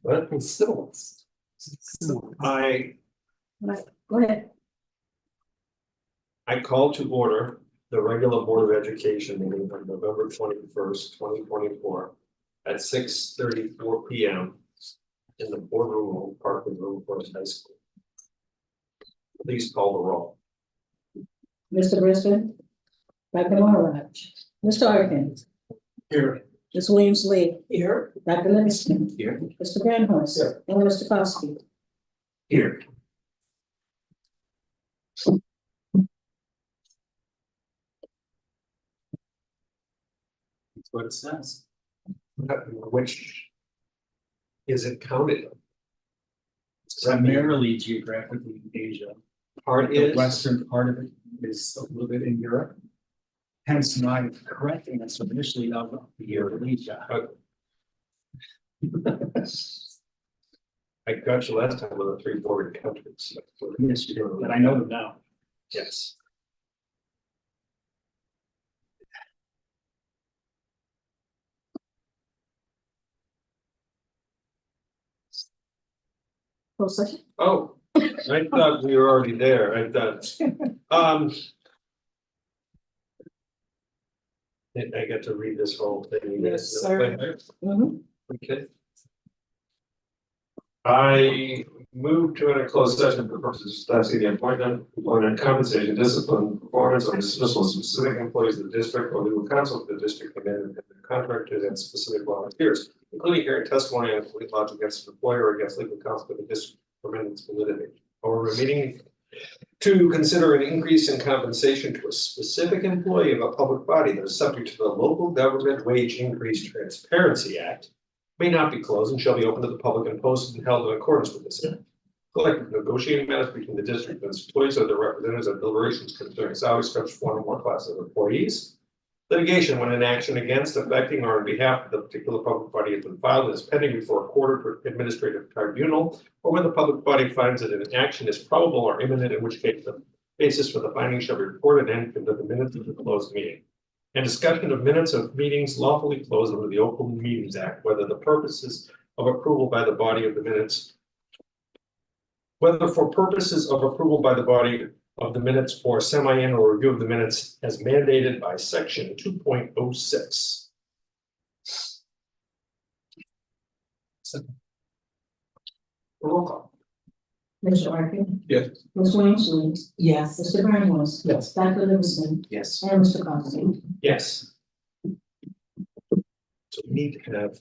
But it's still. I Right, go ahead. call to order the regular Board of Education meeting on November 21st, 2024 at 6:34 p.m. in the boardroom of Parkland Room Forest High School. Please call the roll. Mr. Brisbane. Dr. Maharaj. Mr. Arkins. Here. Ms. Williams Lee. Here. Dr. Livingston. Here. Mr. Grandhouse. Here. And Mr. Kowski. Here. That's what it says. Which is it counted? Primarily geographically in Asia. Part The is western part of it is a little bit in Europe. Hence my correct answer initially of Asia. I got you last time with the 3 border countries. Yes, you do, but I know them now. Yes. Close session. Oh, I thought we were already there. I thought, I get to read this whole thing. Yes, sir. Mhm. Okay. I move to enter closed session for purposes of discussing the employment, compensation, discipline, performance, or dismissal of specific employees of the district or legal counsel of the district and contractors and specific volunteers, including hearing testimony on complete logic against an employer or against legal counsel of the district for its validity. Or a meeting to consider an increase in compensation to a specific employee of a public body that is subject to the Local Government Wage Increase Transparency Act may not be closed and shall be open to the public and posted and held in accordance with this act. Collective negotiating matters between the district and its employees or their representatives and deliberations concerning salary structure for one or more classes of employees. Litigation when an action against, affecting, or on behalf of the particular public body has been filed and is pending before a court or administrative tribunal, or when the public body finds that an action is probable or imminent, in which case the basis for the finding shall be reported and entered into the minutes of the closed meeting. And discussion of minutes of meetings lawfully closed under the Open Meetings Act, whether the purposes of approval by the body of the minutes, whether for purposes of approval by the body of the minutes or semi-annual review of the minutes as mandated by section 2.06. Roll call. Mr. Arkins. Yes. Ms. Williams Lee. Yes. Mr. Grandhouse. Yes. Dr. Livingston. Yes. And Mr. Kowski. Yes. So we need to have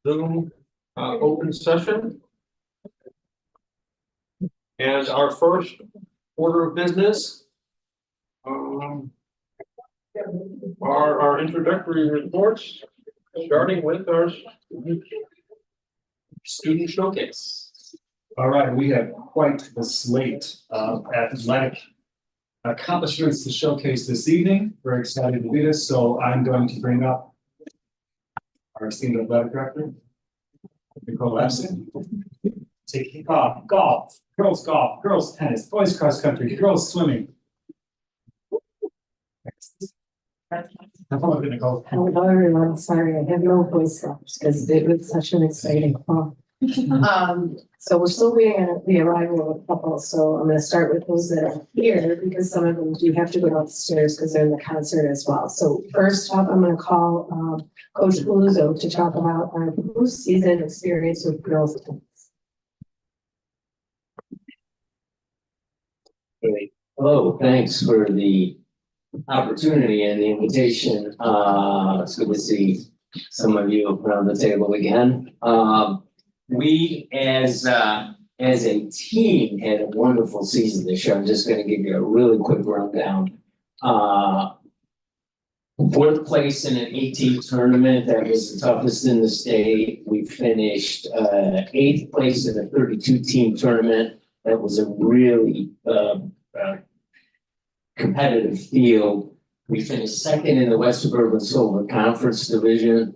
Zoom open session. And our first order of business are our introductory reports, starting with our student showcase. All right, we have quite the slate of athletic accomplishments to showcase this evening. We're excited to do this, so I'm going to bring up our esteemed athletic director, Nicole Epson. To kick off golf, girls tennis, boys cross country, girls swimming. Hello, Nicole. Hello, everyone. Sorry, I have no voice left because it was such an exciting fall. So we're still waiting on the arrival of a couple, so I'm gonna start with those that are here because some of them do have to go downstairs because they're in the concert as well. So first up, I'm gonna call Coach Paluzzo to talk about our post-season experience with girls tennis. Great. Hello, thanks for the opportunity and the invitation. It's good to see some of you around the table again. We as a team had a wonderful season this year. I'm just gonna give you a really quick rundown. Fourth place in an 18 tournament, that was the toughest in the state. We finished eighth place in a 32 team tournament. That was a really competitive field. We finished second in the West Suburban Silver Conference Division,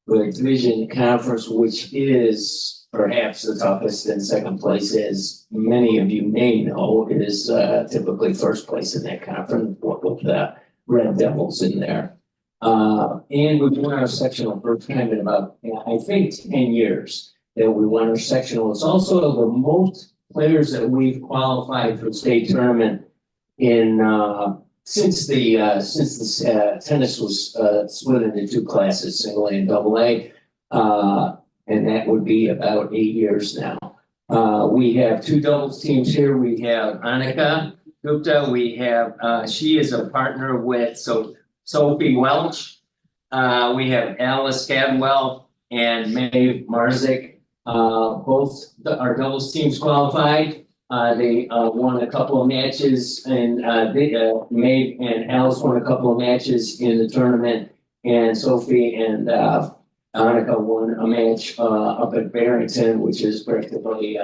the Division Conference, which is perhaps the toughest, and second place, as many of you may know, is typically first place in that conference with the Red Devils in there. And we won our sectional first time in about, I think, 10 years that we won our sectional. It's also the most players that we've qualified for state tournament in since the tennis was split into two classes, single A and double A, and that would be about 8 years now. We have two doubles teams here. We have Annika Gupta. We have she is a partner with Sophie Welch. We have Alice Cadwell and Mae Marzik. Both our doubles teams qualified. They won a couple of matches, and Mae and Alice won a couple of matches in the tournament, and Sophie and Annika won a match up at Barrington, which is practically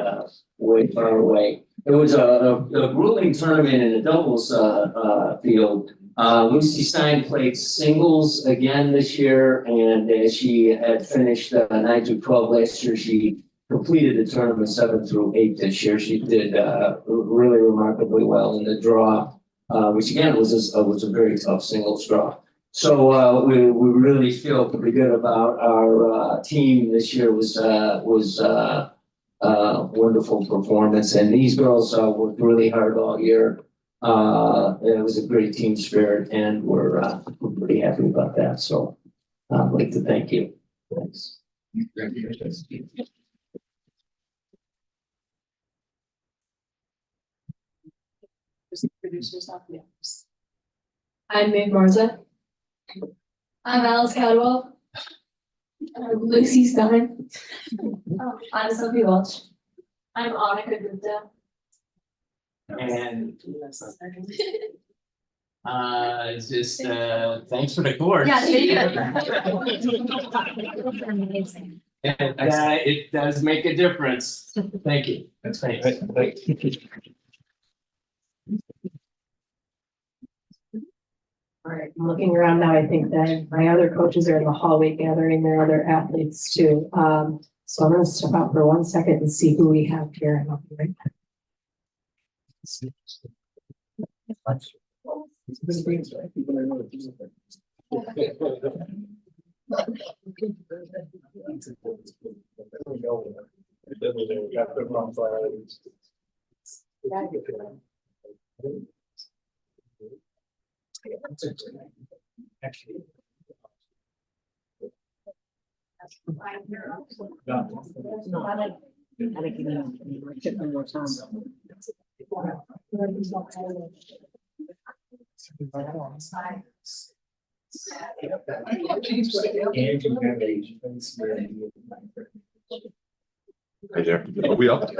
way far away. It was a grueling tournament in the doubles field. Lucy Stein played singles again this year, and as she had finished 9 through 12 last year, she completed the tournament 7 through 8 this year. She did really remarkably well in the draw, which again was a very tough singles draw. So we really feel pretty good about our team this year. Was wonderful performance, and these girls worked really hard all year. It was a great team spirit, and we're pretty happy about that. So I'd like to thank you. Thanks. Producers office. I'm Mae Marza. I'm Alice Cadwell. I'm Lucy Stein. I'm Sophie Welch. I'm Annika Gupta. And just thanks for the course. Yeah, thank you. And it does make a difference. Thank you. That's great. All right, I'm looking around now. I think that my other coaches are in the hallway gathering their other athletes too. So I'm going to step out for 1 second and see who we have here, and I'll be right back. Actually. Hey there, are we up?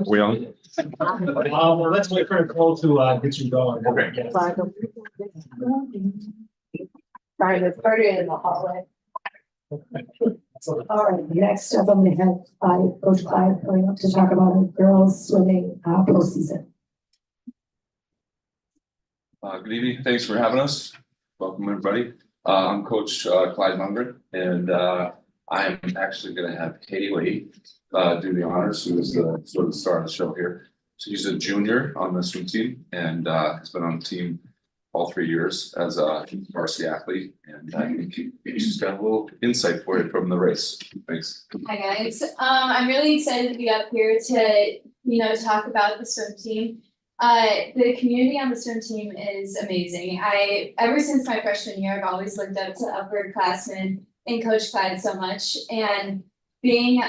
We on? Well, let's wait for Nicole to get you going. Okay. Yes. Sorry, it's started in the hallway. All right, next up, I'm gonna have Coach Clyde coming up to talk about the girls swimming postseason. Good evening, thanks for having us. Welcome, everybody. I'm Coach Clyde Munger, and I'm actually gonna have Haley do the honors, who is the sort of the star of the show here. So she's a junior on the swim team and has been on the team all 3 years as a varsity athlete, and I think she's got a little insight for you from the race. Thanks. Hi guys, I'm really excited to be up here to, talk about the swim team. The community on the swim team is amazing. Ever since my freshman year, I've always looked up to upperclassmen and Coach Clyde so much, and being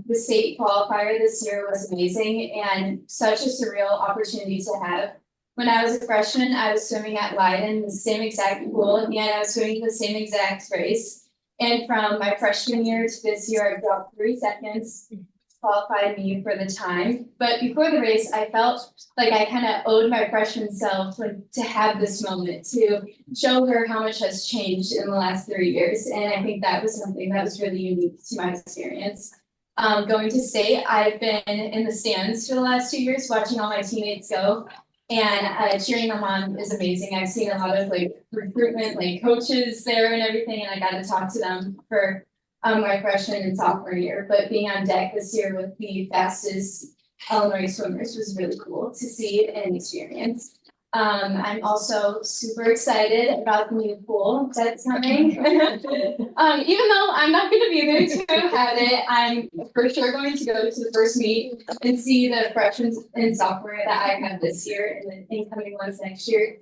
the state qualifier this year was amazing and such a surreal opportunity to have. When I was a freshman, I was swimming at Leiden, the same exact pool, and I was swimming the same exact race. And from my freshman year to this year, I dropped 3 seconds, qualified me for the time. But before the race, I felt like I kind of owed my freshman self to have this moment, to show her how much has changed in the last 3 years. And I think that was something that was really unique to my experience. Going to state, I've been in the stands for the last 2 years, watching all my teammates go. And cheering them on is amazing. I've seen a lot of recruitment, coaches there and everything, and I got to talk to them for my freshman and sophomore year. But being on deck this year with the fastest Illinois swimmers was really cool to see and experience. I'm also super excited about the new pool that's coming. Even though I'm not going to be there to have it, I'm for sure going to go to the first meet and see the freshmen and sophomore that I have this year and the incoming ones next year.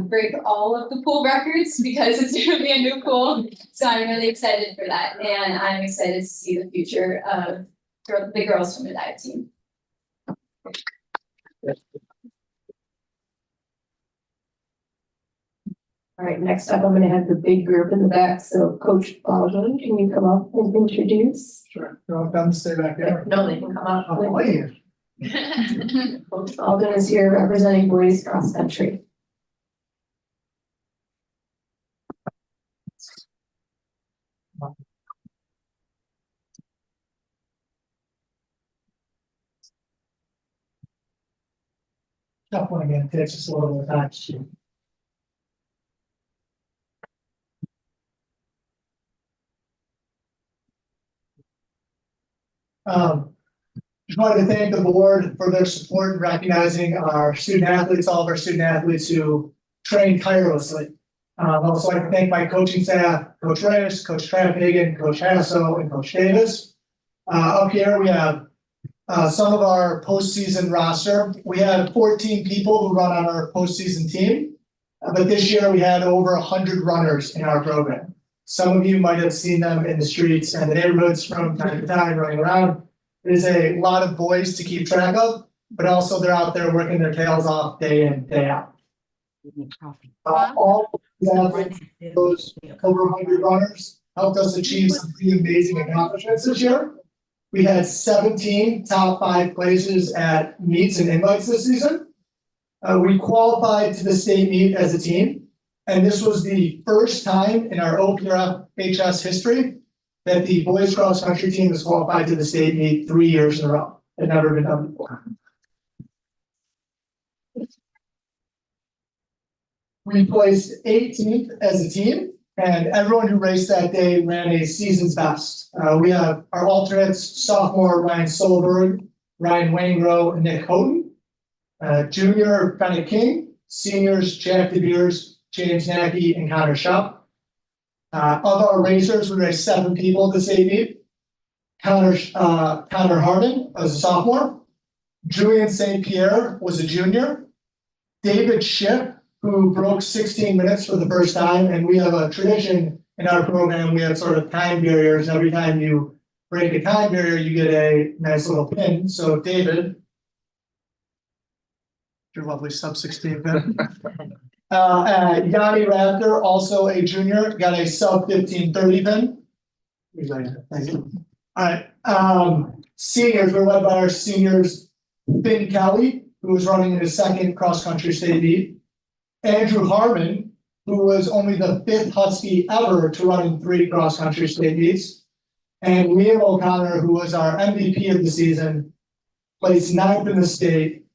Break all of the pool records because it's going to be a new pool. So I'm really excited for that. And I'm excited to see the future of the girls from the dive team. All right, next up, I'm gonna have the big group in the back. So Coach Baldwin, can you come up and introduce? Sure, don't come stay back there. No, they can come up. Oh, wait. Coach Baldwin is here representing boys cross country. Tough one again, takes just a little bit of time. Just wanted to thank the board for their support in recognizing our student athletes, all of our student athletes who train tirelessly. I'd also like to thank my coaching staff, Coach Reyes, Coach Trapphagen, Coach Hasso, and Coach Davis. Up here, we have some of our postseason roster. We had 14 people who run on our postseason team, but this year we had over 100 runners in our program. Some of you might have seen them in the streets and the neighborhoods from time to time running around. It is a lot of boys to keep track of, but also they're out there working their tails off day in, day out. All those over 100 runners helped us achieve some pretty amazing accomplishments this year. We had 17 top 5 places at meets and invites this season. We qualified to the state meet as a team, and this was the first time in our OPRF HS history that the boys cross country team was qualified to the state meet 3 years in a row. It had never been done before. We placed 18th as a team, and everyone who raced that day ran a season's best. We have our alternates, sophomore Ryan Solberg, Ryan Wangro, and Nick Houghton. Junior Bennett King, seniors Jack DeBeers, James Nackey, and Connor Schaub. Of our racers, we raced 7 people at the state meet. Connor Harmon was a sophomore. Julian St. Pierre was a junior. David Shipp, who broke 16 minutes for the first time, and we have a tradition in our program. We have sort of time barriers. Every time you break a time barrier, you get a nice little pin. So David, your lovely sub-16 pin. Yanni Raptor, also a junior, got a sub 15:30 pin. Thank you. Alright, seniors, we're led by our seniors, Finn Kelly, who was running in his second cross-country state meet. Andrew Harmon, who was only the 5th Husky ever to run in 3 cross-country state meets. And Liam O'Connor, who was our MVP of the season, placed 9th in the state.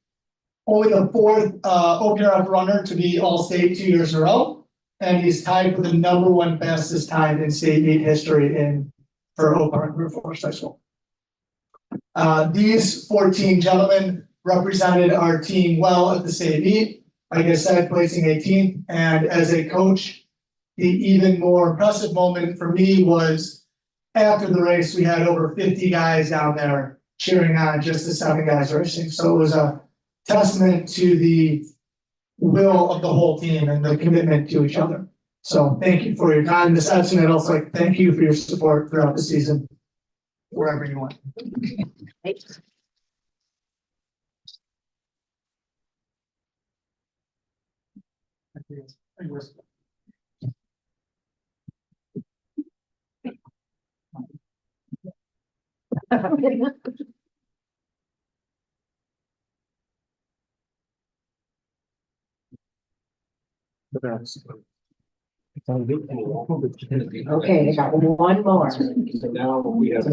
Only the 4th OPRF runner to be all-state 2 years in a row. And he's tied for the #1 fastest time in state meet history for Oak Park River Forest High School. These 14 gentlemen represented our team well at the state meet. Like I said, placing 18th, and as a coach, the even more impressive moment for me was after the race, we had over 50 guys down there cheering on just the 7 guys racing. So it was a testament to the will of the whole team and the commitment to each other. So thank you for your time this afternoon. I'd also like to thank you for your support throughout the season, wherever you went. Okay, I got one more. So now we have. So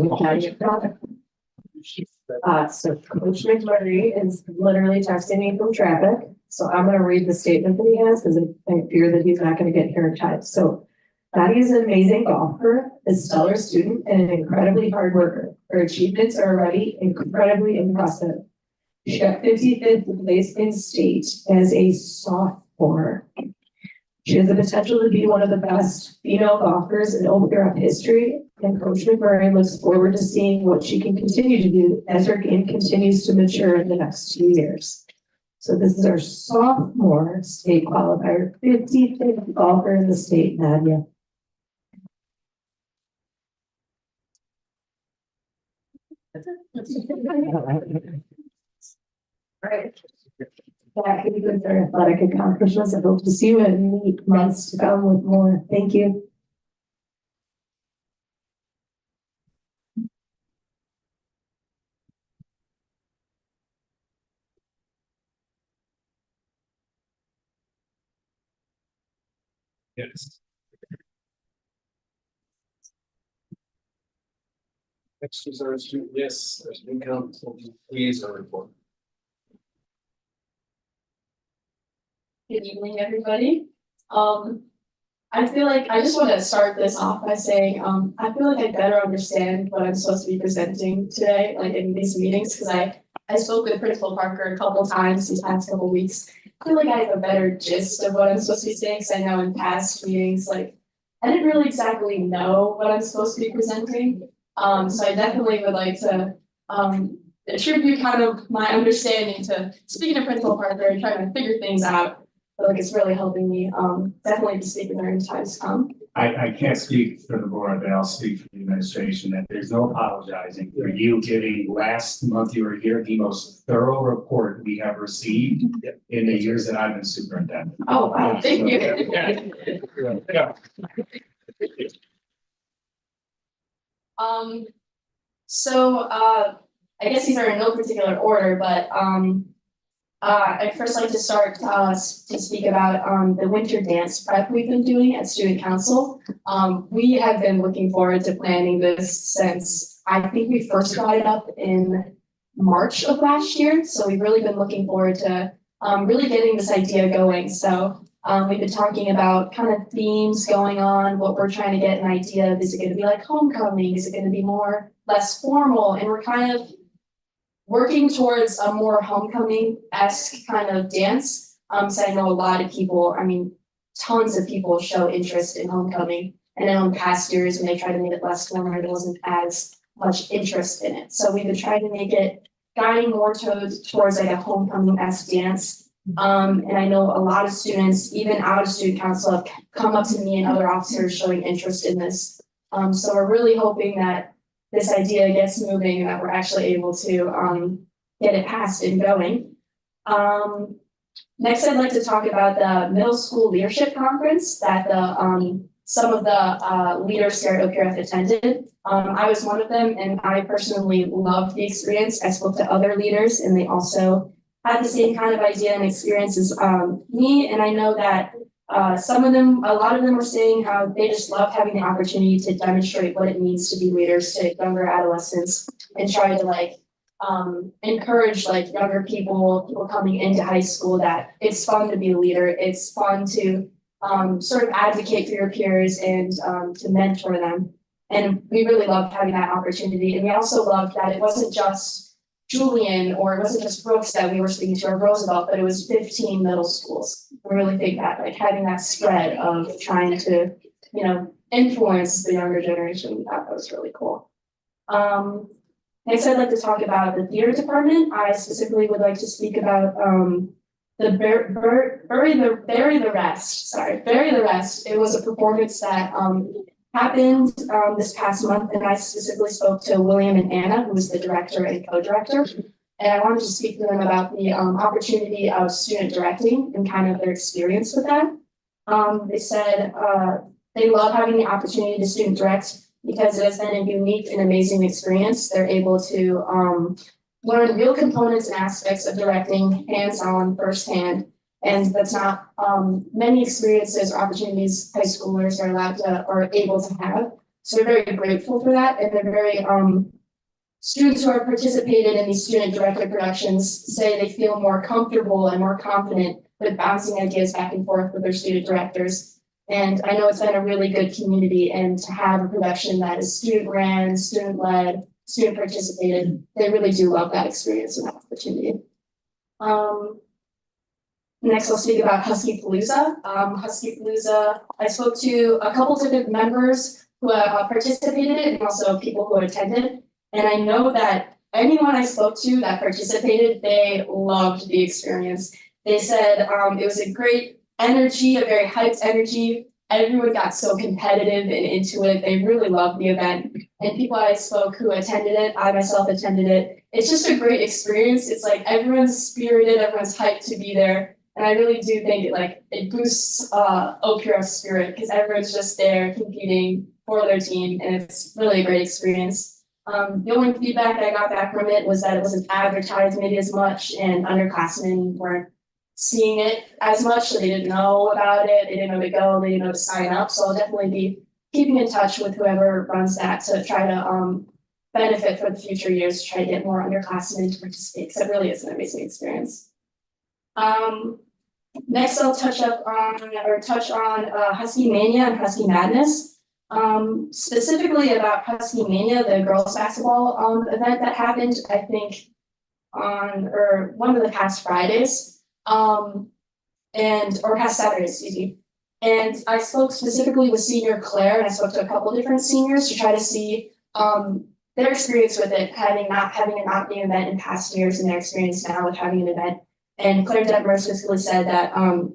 Coach McMurray is literally texting me from traffic, so I'm gonna read the statement that he has, because I fear that he's not gonna get here in time. So Patty is an amazing golfer, a stellar student, and an incredibly hard worker. Her achievements are already incredibly impressive. She got 55th place in state as a sophomore. She has the potential to be one of the best female golfers in OPRF history, and Coach McMurray looks forward to seeing what she can continue to do as her game continues to mature in the next 2 years. So this is our sophomore state qualifier, 55th golfer in the state, Nadia. Right. That concludes our athletic accomplishments. I hope to see you in the months to come with more. Thank you. Yes. Next is our student, yes, our student council liaison report. Good evening, everybody. I feel like I just want to start this off by saying, I feel like I better understand what I'm supposed to be presenting today, like in these meetings, because I spoke with Principal Parker a couple times these past couple weeks. I feel like I have a better gist of what I'm supposed to be saying, because I know in past meetings, like, I didn't really exactly know what I'm supposed to be presenting. So I definitely would like to, attribute kind of my understanding to speaking to Principal Parker and trying to figure things out. I feel like it's really helping me, definitely to speak with her in times to come. I can't speak for the board, but I'll speak for the administration, that there's no apologizing for you giving last month you were here, the most thorough report we have received in the years that I've been superintendent. Oh, wow, thank you. Yeah. So, I guess these are in no particular order, but, I'd first like to start, to speak about, the winter dance prep we've been doing at student council. We have been looking forward to planning this since I think we first got it up in March of last year. So we've really been looking forward to, really getting this idea going. So, we've been talking about kind of themes going on, what we're trying to get an idea of. Is it going to be like homecoming? Is it going to be less formal? And we're kind of working towards a more homecoming-esque kind of dance. So I know a lot of people, I mean, tons of people show interest in homecoming. And I know in past years when they tried to make it less formal, there wasn't as much interest in it. So we've been trying to make it guiding more towards like a homecoming-esque dance. And I know a lot of students, even out of student council, have come up to me and other officers showing interest in this. So we're really hoping that this idea gets moving and that we're actually able to get it passed and going. Next, I'd like to talk about the middle school leadership conference that some of the leaders here at OPRF attended. I was one of them, and I personally loved the experience. I spoke to other leaders, and they also had the same kind of idea and experience as me. And I know that a lot of them were saying how they just love having the opportunity to demonstrate what it means to be leaders to younger adolescents and try to encourage younger people coming into high school that it's fun to be a leader. It's fun to sort of advocate for your peers and to mentor them. And we really loved having that opportunity. And we also loved that it wasn't just Julian or it wasn't just Brooks that we were speaking to or Roosevelt, but it was 15 middle schools. I really think that having that spread of trying to, influence the younger generation, that was really cool. Next, I'd like to talk about the theater department. I specifically would like to speak about the Bury the Rest. It was a performance that happened this past month, and I specifically spoke to William and Anna, who was the director and co-director. And I wanted to speak to them about the opportunity of student directing and kind of their experience with that. They said they love having the opportunity to student direct because it has been a unique and amazing experience. They're able to learn real components and aspects of directing hands-on, firsthand, and that's not many experiences or opportunities high schoolers are able to have. So we're very grateful for that, and they're very students who are participated in these student directed productions say they feel more comfortable and more confident with bouncing ideas back and forth with their student directors. And I know it's been a really good community, and to have a production that is student ran, student led, student participated, they really do love that experience and that opportunity. Next, I'll speak about Husky Palooza. I spoke to a couple different members who participated in it and also people who attended. And I know that anyone I spoke to that participated, they loved the experience. They said it was a great energy, a very hyped energy. Everyone got so competitive and into it. They really loved the event. And people I spoke who attended it, I myself attended it. It's just a great experience. It's like everyone's spirited, everyone's hyped to be there. And I really do think it boosts OPRF's spirit because everyone's just there competing for their team, and it's really a great experience. The only feedback I got back from it was that it wasn't advertised maybe as much, and underclassmen weren't seeing it as much, so they didn't know about it, they didn't know to go, they didn't know to sign up. So I'll definitely be keeping in touch with whoever runs that to try to benefit for the future years, to try to get more underclassmen to participate, because it really is an amazing experience. Next, I'll touch on Husky Mania and Husky Madness. Specifically about Husky Mania, the girls basketball event that happened, I think on one of the past Fridays. Or past Saturdays, excuse me. And I spoke specifically with senior Claire, and I spoke to a couple different seniors to try to see their experience with it, not having it not be an event in past years, and their experience now with having an event. And Claire Detmer specifically said that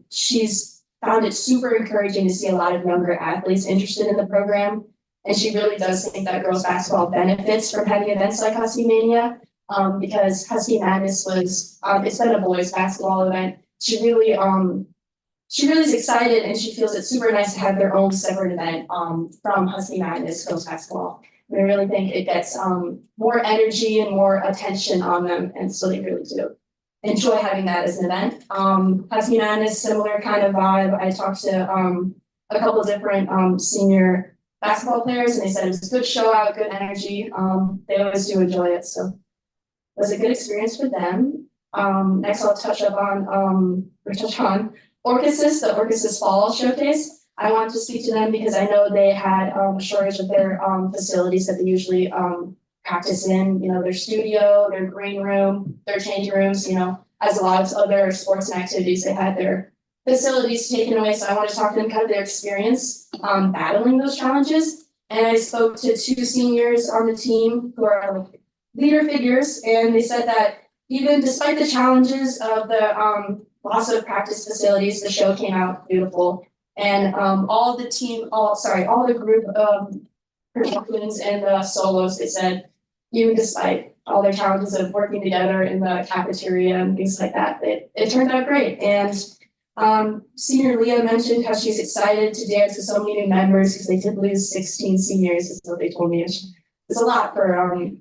she's found it super encouraging to see a lot of younger athletes interested in the program. And she really does think that girls basketball benefits from having events like Husky Mania. Because Husky Madness was, it's been a boys basketball event. She really is excited, and she feels it's super nice to have their own separate event from Husky Madness girls basketball. And I really think it gets more energy and more attention on them, and so they really do enjoy having that as an event. Husky Madness, similar kind of vibe. I talked to a couple different senior basketball players, and they said it was a good show out, good energy. They always do enjoy it, so it was a good experience for them. Next, I'll touch on Orchesis, the Orchesis Fall Showcase. I wanted to speak to them because I know they had a shortage of their facilities that they usually practice in, their studio, their green room, their changing rooms, as a lot of other sports and activities, they had their facilities taken away. So I want to talk to them kind of their experience battling those challenges. And I spoke to two seniors on the team who are leader figures, and they said that even despite the challenges of the loss of practice facilities, the show came out beautiful. And all the group productions and the solos, they said, even despite all their challenges of working together in the cafeteria and things like that. It turned out great. And senior Leah mentioned how she's excited to dance with so many new members because they did lose 16 seniors, is what they told me. It's a lot for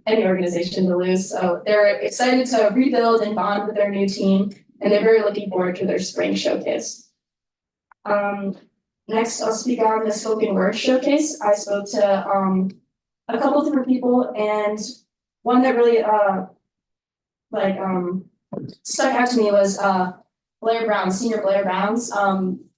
any organization to lose. So they're excited to rebuild and bond with their new team, and they're very looking forward to their spring showcase. Next, I'll speak on the spoken word showcase. I spoke to a couple of different people, and one that really stuck out to me was Blair Brown, senior Blair Brown's,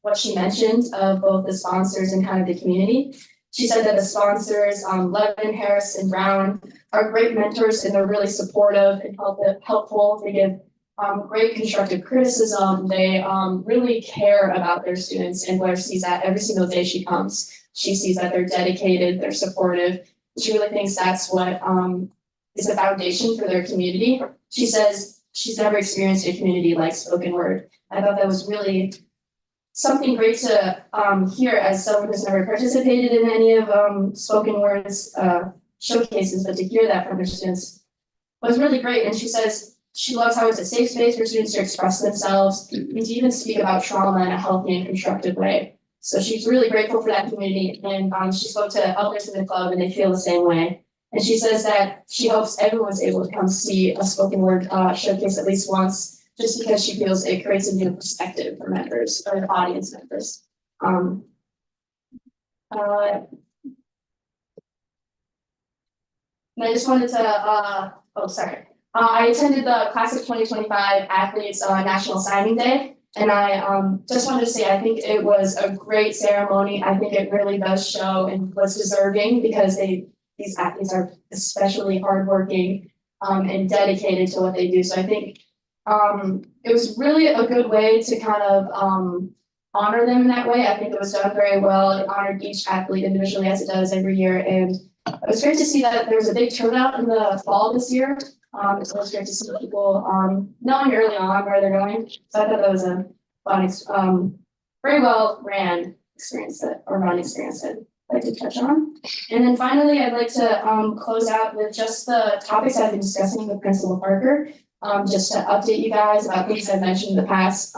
what she mentioned of both the sponsors and kind of the community. She said that the sponsors, Levin, Harris, and Brown, are great mentors, and they're really supportive and helpful. They give great constructive criticism. They really care about their students, and Blair sees that every single day she comes. She sees that they're dedicated, they're supportive. She really thinks that's what is the foundation for their community. She says she's never experienced a community like spoken word. I thought that was really something great to hear as someone who's never participated in any of spoken words showcases, but to hear that from her students was really great. And she says she loves how it's a safe space for students to express themselves and to even speak about trauma in a healthy and constructive way. So she's really grateful for that community, and she spoke to others in the club, and they feel the same way. And she says that she hopes everyone's able to come see a spoken word showcase at least once, just because she feels it creates a new perspective for members or the audience members. And I just wanted to, I attended the Class of 2025 Athletes National Signing Day, and I just wanted to say I think it was a great ceremony. I think it really does show and was deserving because these athletes are especially hardworking and dedicated to what they do. So I think it was really a good way to kind of honor them in that way. I think it was done very well. It honored each athlete individually as it does every year. And it was great to see that there was a big turnout in the fall this year. It was great to see people knowing early on where they're going. So I thought that was a fun, very well ran experience that I'd like to touch on. And then finally, I'd like to close out with just the topics I've been discussing with Principal Parker. Just to update you guys about things I've mentioned in the past.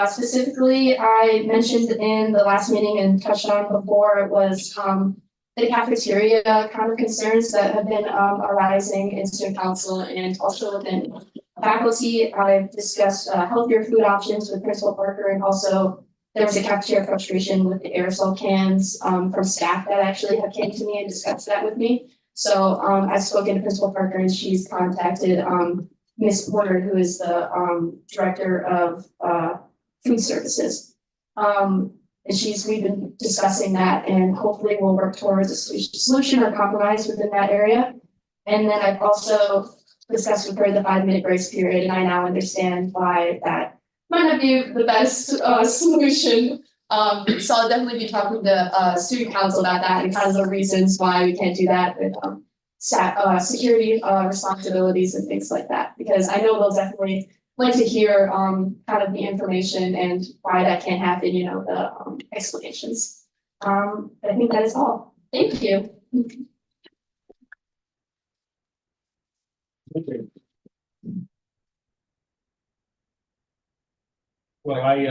Specifically, I mentioned in the last meeting and touched on before was the cafeteria kind of concerns that have been arising in student council and also within faculty. I've discussed healthier food options with Principal Parker, and also there was a cafeteria frustration with the aerosol cans from staff that actually have came to me and discussed that with me. So I've spoken to Principal Parker, and she's contacted Ms. Porter, who is the director of food services. And we've been discussing that, and hopefully we'll work towards a solution or compromise within that area. And then I've also discussed with her the 5-minute grace period, and I now understand why that might not be the best solution. So I'll definitely be talking to student council about that and kind of the reasons why we can't do that with security responsibilities and things like that, because I know they'll definitely like to hear kind of the information and why that can't happen, the explanations. I think that is all. Thank you. Well, I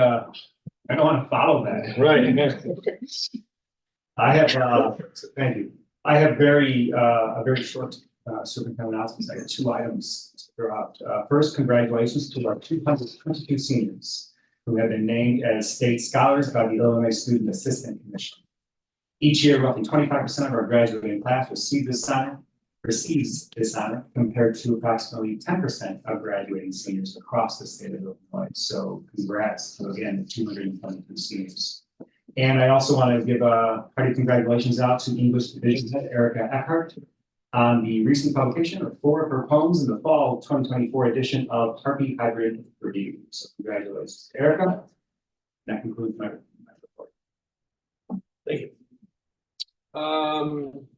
don't want to follow that. Right. I have, thank you. I have a very short superintendent announcements. I got 2 items to throw out. First, congratulations to our 222 seniors who have been named as state scholars by the Illinois Student Assistant Commission. Each year, roughly 25% of our graduating class receives this honor compared to approximately 10% of graduating seniors across the state of Illinois. So congrats to, again, the 222 seniors. And I also want to give a hearty congratulations out to English Division Head Erica Eckhart on the recent publication of 4 of her poems in the fall 2024 edition of Harpy Hybrid Review. So congratulations to Erica. That concludes my report. Thank you.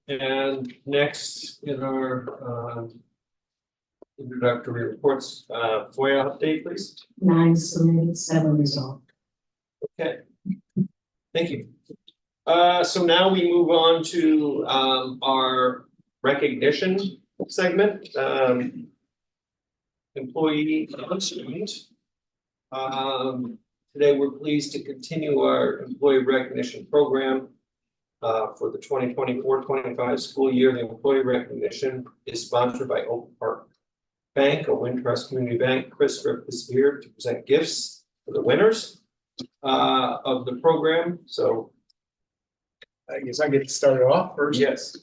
And next in our introductory reports, FOIA update, please. 9 submitted, 7 resolved. Okay. Thank you. So now we move on to our recognition segment, employee and student. Today, we're pleased to continue our employee recognition program. For the 2024-25 school year. The employee recognition is sponsored by Oak Park Bank, a Wintrust Community Bank. Chris Rip is here to present gifts for the winners of the program. So I guess I get started off first. yes.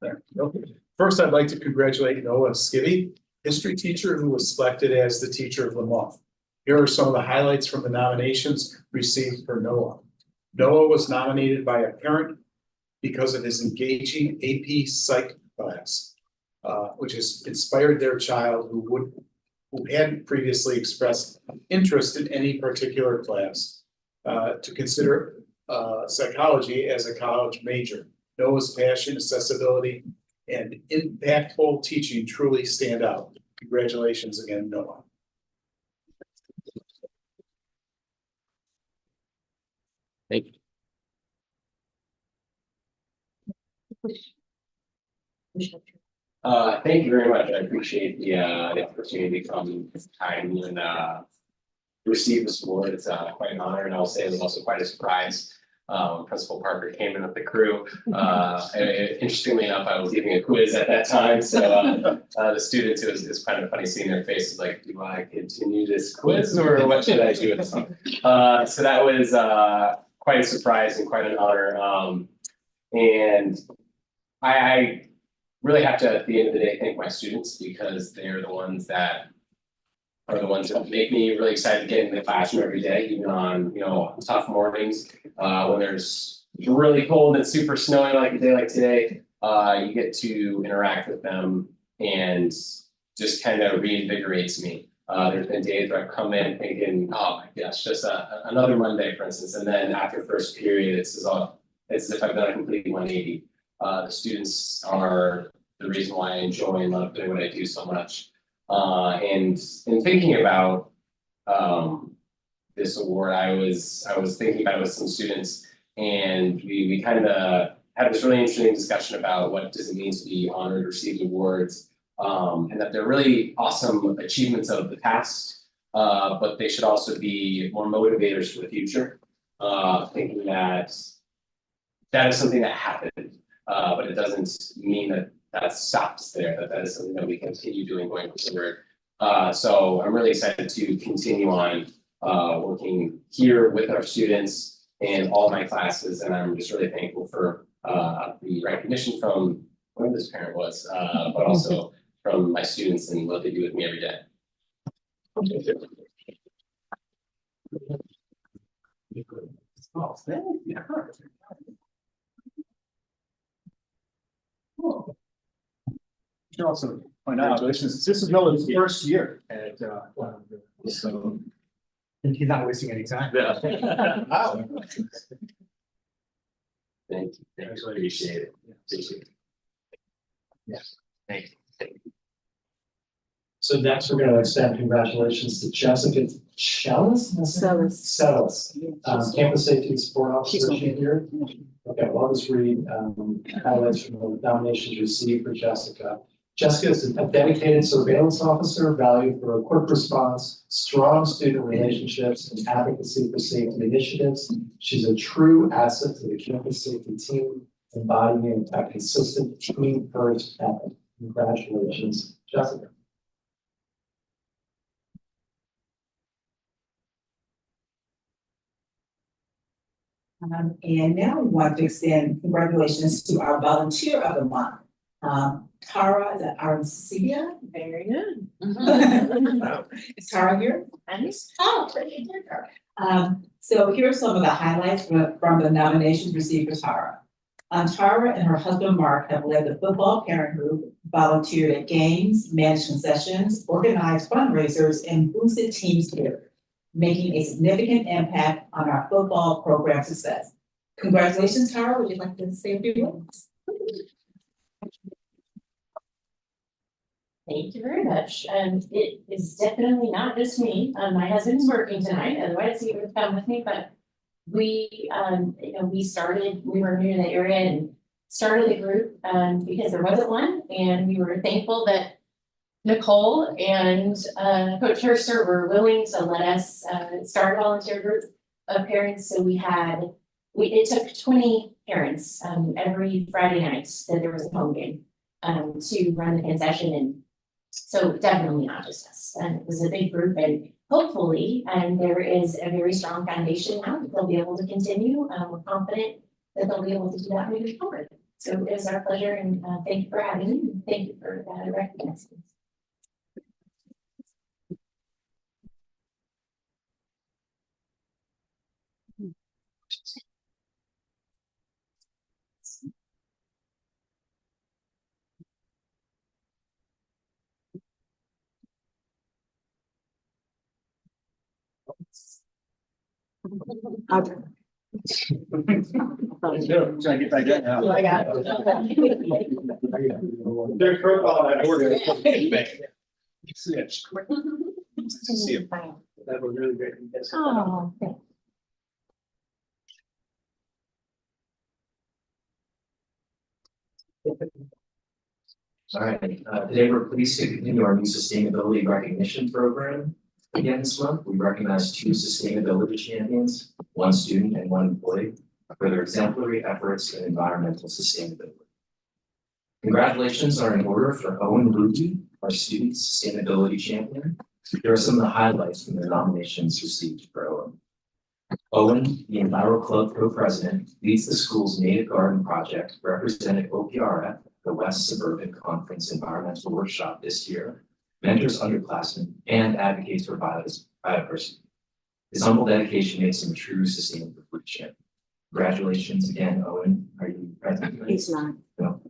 There. Okay. First, I'd like to congratulate Noah Skibby, history teacher who was selected as the teacher of the month. Here are some of the highlights from the nominations received for Noah. Noah was nominated by a parent because of his engaging AP Psych class, which has inspired their child who hadn't previously expressed interest in any particular class to consider psychology as a college major. Noah's passion, accessibility, and impactful teaching truly stand out. Congratulations again, Noah. Thank you. Thank you very much. I appreciate the opportunity to come this time and receive this award. It's quite an honor, and I'll say it was also quite a surprise. When Principal Parker came in with the crew. Interestingly enough, I was giving a quiz at that time, so the students, it was kind of funny seeing their faces like, do I continue this quiz or what should I do with this one? So that was quite a surprise and quite an honor. And I really have to, at the end of the day, thank my students because they're the ones that make me really excited to get in the classroom every day, even on, tough mornings, when there's really cold and it's super snowy like a day like today, you get to interact with them and just kind of reinvigorates me. There's been days where I've come in thinking, oh my gosh, just another Monday, for instance, and then after first period, it's as if I've done a complete 180. The students are the reason why I enjoy and love doing what I do so much. And in thinking about this award, I was thinking about it with some students, and we kind of had this really interesting discussion about what does it mean to be honored, receive awards, and that they're really awesome achievements of the past, but they should also be more motivators for the future. Thinking that is something that happened, but it doesn't mean that stops there, that is something that we continue doing going forward. So I'm really excited to continue on working here with our students and all my classes, and I'm just really thankful for the recognition from whoever this parent was, but also from my students and what they do with me every day. Oh, thank you. Cool. Should also point out, this is Noah's first year at so he's not wasting any time. Wow. Thank you. Appreciate it. Appreciate it. Yes. Thank you. So next, we're going to extend congratulations to Jessica Shellis. Campus Safety and Support Officer here. Okay, well, I'll just read highlights from the nominations received for Jessica. Jessica is a dedicated surveillance officer, valued for quick response, strong student relationships, and advocacy for safety initiatives. She's a true asset to the campus safety team, embodying a consistent team first ethic. Congratulations, Jessica. And now we want to extend congratulations to our volunteer of the month. Tara, is that Arancia? Very good. Is Tara here? Oh, pretty good, Tara. So here are some of the highlights from the nominations received for Tara. Tara and her husband Mark have led the football parent group, volunteered at games, managed concessions, organized fundraisers, and boosted team spirit, making a significant impact on our football program success. Congratulations, Tara. Would you like to say a few words? Thank you very much. And it is definitely not just me. My husband's working tonight, otherwise he would have come with me, but we, we were new in the area and started a group, because there wasn't one, and we were thankful that Nicole and, Coach Herster were willing to let us, start a volunteer group of parents, so it took 20 parents, every Friday night that there was a home game, to run the concession, and so definitely not just us, and it was a big group, and hopefully, and there is a very strong foundation now that they'll be able to continue, we're confident that they'll be able to do that moving forward. So it was our pleasure, and, thank you for having me, and thank you for, recognizing us. Trying to get back in now. I got They're protocol at work. Switch. See you. That was really great. Oh, All right, today we're pleased to continue our new sustainability recognition program. Again, this month, we recognize 2 sustainability champions, 1 student and 1 employee, for their exemplary efforts in environmental sustainability. Congratulations are in order for Owen Ruby, our student sustainability champion. Here are some of the highlights from the nominations received for Owen. Owen, the Enviro Club co-president, leads the school's Native Garden project, represented OPRF, the West Suburban Conference Environmental Workshop this year, mentors underclassmen, and advocates for biodiversity. His humble dedication makes him a true sustainable food champion. Congratulations again, Owen. Are you present? He's not. No.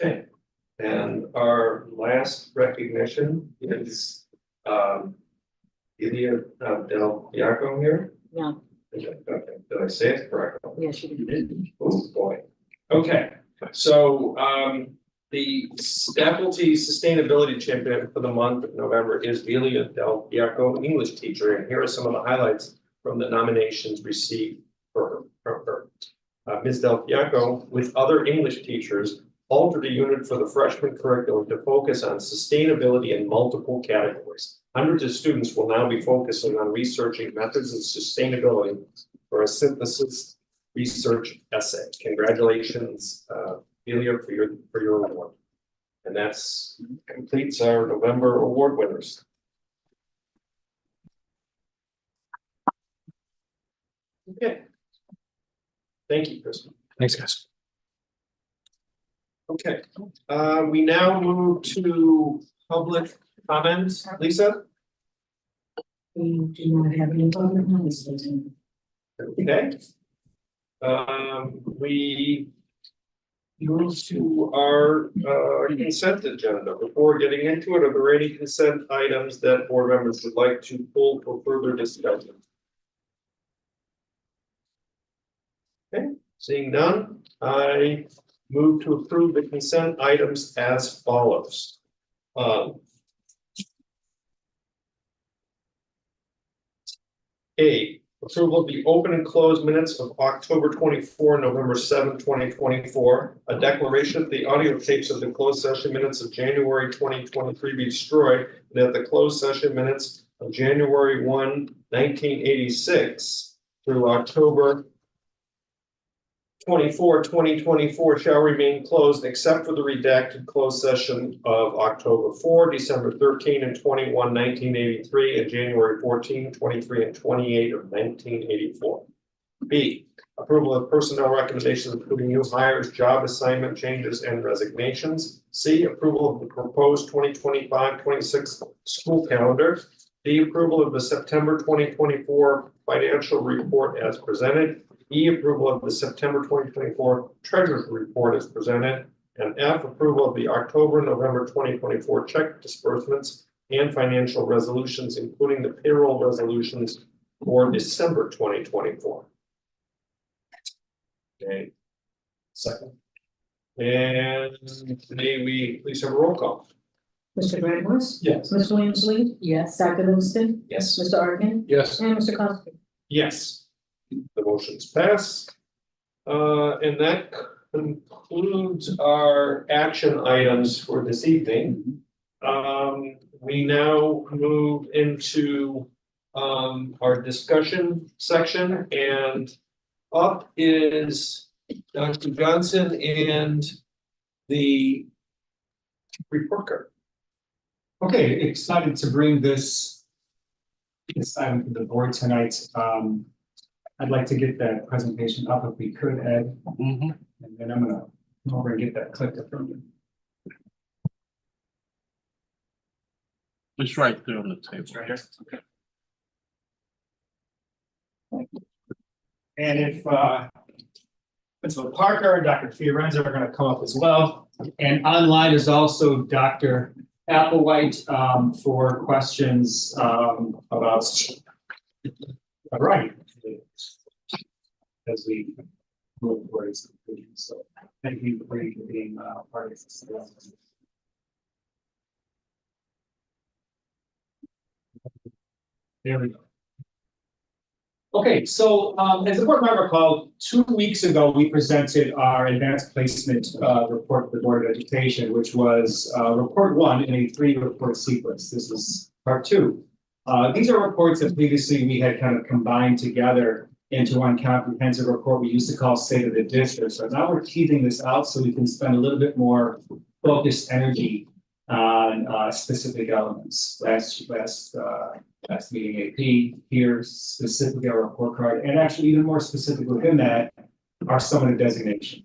Okay, and our last recognition is, Ilya Del Iaco here. Yeah. Okay, did I say it correctly? Yes, you did. Oh, boy. Okay, so, the faculty sustainability champion for the month of November is Ilya Del Iaco, English teacher, and here are some of the highlights from the nominations received for her. Ms. Del Iaco, with other English teachers, altered a unit for the freshman curriculum to focus on sustainability in multiple categories. Hundreds of students will now be focusing on researching methods of sustainability for a synthesis research essay. Congratulations, Ilya, for your award. And that's completes our November award winners. Okay. Thank you, Kristen. Thanks, guys. Okay, we now move to public comments. Lisa? We do not have any public notice. Okay. We move to our consent agenda. Before getting into it, are there any consent items that board members would like to pull for further discussion? Okay, seeing none, I move to approve the consent items as follows. A, approval of the open and closed minutes of October 24, November 7, 2024. A declaration that the audio tapes of the closed session minutes of January 2023 be destroyed, and that the closed session minutes of January 1, 1986 through October 24, 2024 shall remain closed except for the redacted closed session of October 4, December 13 and 21, 1983, and January 14, 23, and 28 of 1984. B, approval of personnel recommendations including new hires, job assignment changes, and resignations. C, approval of the proposed 2025-26 school calendar. D, approval of the September 2024 financial report as presented. E, approval of the September 2024 treasurer's report as presented, and F, approval of the October, November 2024 check disbursements and financial resolutions, including the payroll resolutions for December 2024. Okay, second. And may we please have a roll call? Mr. Bradford? Yes. Ms. Williams Lee? Yes. Dr. Livingston? Yes. Mr. Arkin? Yes. And Mr. Costa? Yes. The motion's pass. And that concludes our action items for this evening. We now move into our discussion section, and up is Dr. Johnson and the report card. Okay, excited to bring this item to the board tonight. I'd like to get that presentation up if we could, Ed. And then I'm gonna come over and get that clicked up from you. It's right there on the table. Right here, okay. And if Principal Parker, Dr. Fiorenzo are gonna come up as well. And online is also Dr. Applewhite for questions about writing. As we move towards conclusion. So thank you for being part of this. There we go. Okay, so as the board might recall, 2 weeks ago, we presented our advanced placement report to the Board of Education, which was report 1 in a 3-report sequence. This is part 2. These are reports that previously we had kind of combined together into one comprehensive report we used to call State of the District. So now we're teasing this out so we can spend a little bit more focused energy on specific elements. Last meeting AP, here specifically our report card, and actually even more specific within that are some of the designation,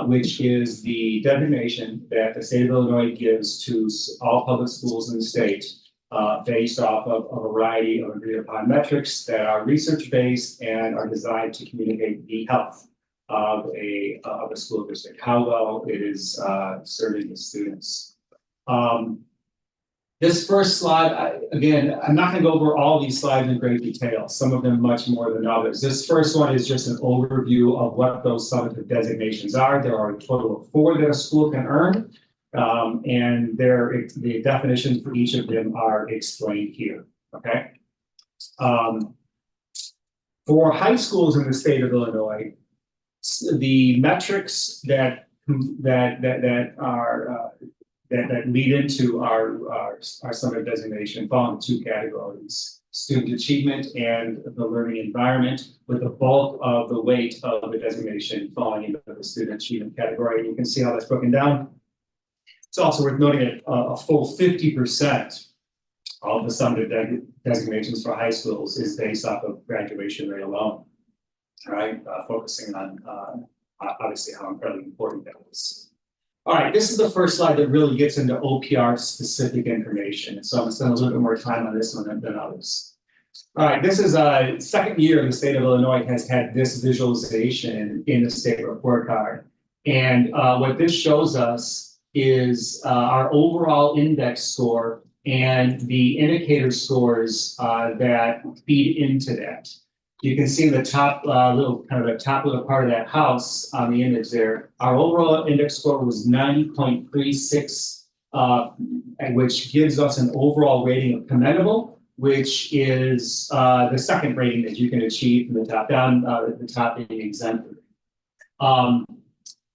which is the designation that the state of Illinois gives to all public schools in the state based off of a variety of agreed upon metrics that are research-based and are designed to communicate the health of a school district, how well it is serving the students. This first slide, again, I'm not going to go over all these slides in great detail, some of them much more than others. This first one is just an overview of what those summative designations are. There are a total of 4 that a school can earn. And the definitions for each of them are explained here, okay? For high schools in the state of Illinois, the metrics that lead into our summative designation fall into 2 categories: student achievement and the learning environment, with the bulk of the weight of the designation falling into the student achievement category. And you can see how that's broken down. It's also worth noting that a full 50% of the summative designations for high schools is based off of graduation rate alone, right? Focusing on obviously how incredibly important that is. All right, this is the first slide that really gets into OPR specific information. So I'm gonna spend a little bit more time on this one than others. All right, this is a second year the state of Illinois has had this visualization in the state report card. And what this shows us is our overall index score and the indicator scores that feed into that. You can see the top little part of that house on the image there. Our overall index score was 90.36, which gives us an overall rating of commendable, which is the second rating that you can achieve from the top down, the top being exemplary.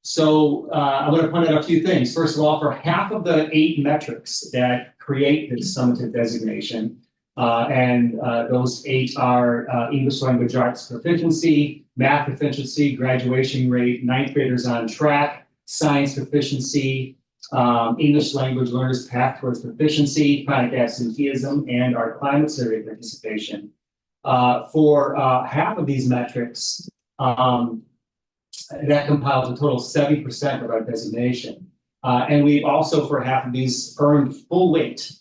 So I'm going to point out a few things. First of all, for half of the 8 metrics that create this summative designation, and those 8 are English language arts proficiency, math proficiency, graduation rate, 9th graders on track, science proficiency, English language learners path towards proficiency, chronic absenteeism, and our climate survey participation. For half of these metrics, that compiles a total of 70% of our designation. And we've also, for half of these, earned full weight.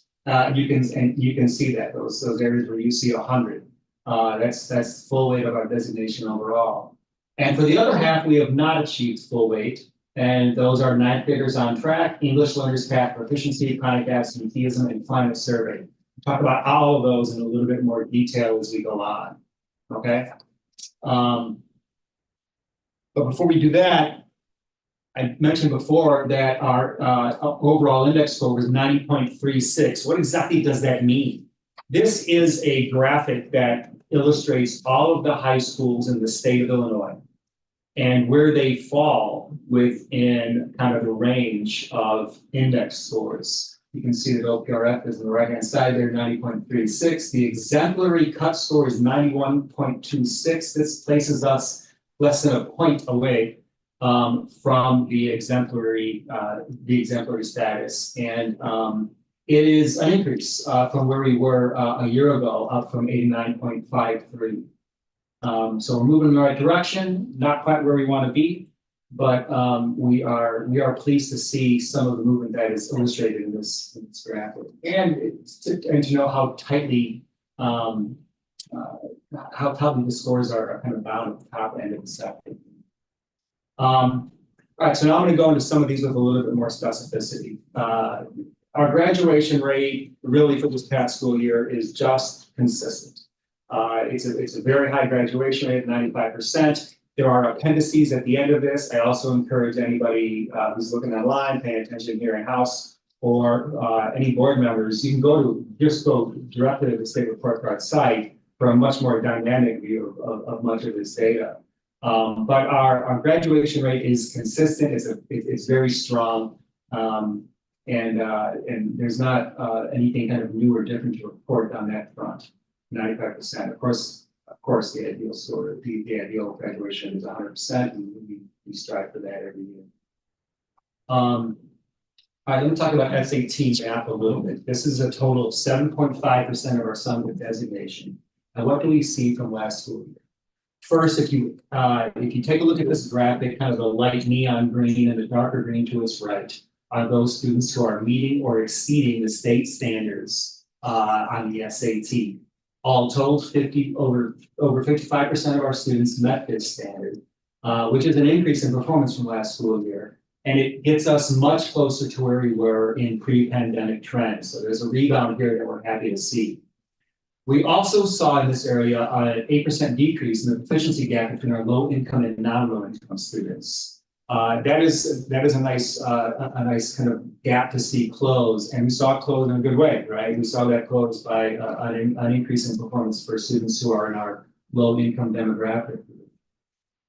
You can see that those areas where you see 100. That's full weight of our designation overall. And for the other half, we have not achieved full weight. And those are 9th graders on track, English learners path proficiency, chronic absenteeism, and climate survey. We'll talk about all of those in a little bit more detail as we go on. Okay. But before we do that, I mentioned before that our overall index score was 90.36. What exactly does that mean? This is a graphic that illustrates all of the high schools in the state of Illinois and where they fall within kind of the range of index scores. You can see that OPRF is on the right-hand side there, 90.36. The exemplary cut score is 91.26. This places us less than a point away from the exemplary status. And it is an increase from where we were a year ago, up from 89.53. So we're moving in the right direction, not quite where we want to be, but we are pleased to see some of the movement that is illustrated in this graphic, and to know how tightly the scores are kind of bound at the top end of the sector. All right, so now I'm going to go into some of these with a little bit more specificity. Our graduation rate, really for this past school year, is just consistent. It's a very high graduation rate, 95%. There are appendices at the end of this. I also encourage anybody who's looking online, paying attention here in house, or any board members, you can go directly to the state report card site for a much more dynamic view of much of this data. But our graduation rate is consistent. It's very strong, and there's not anything kind of new or different to report on that front. 95%. Of course, the ideal score, the ideal graduation is 100%, and we strive for that every year. All right, let me talk about SAT math a little bit. This is a total of 7.5% of our sum with designation. And what do we see from last school year? First, if you take a look at this graphic, kind of the light neon green and the darker green to its right, are those students who are meeting or exceeding the state standards on the SAT. All told, over 55% of our students met this standard, which is an increase in performance from last school year. And it gets us much closer to where we were in pre-pandemic trends. So there's a rebound here that we're happy to see. We also saw in this area an 8% decrease in the proficiency gap between our low income and non-low income students. That is a nice kind of gap to see close, and we saw it close in a good way, right? We saw that close by an increase in performance for students who are in our low income demographic.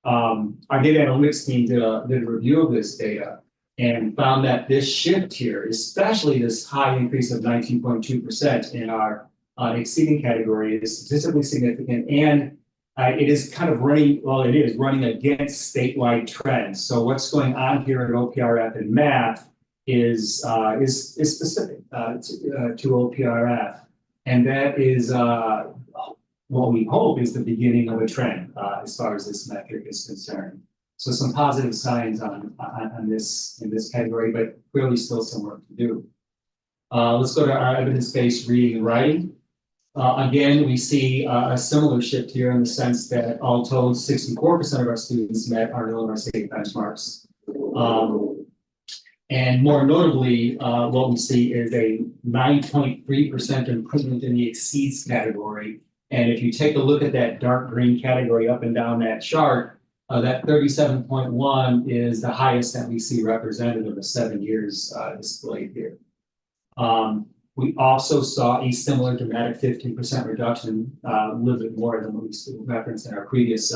Our data analytics team did a review of this data and found that this shift here, especially this high increase of 19.2% in our exceeding category, is statistically significant, and it is kind of running against statewide trends. So what's going on here at OPRF in math is specific to OPRF, and that is what we hope is the beginning of a trend as far as this metric is concerned. So some positive signs on this in this category, but clearly still some work to do. Let's go to our evidence-based reading and writing. Again, we see a similar shift here in the sense that all told, 64% of our students met our Illinois state benchmarks. And more notably, what we see is a 9.3% improvement in the exceeds category. And if you take a look at that dark green category up and down that chart, that 37.1 is the highest that we see represented of the 7 years displayed here. We also saw a similar dramatic 15% reduction, a little bit more than what we referenced in our previous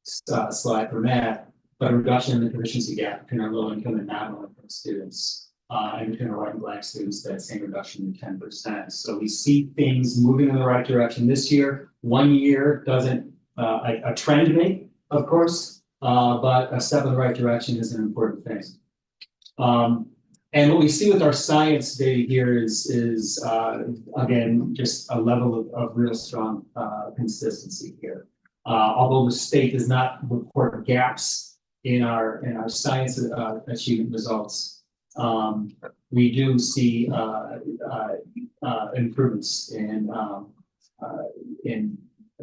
slide for math, but a reduction in the proficiency gap between our low income and non-low income students, and between our white and black students, that same reduction in 10%. So we see things moving in the right direction this year. 1 year doesn't a trend make, of course, but a step in the right direction is an important thing. And what we see with our science data here is again, just a level of real strong consistency here. Although the state does not report gaps in our science achievement results, we do see improvements in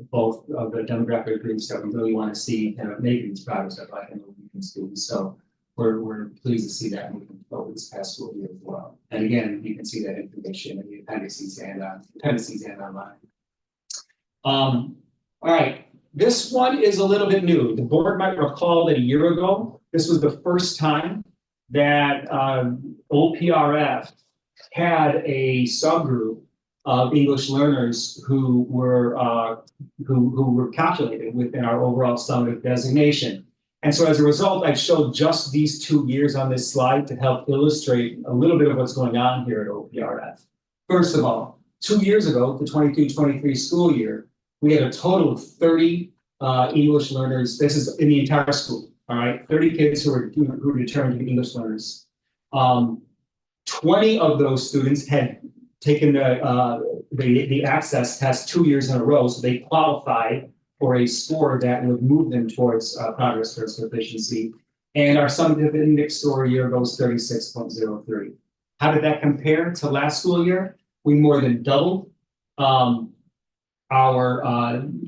both of the demographic groups that we really want to see kind of making these progress at Black and Latino students. So we're pleased to see that moving forward this past school year as well. And again, you can see that information in the appendices and online. All right, this one is a little bit new. The board might recall that a year ago, this was the first time that OPRF had a subgroup of English learners who were calculated within our overall summative designation. And so as a result, I've showed just these 2 years on this slide to help illustrate a little bit of what's going on here at OPRF. First of all, 2 years ago, the 22-23 school year, we had a total of 30 English learners. This is in the entire school, all right? 30 kids who returned to be English learners. 20 of those students had taken the access test 2 years in a row, so they qualified for a score that would move them towards progress towards proficiency. And our summative index score a year ago was 36.03. How did that compare to last school year? We more than doubled our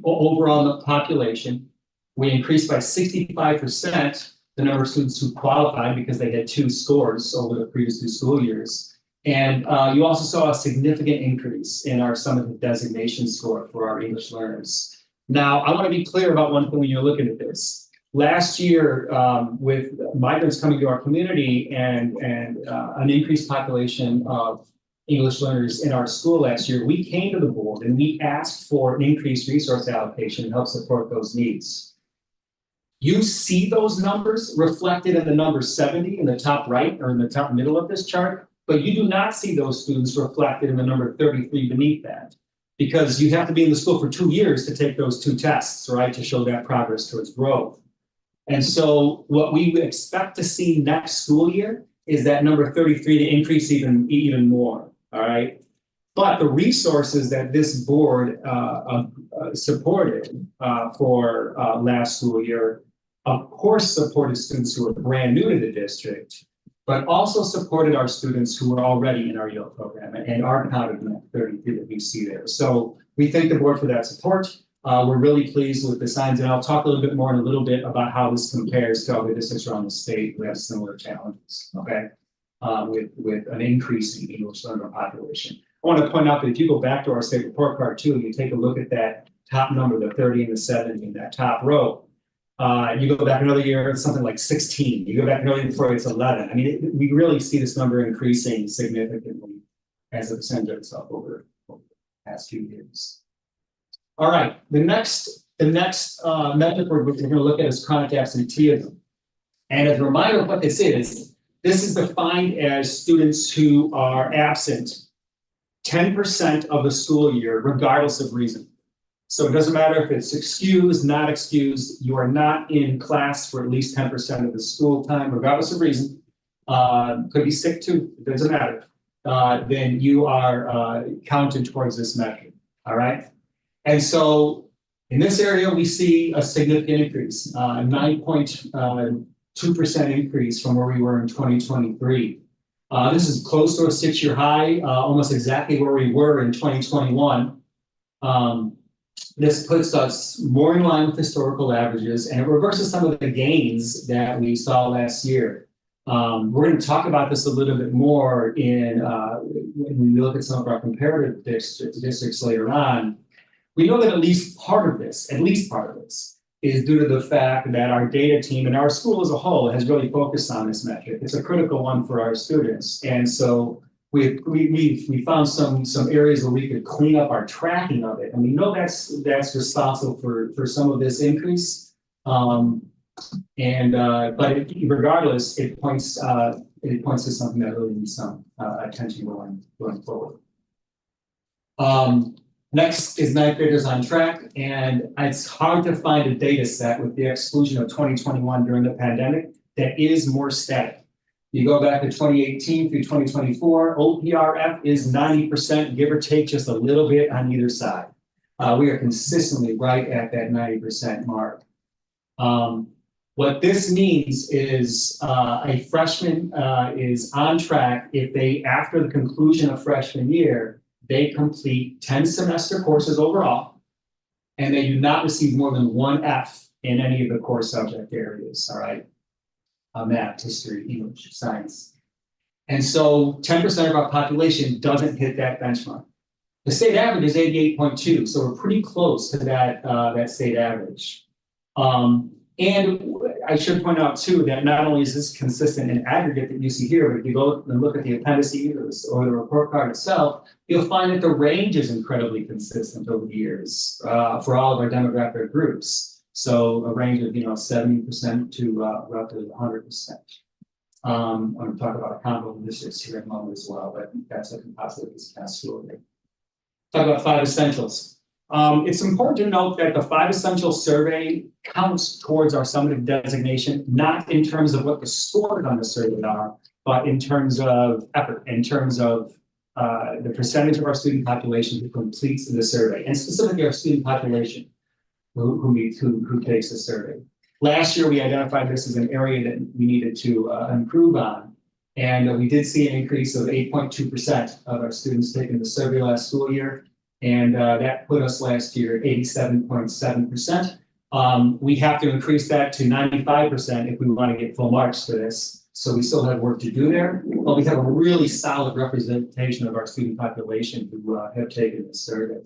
overall population. We increased by 65% the number of students who qualified because they had 2 scores over the previous 2 school years. And you also saw a significant increase in our summative designation score for our English learners. Now, I want to be clear about one thing when you're looking at this. Last year, with migrants coming to our community and an increased population of English learners in our school last year, we came to the board and we asked for an increased resource allocation to help support those needs. You see those numbers reflected in the number 70 in the top right or in the top middle of this chart, but you do not see those students reflected in the number 33 beneath that, because you have to be in the school for 2 years to take those 2 tests, right, to show that progress towards growth. And so what we would expect to see next school year is that number 33 to increase even more, all right? But the resources that this board supported for last school year, of course, supported students who are brand new to the district, but also supported our students who were already in our yield program and are counted in that 33 that we see there. So we thank the board for that support. We're really pleased with the signs, and I'll talk a little bit more in a little bit about how this compares to other districts around the state who have similar challenges, okay, with an increase in English learner population. I want to point out that if you go back to our state report card too, and you take a look at that top number, the 30 and the 70 in that top row, you go back another year, it's something like 16. You go back another year before, it's 11. I mean, we really see this number increasing significantly as a percentage of itself over the past few years. All right, the next metric we're going to look at is chronic absenteeism. And as a reminder of what this is defined as students who are absent 10% of the school year, regardless of reason. So it doesn't matter if it's excused, not excused, you are not in class for at least 10% of the school time, regardless of reason. Could be sick too, it doesn't matter. Then you are counted towards this metric, all right? And so in this area, we see a significant increase, 9.2% increase from where we were in 2023. This is close to a 6-year high, almost exactly where we were in 2021. This puts us more in line with historical averages, and it reverses some of the gains that we saw last year. We're going to talk about this a little bit more when we look at some of our comparative districts later on. We know that at least part of this is due to the fact that our data team and our school as a whole has really focused on this metric. It's a critical one for our students. And so we found some areas where we could clean up our tracking of it. And we know that's responsible for some of this increase. But regardless, it points to something that really needs some attention going forward. Next is ninth graders on track, and it's hard to find a data set with the exclusion of 2021 during the pandemic that is more static. You go back to 2018 through 2024, OPRF is 90%, give or take just a little bit on either side. We are consistently right at that 90% mark. What this means is a freshman is on track if they, after the conclusion of freshman year, they complete 10 semester courses overall, and they do not receive more than 1 F in any of the core subject areas, all right? Math, history, English, science. And so 10% of our population doesn't hit that benchmark. The state average is 88.2, so we're pretty close to that state average. And I should point out too, that not only is this consistent in aggregate that you see here, but if you go and look at the appendices or the report card itself, you'll find that the range is incredibly consistent over the years, for all of our demographic groups. So a range of, 70% to, roughly 100%. I'm going to talk about comparable districts here in a moment as well, but that's a composite of this past school year. Talk about 5 essentials. It's important to note that the 5 essential survey counts towards our summative designation, not in terms of what the scores on the survey are, but in terms of effort, in terms of the percentage of our student population who completes the survey, and specifically our student population who takes the survey. Last year, we identified this as an area that we needed to improve on. And we did see an increase of 8.2% of our students taking the survey last school year. And that put us last year at 87.7%. We have to increase that to 95% if we want to get full marks for this. So we still have work to do there, but we have a really solid representation of our student population who have taken this survey.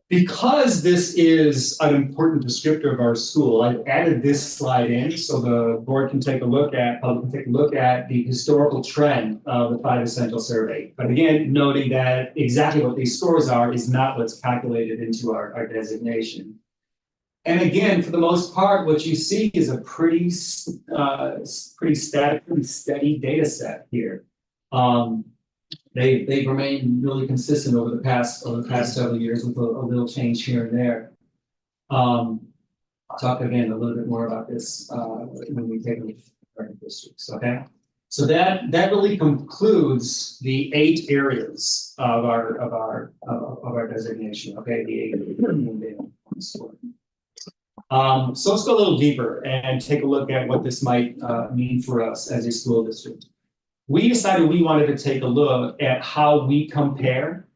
Because this is an important descriptor of our school, I've added this slide in so the board can take a look at the historical trend of the 5 essential survey. But again, noting that exactly what these scores are is not what's calculated into our designation. And again, for the most part, what you see is a pretty static, pretty steady data set here. They've remained really consistent over the past several years with a little change here and there. I'll talk again a little bit more about this when we take a look at our districts. Okay, so that really concludes the 8 areas of our designation. Okay, the 8 so let's go a little deeper and take a look at what this might mean for us as a school district. We decided we wanted to take a look at how we compare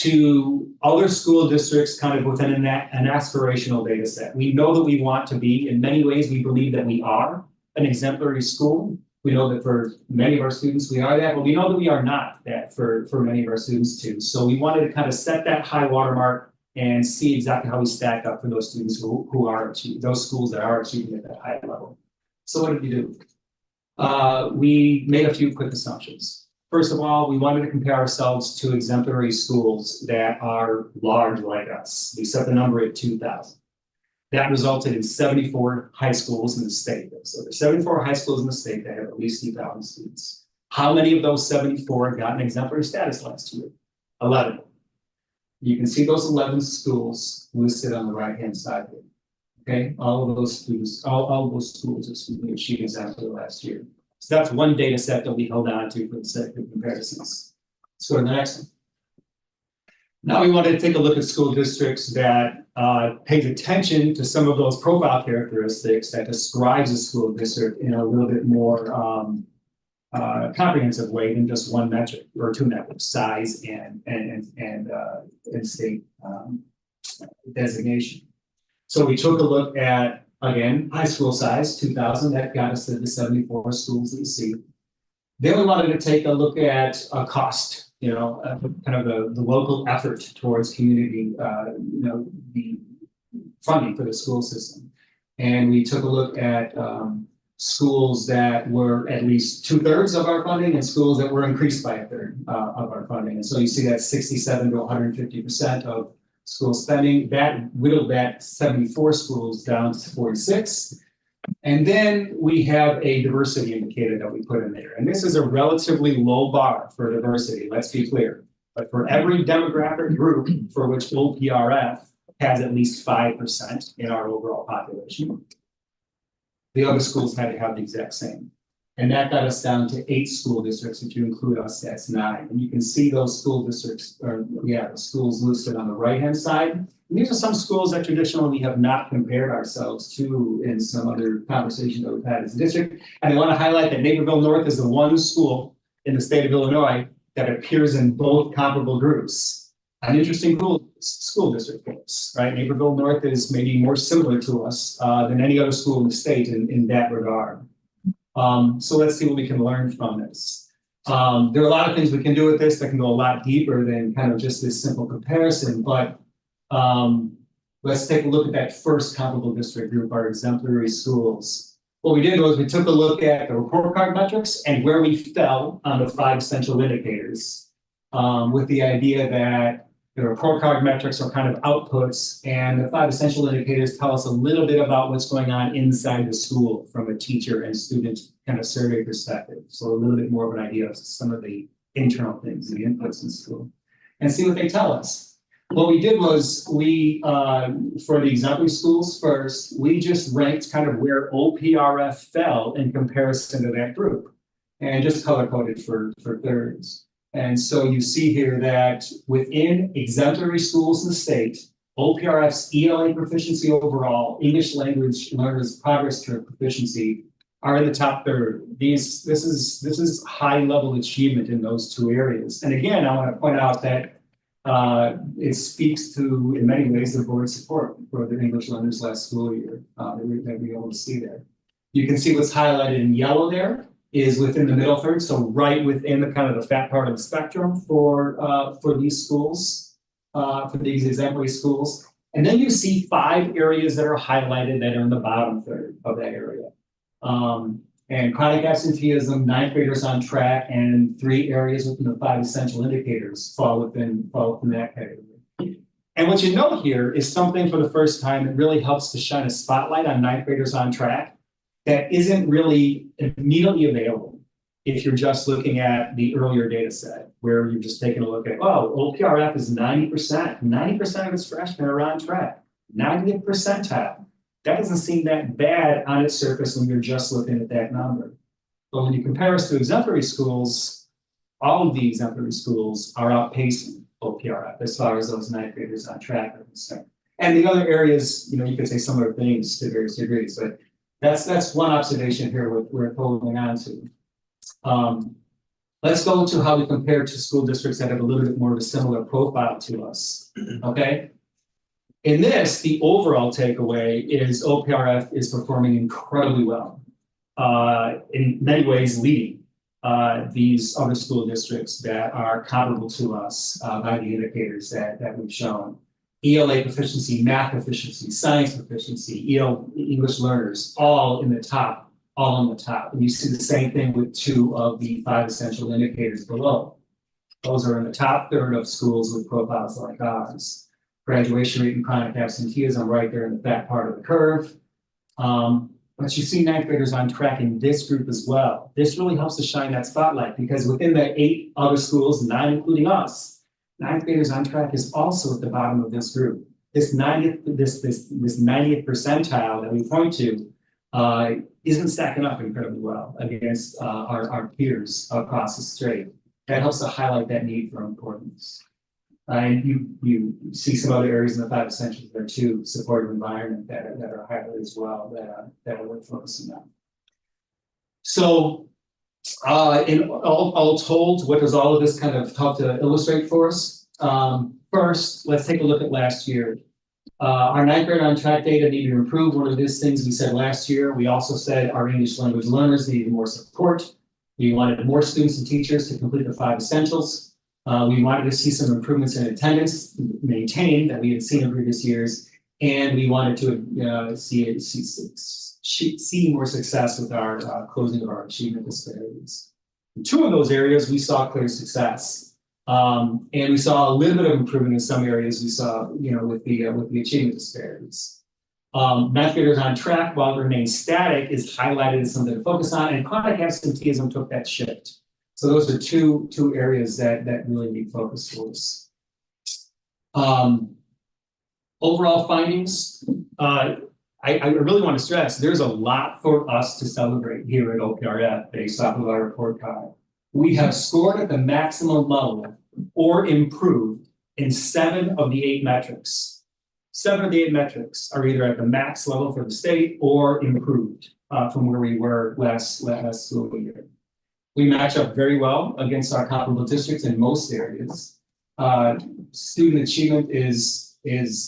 to other school districts kind of within an aspirational data set. We know that we want to be, in many ways, we believe that we are an exemplary school. We know that for many of our students, we are that, but we know that we are not that for many of our students too. So we wanted to kind of set that high watermark and see exactly how we stack up for those students who are achieving, those schools that are achieving at that high level. So what did we do? We made a few quick assumptions. First of all, we wanted to compare ourselves to exemplary schools that are large like us. We set the number at 2,000. That resulted in 74 high schools in the state. So there's 74 high schools in the state that have at least 2,000 students. How many of those 74 got an exemplary status last year? 11. You can see those 11 schools listed on the right-hand side here. Okay, all of those students, all of those schools achieved exemplary last year. So that's one data set that we held on to for the sake of comparisons. Let's go to the next one. Now we wanted to take a look at school districts that pays attention to some of those profile characteristics that describes a school district in a little bit more comprehensive way than just one metric or 2 metrics: size and state designation. So we took a look at, again, high school size, 2,000, that got us to the 74 schools that you see. Then we wanted to take a look at cost, kind of the local effort towards community, the funding for the school system. And we took a look at schools that were at least 2/3 of our funding and schools that were increased by 1/3 of our funding. And so you see that 67 to 150% of school spending, that whittled that 74 schools down to 46. And then we have a diversity indicator that we put in there. And this is a relatively low bar for diversity, let's be clear. But for every demographic group for which OPRF has at least 5% in our overall population, the other schools had to have the exact same. And that got us down to 8 school districts. If you include us, that's 9. And you can see those school districts, the schools listed on the right-hand side. And these are some schools that traditionally we have not compared ourselves to in some other conversations that we've had as a district. And I want to highlight that Naperville North is the one school in the state of Illinois that appears in both comparable groups. An interesting school district for us, right? Naperville North is maybe more similar to us than any other school in the state in that regard. So let's see what we can learn from this. There are a lot of things we can do with this that can go a lot deeper than kind of just this simple comparison, but let's take a look at that first comparable district group, our exemplary schools. What we did was we took a look at the report card metrics and where we fell on the 5 essential indicators. With the idea that the report card metrics are kind of outputs, and the 5 essential indicators tell us a little bit about what's going on inside the school from a teacher and student kind of survey perspective. So a little bit more of an idea of some of the internal things, the inputs in school, and see what they tell us. What we did was we, for the exemplary schools first, we just ranked kind of where OPRF fell in comparison to that group, and just color coded for thirds. And so you see here that within exemplary schools in the state, OPRF's ELA proficiency overall, English language learners progress toward proficiency are in the top third. This is high level achievement in those 2 areas. And again, I want to point out that it speaks to, in many ways, the board support for the English learners last school year that we able to see there. You can see what's highlighted in yellow there is within the middle third, so right within the kind of the fat part of the spectrum for these schools, for these exemplary schools. And then you see 5 areas that are highlighted that are in the bottom third of that area. And chronic absenteeism, 9th graders on track, and 3 areas within the 5 essential indicators fall within that category. And what you know here is something for the first time that really helps to shine a spotlight on 9th graders on track that isn't really immediately available if you're just looking at the earlier data set, where you're just taking a look at, oh, OPRF is 90%. 90% of its freshmen are on track, 90th percentile. That doesn't seem that bad on its surface when you're just looking at that number. But when you compare us to exemplary schools, all of the exemplary schools are outpacing OPRF as far as those 9th graders on track are concerned. And the other areas, you could say similar things to various degrees, but that's one observation here we're holding on to. Let's go to how we compare to school districts that have a little bit more of a similar profile to us, okay? In this, the overall takeaway is OPRF is performing incredibly well. In many ways leading these other school districts that are comparable to us by the indicators that we've shown. ELA proficiency, math proficiency, science proficiency, English learners, all in the top, all on the top. And you see the same thing with 2 of the 5 essential indicators below. Those are in the top third of schools with profiles like ours. Graduation rate and chronic absenteeism right there in the fat part of the curve. But you see 9th graders on track in this group as well. This really helps to shine that spotlight because within the 8 other schools, 9 including us, 9th graders on track is also at the bottom of this group. This 90th percentile that we point to isn't stacking up incredibly well against our peers across the strait. That helps to highlight that need for importance. And you see some other areas in the 5 essentials there too, supportive environment that are highlighted as well that we're focusing on. So in all told, what does all of this kind of help to illustrate for us? First, let's take a look at last year. Our 9th grade on track data needed to improve. One of those things we said last year, we also said our English language learners needed more support. We wanted more students and teachers to complete the 5 essentials. We wanted to see some improvements in attendance maintained that we had seen in previous years, and we wanted to see more success with our closing of our achievement disparities. In 2 of those areas, we saw clear success, and we saw a little bit of improvement in some areas. We saw, with the achievement disparities. 9th graders on track, while it remains static, is highlighted as something to focus on, and chronic absenteeism took that shift. So those are two areas that really need focus for us. Overall findings, I really want to stress there's a lot for us to celebrate here at OPRF based off of our report card. We have scored at the maximum level or improved in 7 of the 8 metrics. 7 of the 8 metrics are either at the max level for the state or improved from where we were last school year. We match up very well against our comparable districts in most areas. Student achievement is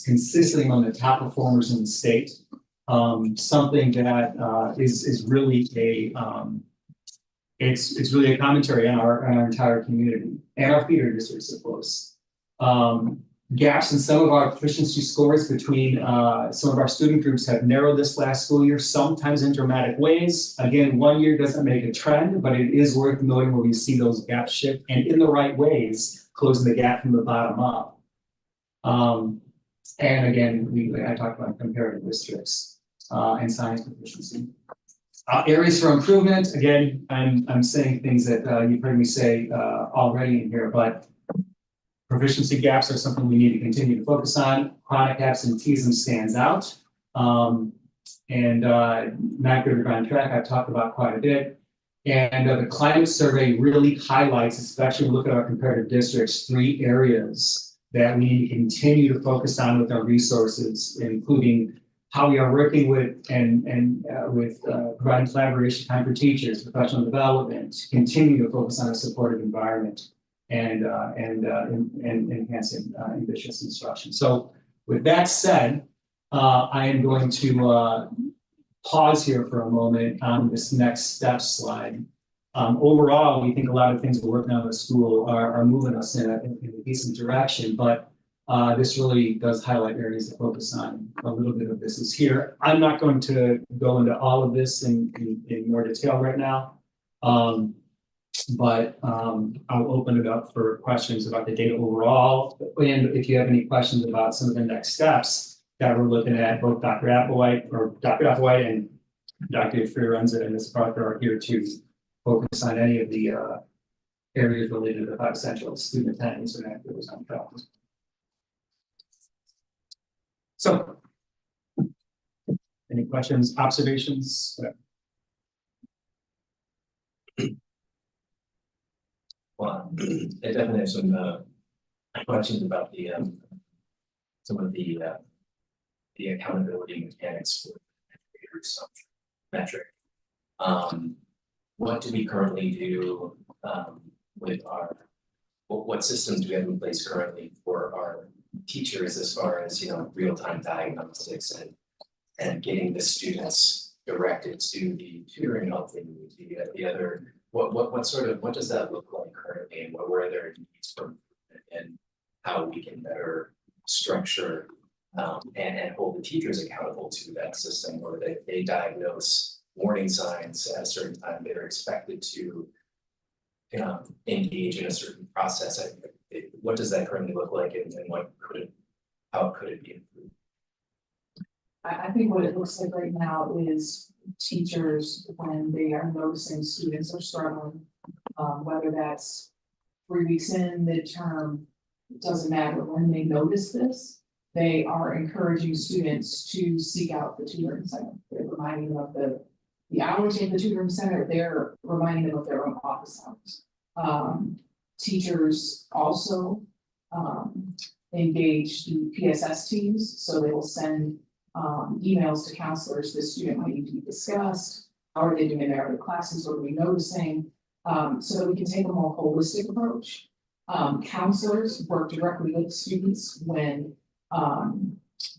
consistently on the top performers in the state. Something that is really it's really a commentary on our entire community and our feeder districts, of course. gaps in some of our proficiency scores between some of our student groups have narrowed this last school year, sometimes in dramatic ways. Again, 1 year doesn't make a trend, but it is worth noting where we see those gaps shift and in the right ways, closing the gap from the bottom up. And again, I talked about comparative districts and science proficiency. Areas for improvement, again, I'm saying things that you've heard me say already in here, but proficiency gaps are something we need to continue to focus on. Chronic absenteeism stands out. Not good or on track, I've talked about quite a bit. And the climate survey really highlights, especially when we look at our comparative districts, 3 areas that we need to continue to focus on with our resources, including how we are working with providing collaboration time for teachers, professional development, continue to focus on a supportive environment and enhancing ambitious instruction. So with that said, I am going to pause here for a moment on this next step slide. Overall, we think a lot of things we're working on in the school are moving us in a decent direction, but this really does highlight areas to focus on. A little bit of this is here. I'm not going to go into all of this in more detail right now. But I'll open it up for questions about the data overall. And if you have any questions about some of the next steps that we're looking at, both Dr. Applewhite and Dr. Fiorenza and Ms. Parker are here to focus on any of the areas related to the 5 essentials, student attendance and activities on faculty. So, any questions, observations? Well, I definitely have some questions about the some of the accountability mechanics for metric. What do we currently do with our what systems do we have in place currently for our teachers as far as real-time diagnostics and getting the students directed to the tutoring help they need, the other what does that look like currently, and what were their needs for improvement, and how we can better structure and hold the teachers accountable to that system, where they diagnose warning signs at a certain time, they're expected to engage in a certain process. What does that currently look like, and how could it be improved? I think what it looks like right now is teachers, when they are noticing students are struggling, whether that's 3 weeks in, midterm, it doesn't matter when they notice this, they are encouraging students to seek out the tutoring center. They're reminding them of the hours of the tutoring center, they're reminding them of their own office hours. Teachers also engage the PSS teams, so they will send emails to counselors. The student might need to be discussed. How are they doing in their other classes? What are we noticing? So that we can take a more holistic approach. Counselors work directly with students when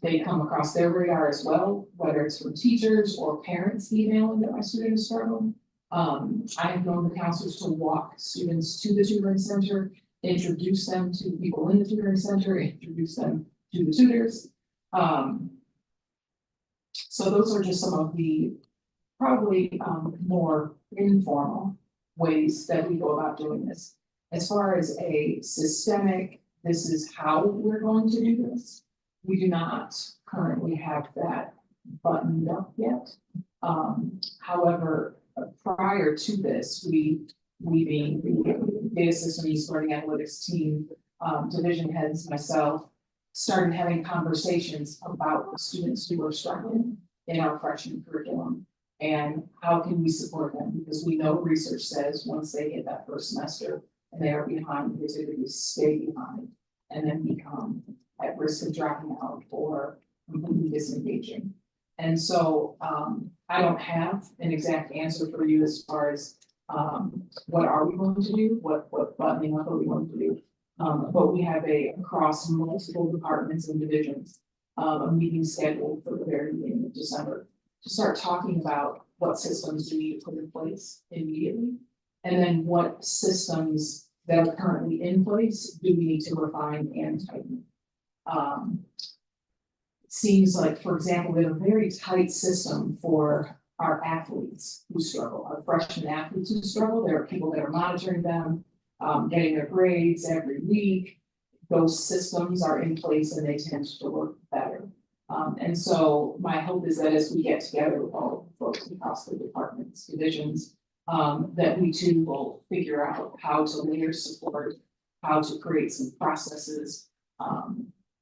they come across their radar as well, whether it's from teachers or parents emailing that my student is struggling. I've known the counselors to walk students to the tutoring center, introduce them to people in the tutoring center, introduce them to the tutors. So those are just some of the probably more informal ways that we go about doing this. As far as a systemic, this is how we're going to do this, we do not currently have that buttoned up yet. However, prior to this, we being the data systems learning analytics team, division heads, myself, started having conversations about the students who are struggling in our freshman curriculum and how can we support them, because we know research says once they hit that first semester and they are behind, they typically stay behind and then become at risk of dropping out or completely disengaging. And so I don't have an exact answer for you as far as what are we going to do, what buttoning up are we going to do. But we have across multiple departments and divisions, a meeting scheduled for the very beginning of December to start talking about what systems do we need to put in place immediately, and then what systems that are currently in place do we need to refine and tighten. it seems like, for example, we have a very tight system for our athletes who struggle, our freshman athletes who struggle. There are people that are monitoring them, getting their grades every week. Those systems are in place and they tend to work better. And so my hope is that as we get together with all the folks across the departments, divisions, that we too will figure out how to layer support, how to create some processes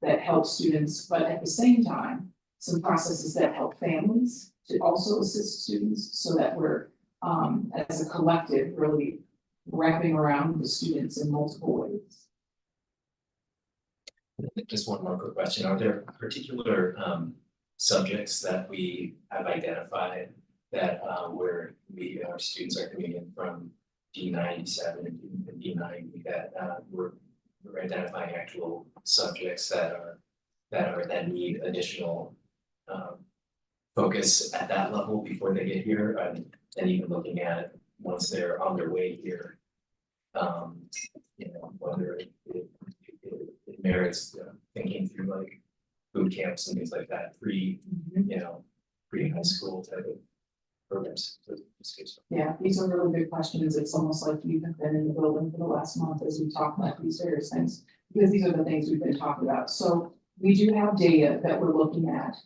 that help students, but at the same time, some processes that help families to also assist students so that we're, as a collective, really wrapping around the students in multiple ways. Just one more quick question. Are there particular subjects that we have identified that where our students are coming in from D97 and D90 that we're identifying actual subjects that need additional focus at that level before they get here, and even looking at once they're on their way here, whether it merits thinking through like boot camps and things like that, pre-high school type of programs. Yeah, these are really good questions. It's almost like you have been in the building for the last month as we talk about these various things, because these are the things we've been talking about. So we do have data that we're looking at.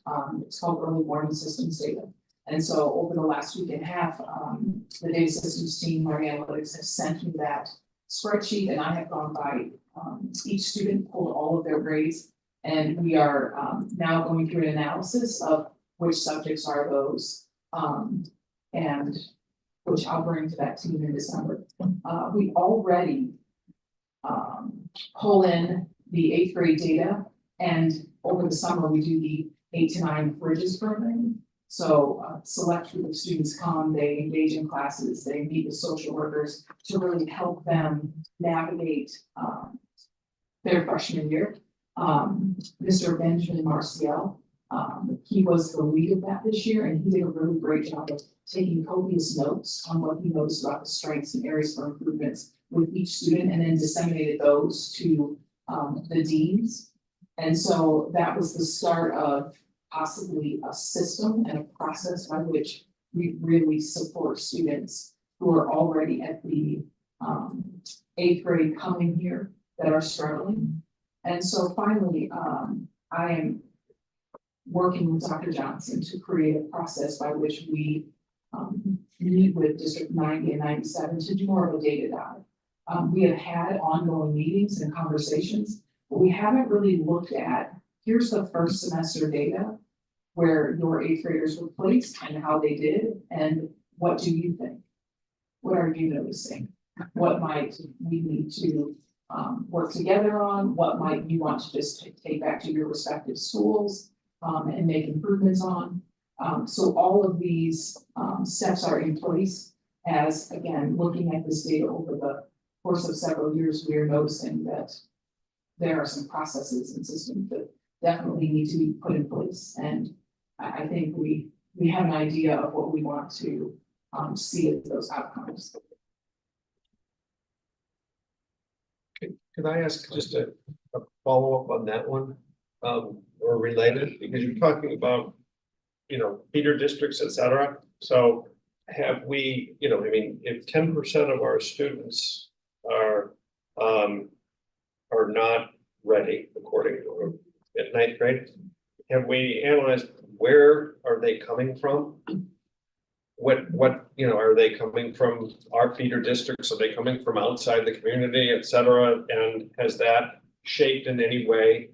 It's called early warning systems data. And so over the last week and a half, the data systems team, Learning Analytics, has sent me that spreadsheet, and I have gone by each student, pulled all of their grades, and we are now going through an analysis of which subjects are those, and which I'll bring to that team in December. We already pull in the 8th grade data, and over the summer we do the 8 to 9 bridges program. So select group of students come, they engage in classes, they meet with social workers to really help them navigate their freshman year. Mr. Benjamin Marcial, he was the lead of that this year, and he did a really great job of taking copious notes on what he knows about the strengths and areas for improvements with each student, and then disseminated those to the deans. And so that was the start of possibly a system and a process by which we really support students who are already at the 8th grade coming here that are struggling. And so finally, I am working with Dr. Johnson to create a process by which we meet with District 90 and 97 to do more of a data dive. We have had ongoing meetings and conversations, but we haven't really looked at, here's the first semester data where your 8th graders were placed and how they did, and what do you think? What are you noticing? What might we need to work together on? What might you want to just take back to your respective schools and make improvements on? So all of these steps are in place as, again, looking at this data over the course of several years, we are noticing that there are some processes and systems that definitely need to be put in place. And I think we have an idea of what we want to see as those outcomes. Could I ask just a follow-up on that one, or related, because you're talking about, feeder districts, et cetera. So have we, I mean, if 10% of our students are not ready according to at 9th grade, have we analyzed where are they coming from? What, are they coming from our feeder districts? Are they coming from outside the community, et cetera? And has that shaped in any way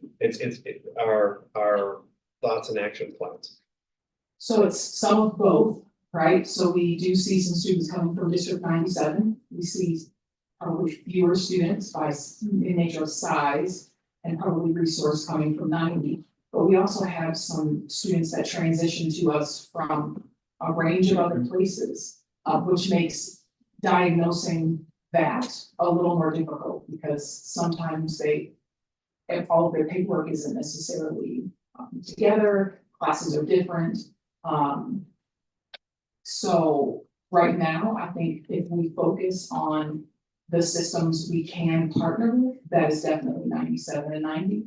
our thoughts and action plans? So it's some of both, right? So we do see some students coming from District 97. We see probably fewer students by in nature of size and probably resource coming from 90. But we also have some students that transition to us from a range of other places, which makes diagnosing that a little more difficult, because sometimes if all of their paperwork isn't necessarily together, classes are different. So right now, I think if we focus on the systems we can partner with, that is definitely 97 and 90.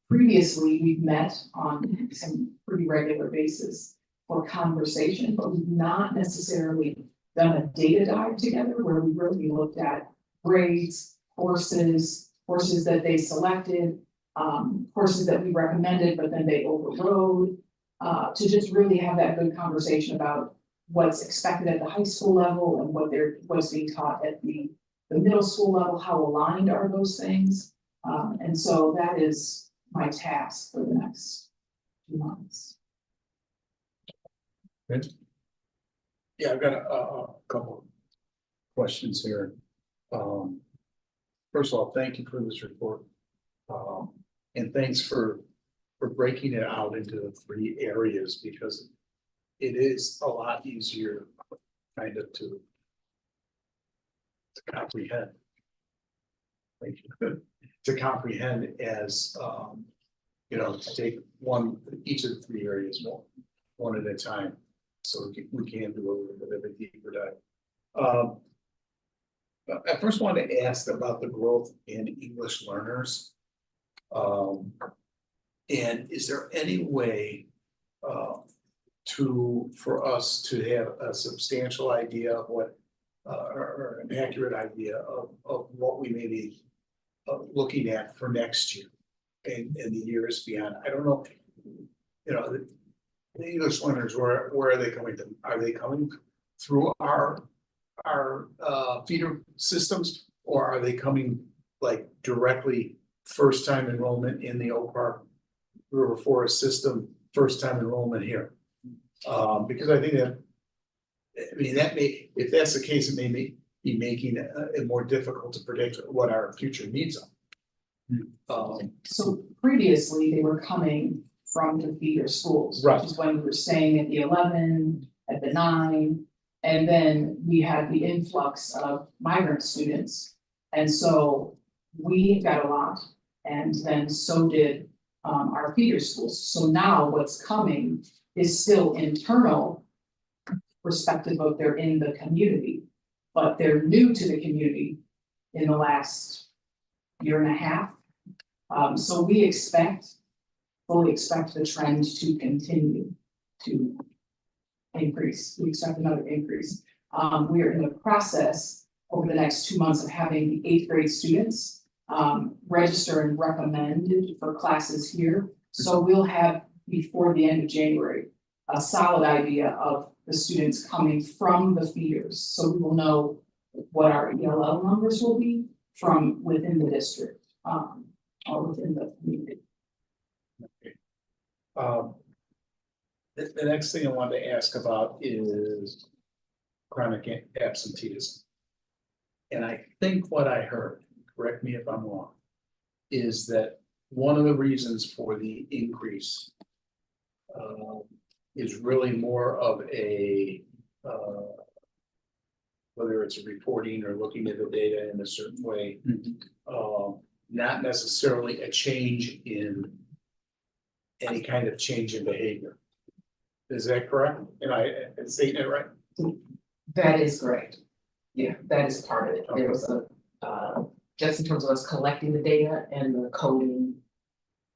Previously, we've met on some pretty regular basis for conversation, but we've not necessarily done a data dive together where we really looked at grades, courses that they selected, courses that we recommended, but then they overrode, to just really have that good conversation about what's expected at the high school level and what's being taught at the middle school level, how aligned are those things? And so that is my task for the next 2 months. Yeah, I've got a couple of questions here. First of all, thank you for this report. And thanks for breaking it out into 3 areas, because it is a lot easier kind of to comprehend. Thank you. To comprehend as, you know, take each of the 3 areas one at a time. So we can do a little bit of a deeper dive. I first wanted to ask about the growth in English learners. And is there any way for us to have a substantial idea of what, or an accurate idea of what we may be looking at for next year and the years beyond? I don't know, you know, the English learners, where are they coming from? Are they coming through our feeder systems, or are they coming like directly first time enrollment in the Oak Park River Forest system, first time enrollment here? Because I think that, I mean, if that's the case, it may be making it more difficult to predict what our future needs are. So previously, they were coming from the feeder schools. Right. Which is when we were staying at the 11, at the 9, and then we had the influx of migrant students. And so we got a lot, and then so did our feeder schools. So now what's coming is still internal, respective of they're in the community, but they're new to the community in the last 1.5 years. So we fully expect the trend to continue to increase. We expect another increase. We are in the process over the next 2 months of having the 8th grade students register and recommended for classes here. So we'll have, before the end of January, a solid idea of the students coming from the feeders. So we will know what our ELL numbers will be from within the district, or within the community. The next thing I wanted to ask about is chronic absenteeism. And I think what I heard, correct me if I'm wrong, is that one of the reasons for the increase is really more of a, whether it's a reporting or looking at the data in a certain way, not necessarily a change in any kind of change in behavior. Is that correct? Am I stating it right? That is correct. Yeah, that is part of it. There was just in terms of us collecting the data and the coding,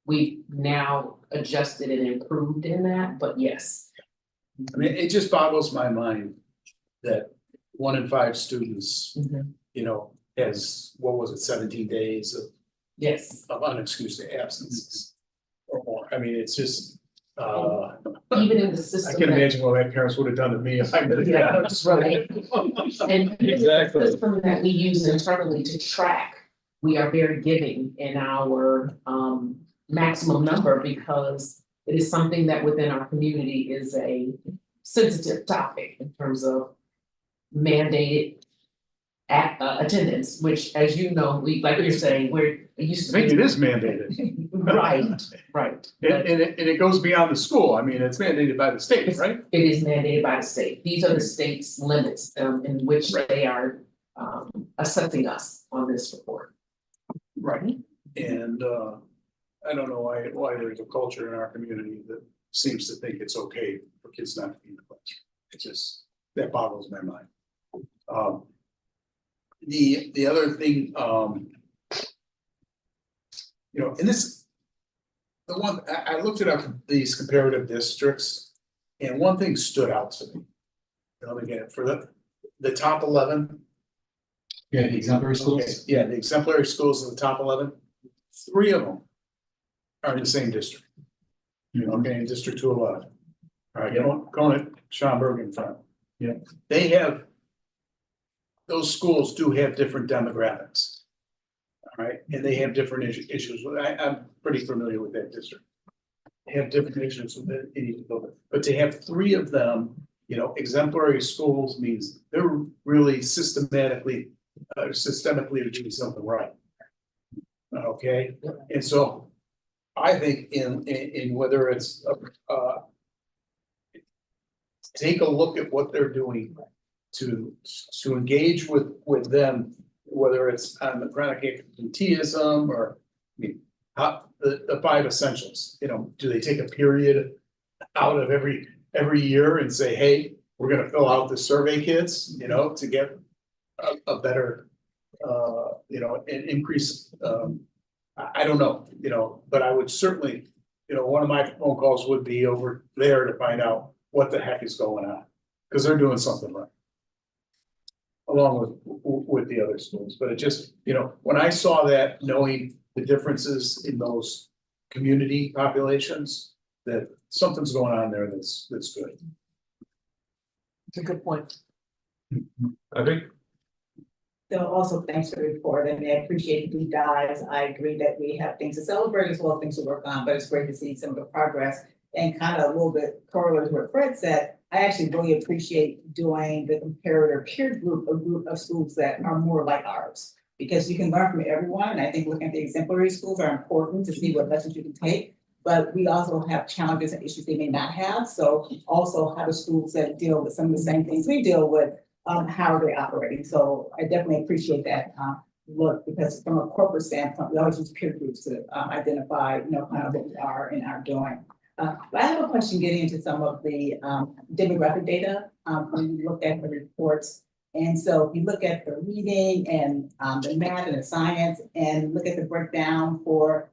we now adjusted and improved in that, but yes. I mean, it just boggles my mind that 1 in 5 students, you know, has, what was it, 17 days of unexcused absences or more. I mean, it's just, even in the system. I can imagine what my parents would have done to me if I did that. Yeah, that's right. And Exactly. the system that we use internally to track, we are very giving in our maximum number, because it is something that within our community is a sensitive topic in terms of mandated attendance, which, as you know, we, like you're saying, we're used to. I think it is mandated. Right. And it goes beyond the school. I mean, it's mandated by the state, right? It is mandated by the state. These are the state's limits in which they are assessing us on this report. Right. And I don't know why there's a culture in our community that seems to think it's okay for kids not to be in the classroom. It just, that boggles my mind. The other thing, you know, and this. The one, I looked at these comparative districts, and one thing stood out to me. You know, again, for the top 11. Yeah, the exemplary schools. Okay, yeah, the exemplary schools in the top 11, 3 of them are in the same district. Okay, in District 211. All right, Conant, Schaumburg and Front. Yeah. They have. Those schools do have different demographics. All right, and they have different issues. I'm pretty familiar with that district. They have different issues with it, but to have 3 of them, you know, exemplary schools means they're really systemically doing something right. Okay, and so I think in whether it's take a look at what they're doing to engage with them, whether it's on the chronic absenteeism or, I mean, how the 5 essentials, you know, do they take a period out of every year and say, hey, we're gonna fill out the survey kits, you know, to get a better, you know, an increase, I don't know, you know, but I would certainly, you know, one of my phone calls would be over there to find out what the heck is going on, because they're doing something right. Along with the other schools, but it just, you know, when I saw that, knowing the differences in those community populations, that something's going on there that's good. It's a good point. I think, So also thanks for the report, and I appreciate you guys. I agree that we have things to celebrate as well as things to work on, but it's great to see some of the progress. And kind of a little bit correlated to what Fred said, I actually really appreciate doing the comparator peer group, a group of schools that are more like ours. Because you can learn from everyone, and I think looking at the exemplary schools are important to see what lessons you can take. But we also have challenges and issues they may not have, so also how the schools that deal with some of the same things we deal with, how are they operating? So I definitely appreciate that look, because from a corporate standpoint, we always use peer groups to identify, you know, kind of what we are and are doing. But I have a question getting into some of the demographic data when you look at the reports. And so if you look at the reading and the math and the science and look at the breakdown for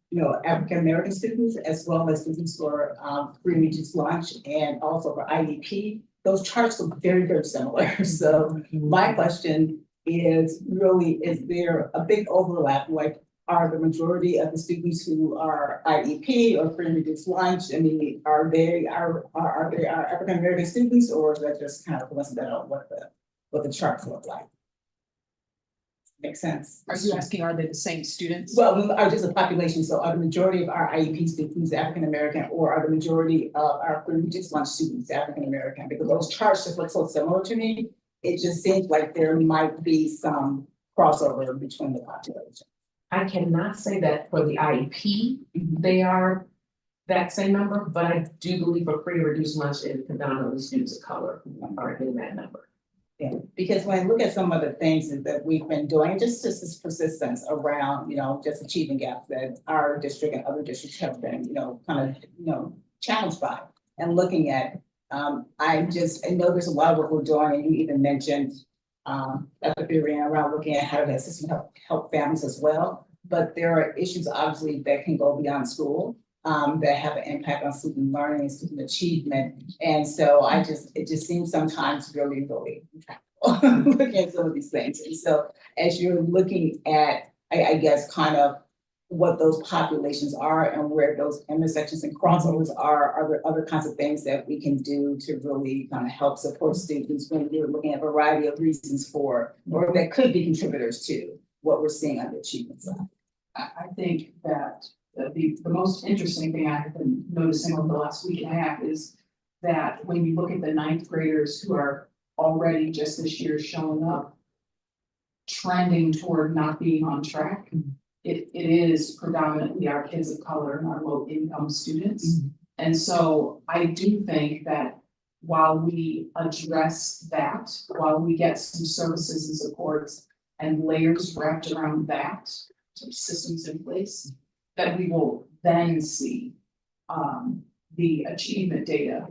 you know, African American students as well as students for free and reduced lunch and also for IEP, those charts look very, very similar. So my question is really, is there a big overlap? Like, are the majority of the students who are IEP or free and reduced lunch, I mean, are they African American students, or is that just kind of coincidental what the charts look like? Makes sense. Are you asking, are they the same students? Well, are just the population, so are the majority of our IEP students African American, or are the majority of our free and reduced lunch students African American? Because those charts just look so similar to me, it just seems like there might be some crossover between the population. I cannot say that for the IEP, they are that same number, but I do believe for free or reduced lunch and predominantly students of color are in that number. Yeah, because when I look at some of the things that we've been doing, just this persistence around, you know, just achieving gaps that our district and other districts have been, you know, kind of, you know, challenged by, and looking at, I know there's a lot of work we're doing, and you even mentioned at the beginning around looking at how that system help families as well. But there are issues obviously that can go beyond school, that have an impact on student learning and student achievement. And so it just seems sometimes really, really intractable looking at some of these things. And so as you're looking at, I guess, kind of what those populations are and where those intersections and crossovers are there other kinds of things that we can do to really kind of help support students when you're looking at a variety of reasons for, or that could be contributors to what we're seeing on the achievement side? I think that the most interesting thing I have been noticing over the last week and a half is that when you look at the 9th graders who are already just this year showing up, trending toward not being on track, it is predominantly our kids of color and our low income students. And so I do think that while we address that, while we get some services and supports and layers wrapped around that, some systems in place, that we will then see the achievement data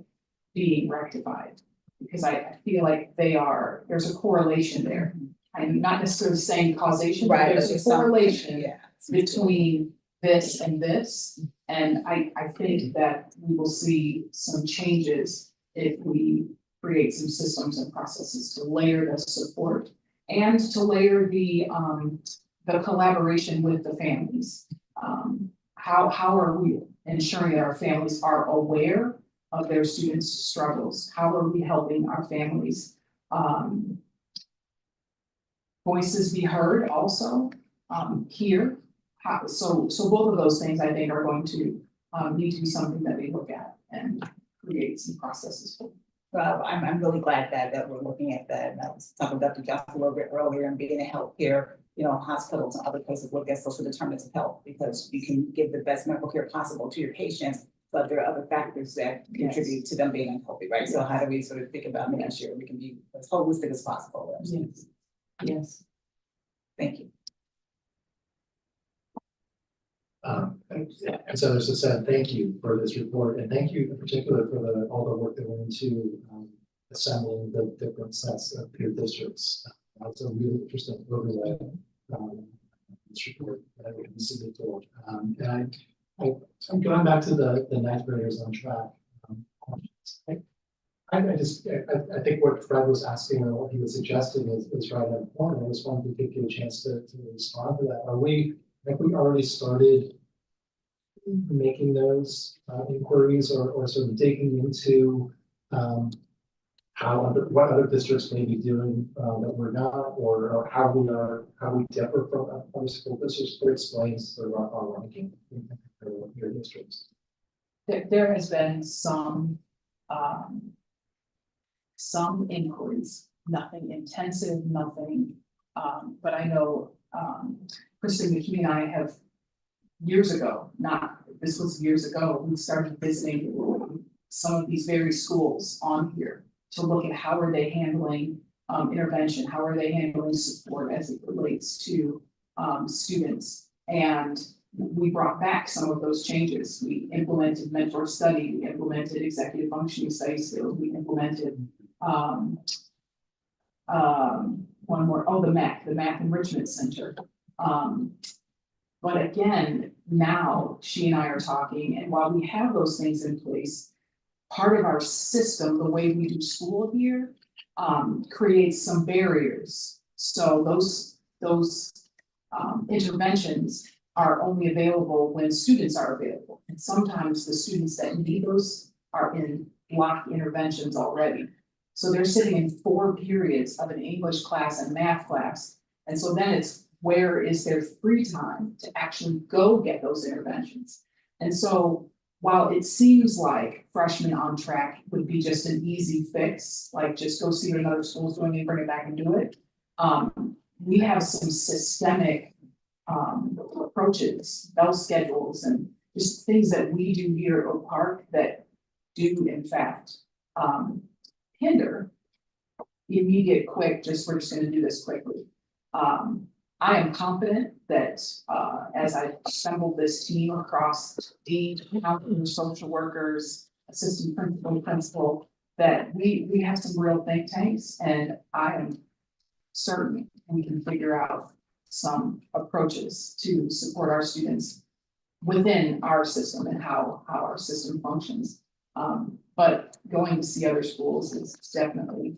being rectified. Because I feel like there's a correlation there. I'm not necessarily saying causation, but there's a correlation between this and this. And I think that we will see some changes if we create some systems and processes to layer the support and to layer the collaboration with the families. How are we ensuring that our families are aware of their students' struggles? How are we helping our families voices be heard also here? So both of those things I think are going to need to be something that we look at and create some processes for. Well, I'm really glad that we're looking at that. And I was talking about Dr. Johnson a little bit earlier and being in healthcare, hospitals and other places look at social determinants of health because you can give the best medical care possible to your patients, but there are other factors that contribute to them being unhealthy, right? So how do we sort of think about making sure we can be as holistic as possible? Yes. Yes. Thank you. And so there's a said thank you for this report, and thank you in particular for all the work that went into assembling the different sets of peer districts. That's a really interesting overlay this report that we can submit to. And I'm going back to the ninth graders on track. I think what Fred was asking or what he was suggesting is right on point. I just wanted to give you a chance to respond to that. Have we already started making those inquiries or sort of digging into what other districts may be doing that we're not, or how we differ from other school districts? That explains the our ranking in your districts. There has been some inquiries, nothing intensive, nothing, but I know Kristen McKee and I have years ago, this was years ago, we started visiting some of these very schools on here to look at how are they handling intervention, how are they handling support as it relates to students. And we brought back some of those changes. We implemented mentor study, we implemented executive functioning study skills, we implemented one more, the Math Enrichment Center. But again, now she and I are talking, and while we have those things in place, part of our system, the way we do school here, creates some barriers. So those interventions are only available when students are available. And sometimes the students that need those are in block interventions already. So they're sitting in 4 periods of an English class and math class. And so then it's, where is their free time to actually go get those interventions? And so while it seems like freshmen on track would be just an easy fix, like just go see what another school's doing and bring it back and do it, we have some systemic approaches, bell schedules, and just things that we do here at Oak Park that do in fact hinder immediate quick, we're just gonna do this quickly. I am confident that as I assembled this team across dean, counselors, social workers, assistant principal, that we have some real think tanks, and I am certain we can figure out some approaches to support our students within our system and how our system functions. But going to see other schools is definitely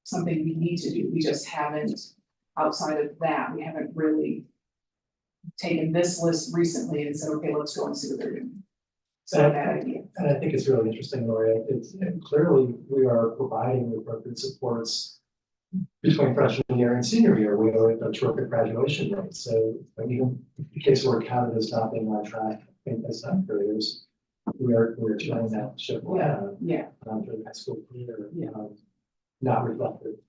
something we need to do. We just haven't. Outside of that, we haven't really taken this list recently and said, okay, let's go and see what they're doing. It's not a bad idea. And I think it's really interesting, Lori. Clearly we are providing the appropriate supports between freshman year and senior year. We have a terrific graduation rate. So even in case where Canada is not being on track, I think as time careers, we're trying that ship for the high school career, not reflected.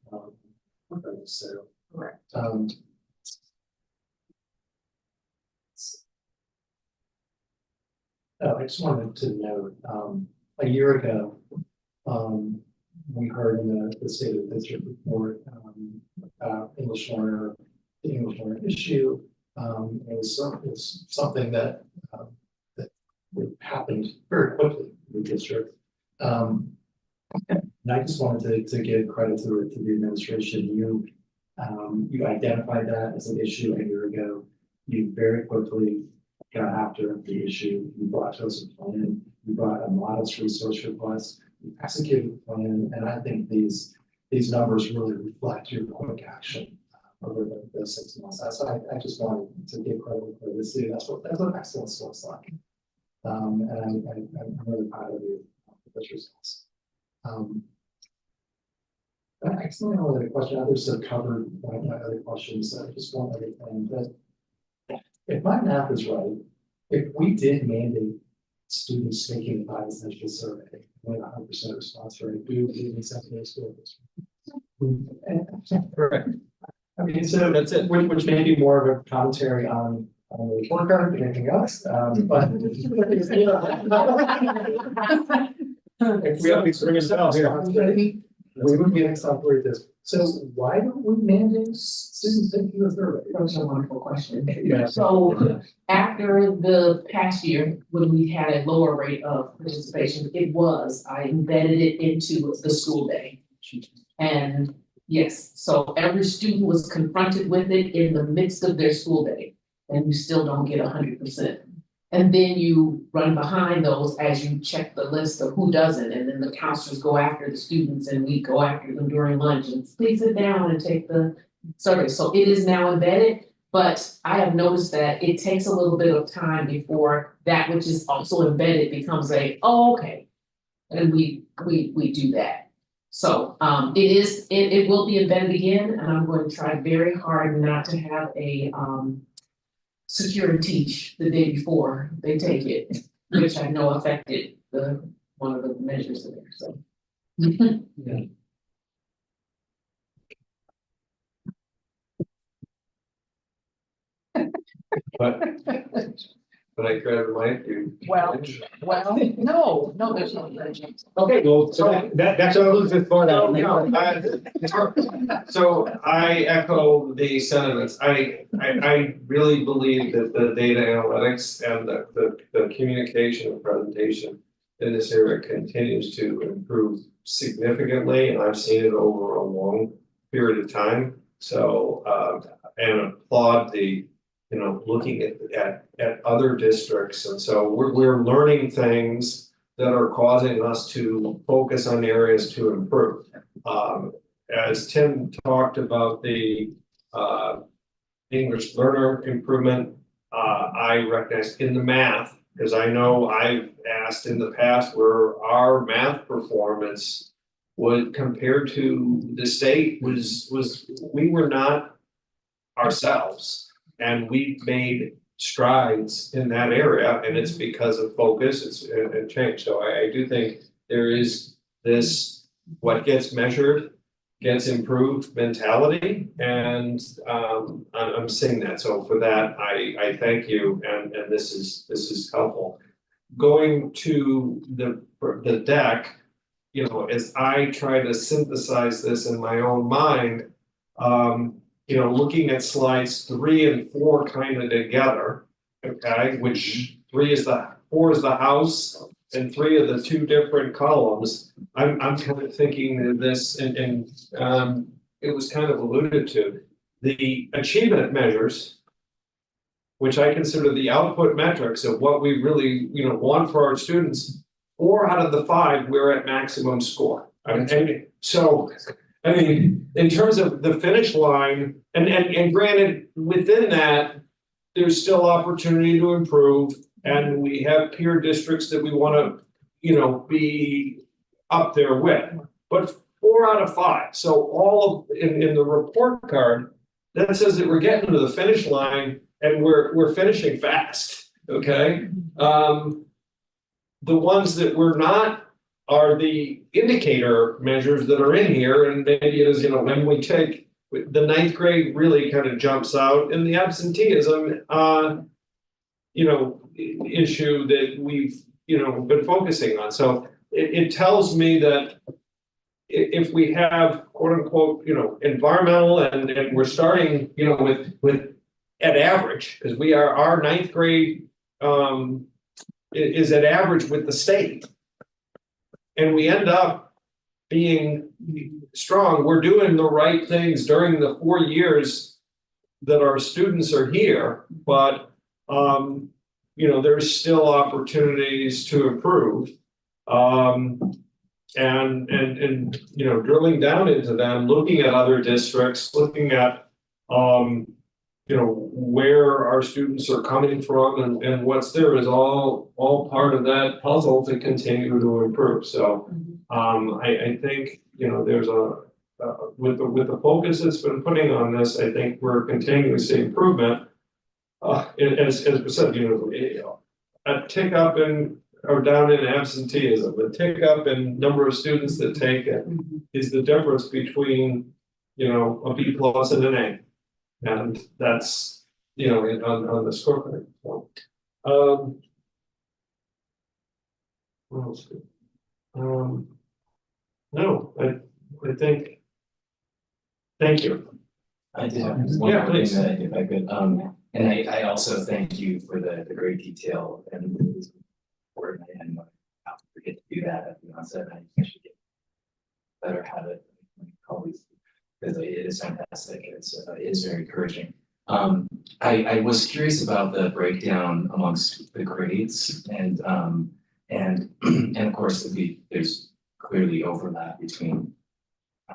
So. Correct. I just wanted to note, a year ago, we heard in the state of the district report about the English learner issue. It was something that happened very quickly in the district. And I just wanted to give credit to the administration. You identified that as an issue a year ago. you very quickly got after the issue, you brought to us a plan, you brought a modest resource request, you executed the plan, and I think these numbers really reflect your quick action over the 6 months. So I just wanted to give credit for this, that's what excellence looks like. And I'm really proud of you for those results. Actually, no other question, others have covered my other questions, just one other thing, that if my math is right, if we did mandate students taking the bias essential survey, with 100% response rate, we would be in secondary school. Correct. I mean, so that's it, which may be more of a commentary on the report card than anything else, but. If we have to bring us out here, we would be exemplary this. So why don't we mandate students taking the survey? That was a wonderful question. Yeah. So after the past year, when we had a lower rate of participation, I embedded it into the school day. And yes, so every student was confronted with it in the midst of their school day, and you still don't get 100%. And then you run behind those as you check the list of who doesn't, and then the counselors go after the students and we go after them during lunch and please sit down and take the survey. So it is now embedded, but I have noticed that it takes a little bit of time before that which is also embedded becomes okay. And we do that. So it will be embedded again, and I'm going to try very hard not to have a secure and teach the day before they take it, which I know affected one of the measures there, so. Yeah. But I grabbed my view. Well, no, there's no legend. Okay, well, so that's what lose this part out. So I echo the sentiments. I really believe that the data analytics and the communication and presentation in this area continues to improve significantly, and I've seen it over a long period of time. So and applaud the looking at other districts, and so we're learning things that are causing us to focus on areas to improve. As Tim talked about the English learner improvement, I recognize in the math, because I know I've asked in the past where our math performance would compared to the state was we were not ourselves. And we've made strides in that area, and it's because of focus and change. So I do think there is this what gets measured gets improved mentality, and I'm seeing that. So for that, I thank you, and this is helpful. Going to the deck, as I try to synthesize this in my own mind. Looking at slides 3 and 4 kind of together, okay, which 4 is the house and 3 are the 2 different columns. I'm kind of thinking of this, and it was kind of alluded to the achievement measures, which I consider the output metrics of what we really want for our students. 4 out of the 5 we're at maximum score. And so. I mean, in terms of the finish line, and granted, within that, there's still opportunity to improve, and we have peer districts that we want to, be up there with. But 4 out of 5, so all of in the report card that says that we're getting to the finish line and we're finishing fast. Okay, the ones that we're not are the indicator measures that are in here, and maybe it is, when we take the 9th grade really kind of jumps out, and the absenteeism, issue that we've, been focusing on. So it tells me that if we have quote unquote, environmental and we're starting, with at average, because our 9th grade is at average with the state. And we end up being strong. We're doing the right things during the 4 years that our students are here, but, you know, there's still opportunities to improve. And, you know, drilling down into them, looking at other districts, looking at, you know, where our students are coming from and what's there is all part of that puzzle to continue to improve. So, I think, you know, there's with the focus that's been putting on this, I think we're continuing to see improvement. As we said, you know, a tick up in or down in absenteeism, the tick up in number of students that take it is the difference between, you know, a B plus and an A. And that's, you know, on the scorecard. So, what else? No, I think, thank you. I did have one Yeah, more please. thing that if I could, and I also thank you for the great detail and it was important. I didn't forget to do that at the onset. I should get better habit with my colleagues because it is fantastic. It's very encouraging. I was curious about the breakdown amongst the grades and of course there's clearly overlap between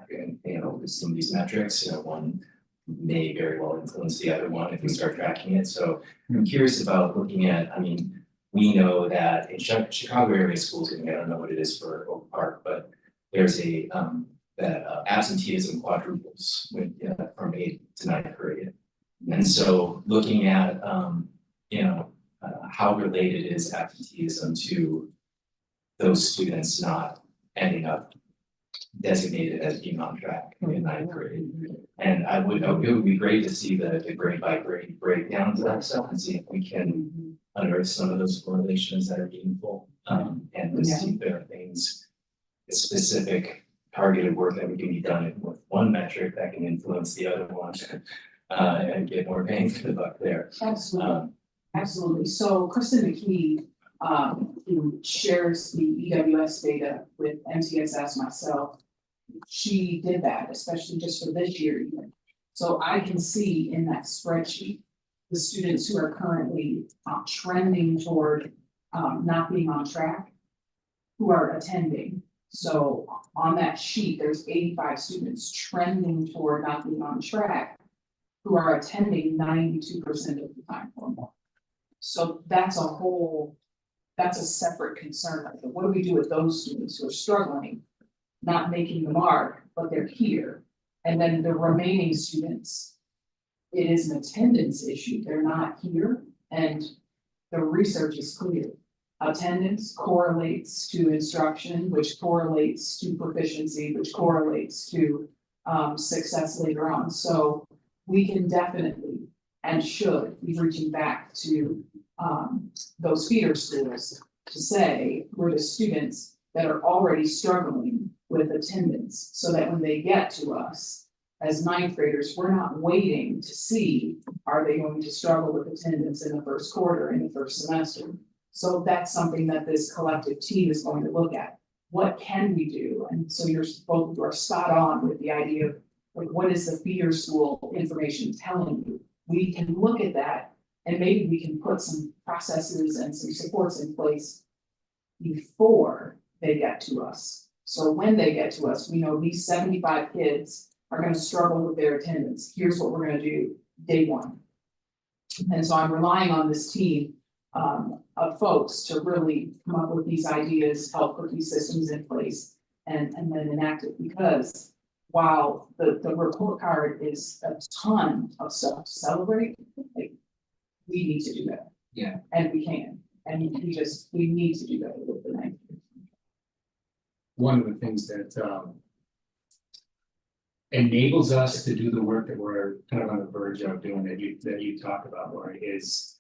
you know some of these metrics. You know, one may very well influence the other one if we start tracking it. So I'm curious about looking at, I mean, we know that in Chicago area schools, and I don't know what it is for Oak Park, but there's a that absenteeism quadruples from 8th to 9th grade. And so looking at you know how related is absenteeism to those students not ending up designated as being on track in 9th grade. And it would be great to see the grade by grade breakdown to that stuff and see if we can unearth some of those correlations that are meaningful. And to see if there are things, specific targeted work that we can be done with one metric that can influence the other one and get more bang for the buck there. Absolutely, absolutely. So Kristen McKee, who shares the EWS data with MTSS myself, she did that, especially just for this year even. So I can see in that spreadsheet, the students who are currently trending toward not being on track, who are attending. So on that sheet, there's 85 students trending toward not being on track, who are attending 92% of the time or more. So that's a separate concern. Like, what do we do with those students who are struggling, not making the mark, but they're here? And then the remaining students, it is an attendance issue. They're not here. And the research is clear. Attendance correlates to instruction, which correlates to proficiency, which correlates to success later on. So we can definitely and should be reaching back to those feeder schools to say we're the students that are already struggling with attendance, so that when they get to us as 9th graders, we're not waiting to see, are they going to struggle with attendance in the first quarter, in the first semester? So that's something that this collective team is going to look at. What can we do? And so both of you are spot on with the idea of, like, what is the feeder school information telling you? We can look at that and maybe we can put some processes and some supports in place before they get to us. So when they get to us, we know these 75 kids are going to struggle with their attendance. Here's what we're going to do day one. And so I'm relying on this team of folks to really come up with these ideas, help put these systems in place and then enact it. Because while the report card is a ton of stuff to celebrate, like, we need to do that. Yeah. And we can, and we need to do that with the 9th. One of the things that enables us to do the work that we're kind of on the verge of doing that you talk about, Lori, is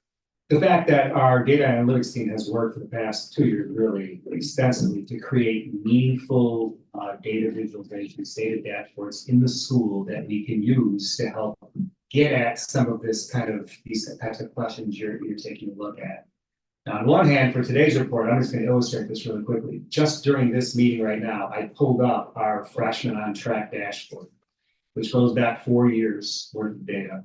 the fact that our data analytics team has worked for the past 2 years really extensively to create meaningful data visualizations, data dashboards in the school that we can use to help get at some of these types of questions you're taking a look at. Now, on one hand, for today's report, I'm just going to illustrate this really quickly. Just during this meeting right now, I pulled up our freshman on track dashboard, which goes back 4 years worth of data.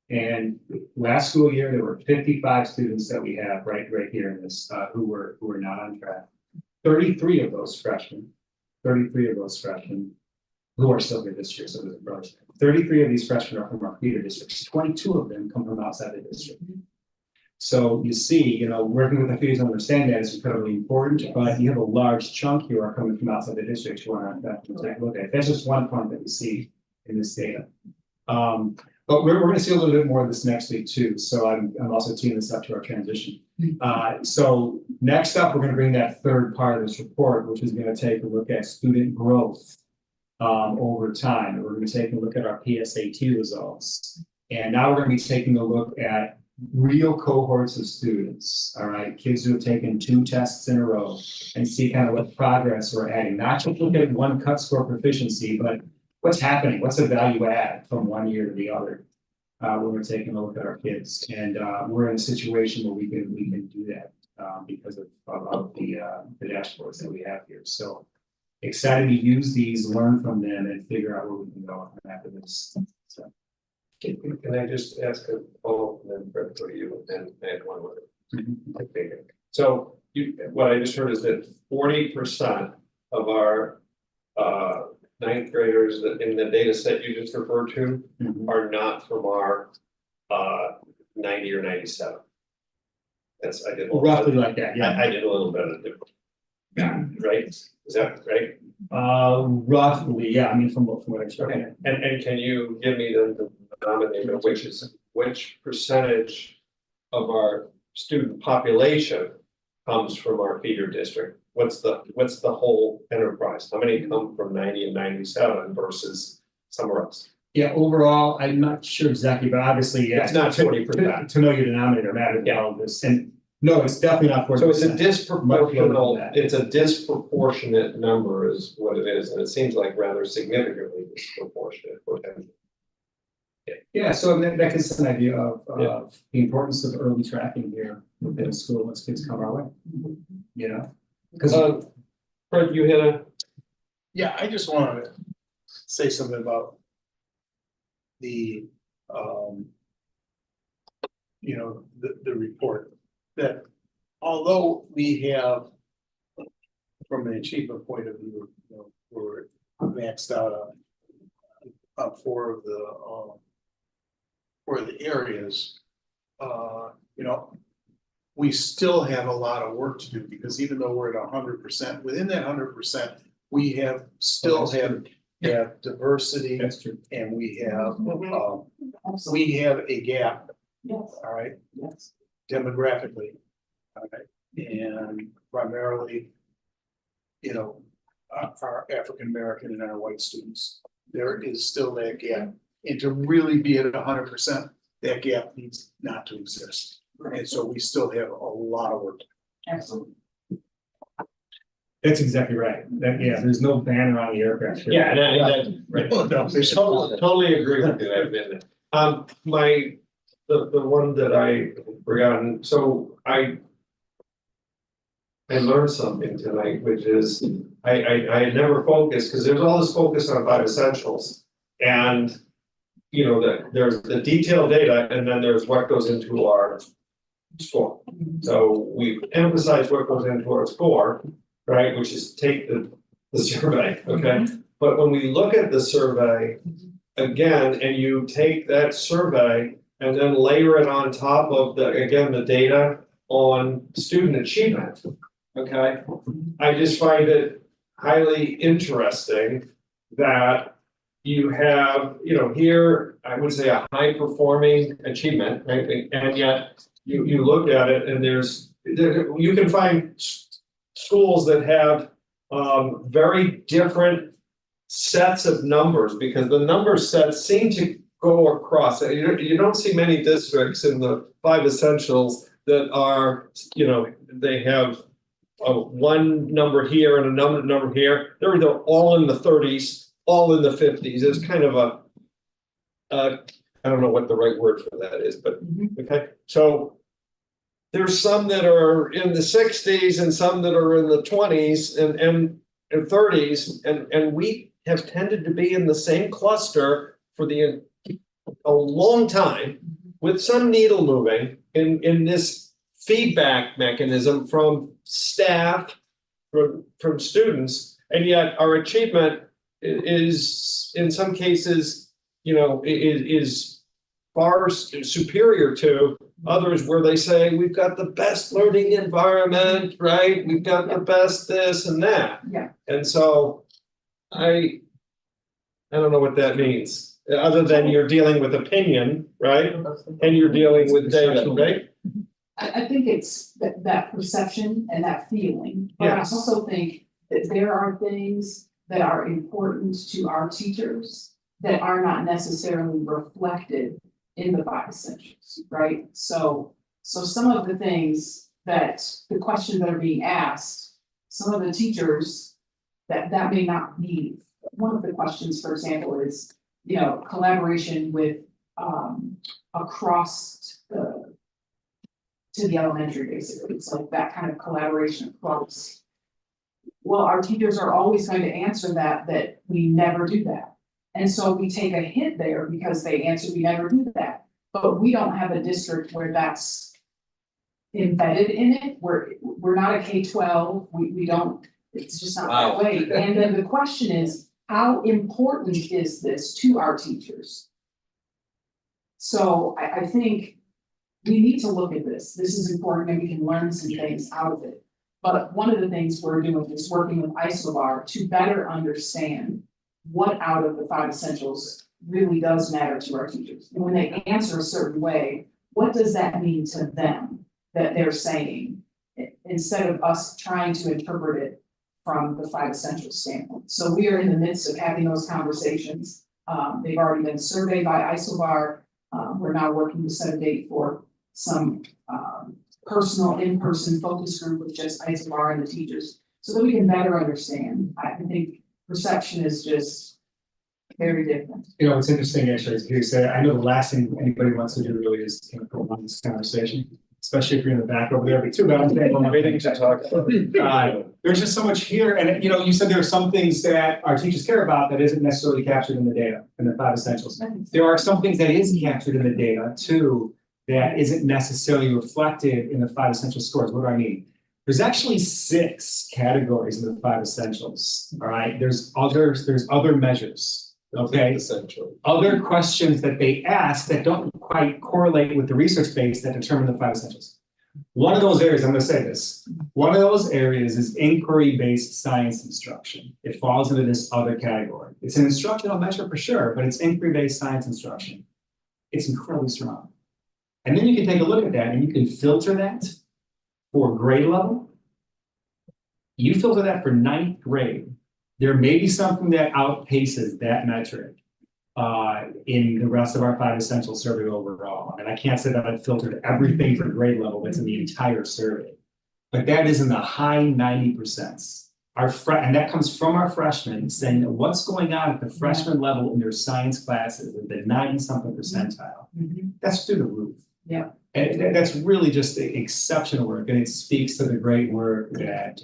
And last school year, there were 55 students that we have right here in this, who were not on track. 33 of those freshmen who are still here this year, so there's a growth. 33 of these freshmen are from our feeder districts. 22 of them come from outside the district. So you see, working with the feeders to understand that is incredibly important, but you have a large chunk here are coming from outside the district who are not to take a look at. That's just one point that we see in this data. But we're going to see a little bit more of this next week too. So I'm also teeing this up to our transition. So next up, we're going to bring that third part of this report, which is going to take a look at student growth over time. And we're going to take a look at our PSAT results. And now we're going to be taking a look at real cohorts of students, all right, kids who have taken 2 tests in a row, and see kind of what progress we're adding, not just look at one cut score proficiency, but what's happening, what's the value add from one year to the other, when we're taking a look at our kids. And we're in a situation where we can do that because of the dashboards that we have here. So excited to use these, learn from them, and figure out where we can go after this. So. Can I just ask a follow-up and then Fred, go to you and add one with it? So what I just heard is that 40% of our 9th graders that in the data set you just referred to are not from our 90 or 97. That's I did roughly like that. Yeah, I did a little bit of different. Yeah, right. Is that right? Roughly, yeah. I mean, from what I said. Okay. And can you give me the denominator, which percentage of our student population comes from our feeder district? What's the whole enterprise? How many come from 90 and 97 versus somewhere else? Yeah, overall, I'm not sure exactly, but obviously, yeah. It's not 40%. To know your denominator matters in all of this. And no, it's definitely not 40%. So it's a disproportionate number is what it is, and it seems like rather significantly disproportionate potentially. Yeah, so that gives us an idea of the importance of early tracking here within a school once kids come our way. Because Fred, you hit a. Yeah, I just wanted to say something about the the report, that although we have, from an achievement point of view, we're maxed out on 4 of the areas, we still have a lot of work to do, because even though we're at 100%, within that 100%, we have have diversity. That's true. And we have a gap. Yes. All right. Yes. Demographically. All right. And primarily, our African American and our white students, there is still that gap. And to really be at 100%, that gap needs not to exist. And so we still have a lot of work. Absolutely. that's exactly right. There's no banner on the aircraft. Here. Yeah, right. Totally agree with you. The one that I forgotten, so I learned something tonight, which is I had never focused, because there's all this focus on 5 essentials, and there's the detailed data, and then there's what goes into our score. So we emphasize what goes into our score, right, which is take the survey, okay? But when we look at the survey again, and you take that survey and then layer it on top of the data on student achievement, okay? I just find it highly interesting that you have, here, I would say a high performing achievement, right? And yet you look at it and you can find schools that have very different sets of numbers, because the number sets seem to go across. You don't see many districts in the 5 essentials that are, they have one number here and a number here. They're all in the 30s, all in the 50s. It's kind of I don't know what the right word for that is, but okay. So there's some that are in the 60s and some that are in the 20s and 30s, and we have tended to be in the same cluster for a long time, with some needle moving in this feedback mechanism from staff, from students, and yet our achievement is in some cases, is far superior to others where they say, we've got the best learning environment, right? We've got the best this and that. Yeah. And so I don't know what that means, other than you're dealing with opinion, right? And you're dealing with data, right? I think it's that perception and that feeling, but I Yes. also think that there are things that are important to our teachers that are not necessarily reflected in the 5 essentials, right? So some of the things that, the questions that are being asked, some of the teachers that may not be. One of the questions, for example, is, collaboration with, across to the elementary, basically. It's like that kind of collaboration across. Well, our teachers are always going to answer that we never do that. And so we take a hit there because they answer, we never do that. But we don't have a district where that's embedded in it. We're not a K-12. We don't, it's just not that way. And then the question is, how important is this to our teachers? So I think we need to look at this. This is important and we can learn some things out of it. But one of the things we're doing is working with Isobar to better understand what out of the 5 essentials really does matter to our teachers. And when they answer a certain way, what does that mean to them that they're saying, instead of us trying to interpret it from the 5 essentials standpoint. So we are in the midst of having those conversations. They've already been surveyed by Isobar. We're now working to set a date for some personal in-person focus group with just Isobar and the teachers, so that we can better understand. I think perception is just very different. It's interesting, actually, as you say, I know the last thing anybody wants to do really is prolong this conversation, especially if you're in the back over there, but too bad. I'm waiting to talk. There's just so much here, and you said there are some things that our teachers care about that isn't necessarily captured in the data, in the 5 essentials. There are some things that is captured in the data too, that isn't necessarily reflected in the 5 essential scores. What do I mean? There's actually 6 categories in the 5 essentials. All right. There's other measures. Okay. Essential. Other questions that they ask that don't quite correlate with the research base that determine the 5 essentials. One of those areas, I'm going to say this. One of those areas is inquiry-based science instruction. It falls into this other category. It's an instructional measure for sure, but it's inquiry-based science instruction. It's incredibly strong. And then you can take a look at that and you can filter that for grade level. You filter that for 9th grade. There may be something that outpaces that metric in the rest of our 5 essential survey overall. And I can't say that I've filtered everything for grade level that's in the entire survey, but that is in the high 90%. And that comes from our freshmen saying that what's going on at the freshman level in their science classes at the 90-something percentile. That's through the roof. Yeah. And that's really just exceptional work, and it speaks to the great work that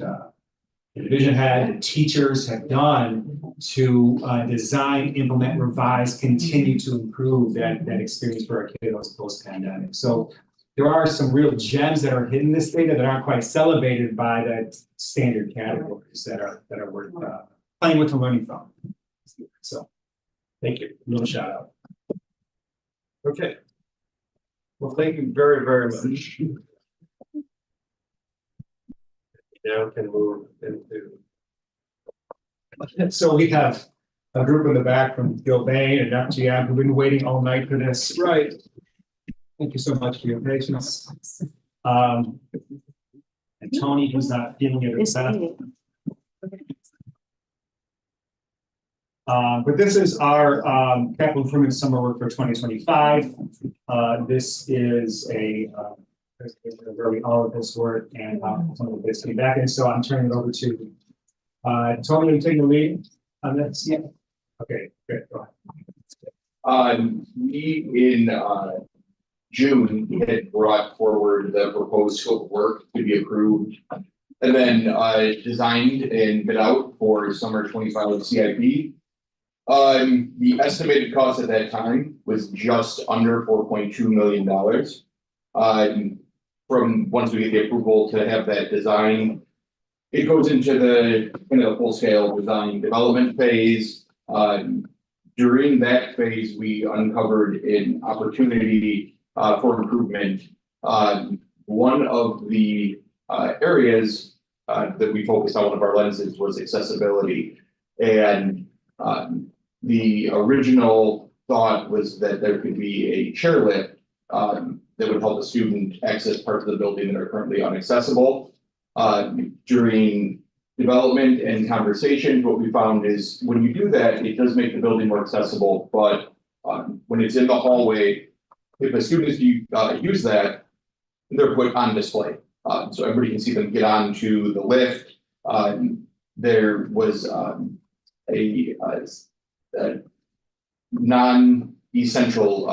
the division head, teachers have done to design, implement, revise, continue to improve that experience for our kiddos post-pandemic. So there are some real gems that are hidden in this data that aren't quite celebrated by the standard categories that are worth playing with and learning from. So thank you. A little shout out. Okay. Well, thank you very, very much. Now can move into. So we have a group in the back from Gilbane and FGM who've been waiting all night for this. Right. Thank you so much for your patience. And Tony, who's not feeling it himself. But this is our capital improvement summer work for 2025. This is a where we all of this work and some of this came back. And so I'm turning it over to Tony, you taking the lead on this? Yeah. Okay, great. Go ahead. We in June had brought forward the proposed scope of work to be approved, and then designed and bid out for summer 25 CIP. The estimated cost at that time was just under $4.2 million. From once we get the approval to have that design, it goes into the kind of full scale design development phase. During that phase, we uncovered an opportunity for improvement. One of the areas that we focused on, one of our lenses, was accessibility. And the original thought was that there could be a chairlift that would help a student access parts of the building that are currently inaccessible. During development and conversation, what we found is when you do that, it does make the building more accessible, but when it's in the hallway, if a student is use that, they're put on display. So everybody can see them get onto the lift. There was a non-essential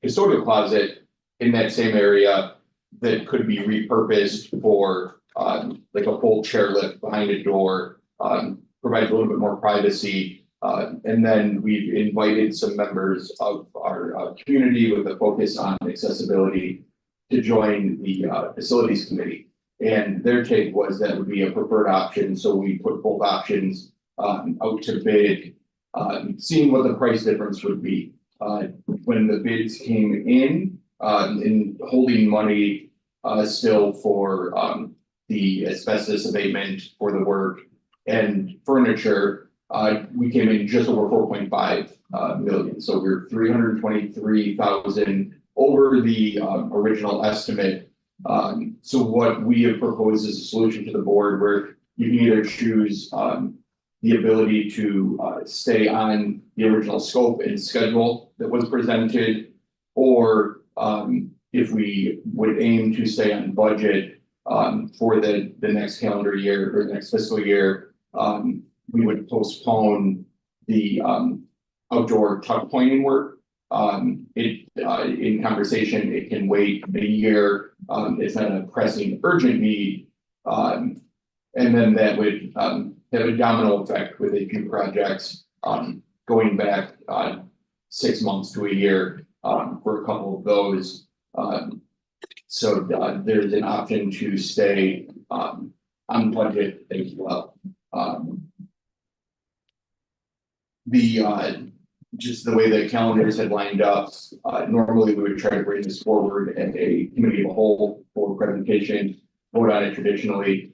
custodial closet in that same area that could be repurposed for like a full chairlift behind a door, provides a little bit more privacy. And then we've invited some members of our community with a focus on accessibility to join the facilities committee. And their take was that would be a preferred option, so we put both options out to bid, seeing what the price difference would be. When the bids came in holding money still for the asbestos abatement for the work and furniture, we came in just over 4.5 million. So we're 323,000 over the original estimate. So what we have proposed is a solution to the board where you can either choose the ability to stay on the original scope and schedule that was presented, or if we would aim to stay on budget for the next calendar year or the next fiscal year, we would postpone the outdoor tuck pointing work. In conversation, it can wait a year. It's not a pressing urgent need. And then that would have a domino effect with a few projects going back 6 months to a year for a couple of those. So there's an option to stay on budget as well. Just the way the calendars had lined up, normally we would try to bring this forward at a committee of a whole for presentation, vote on it traditionally.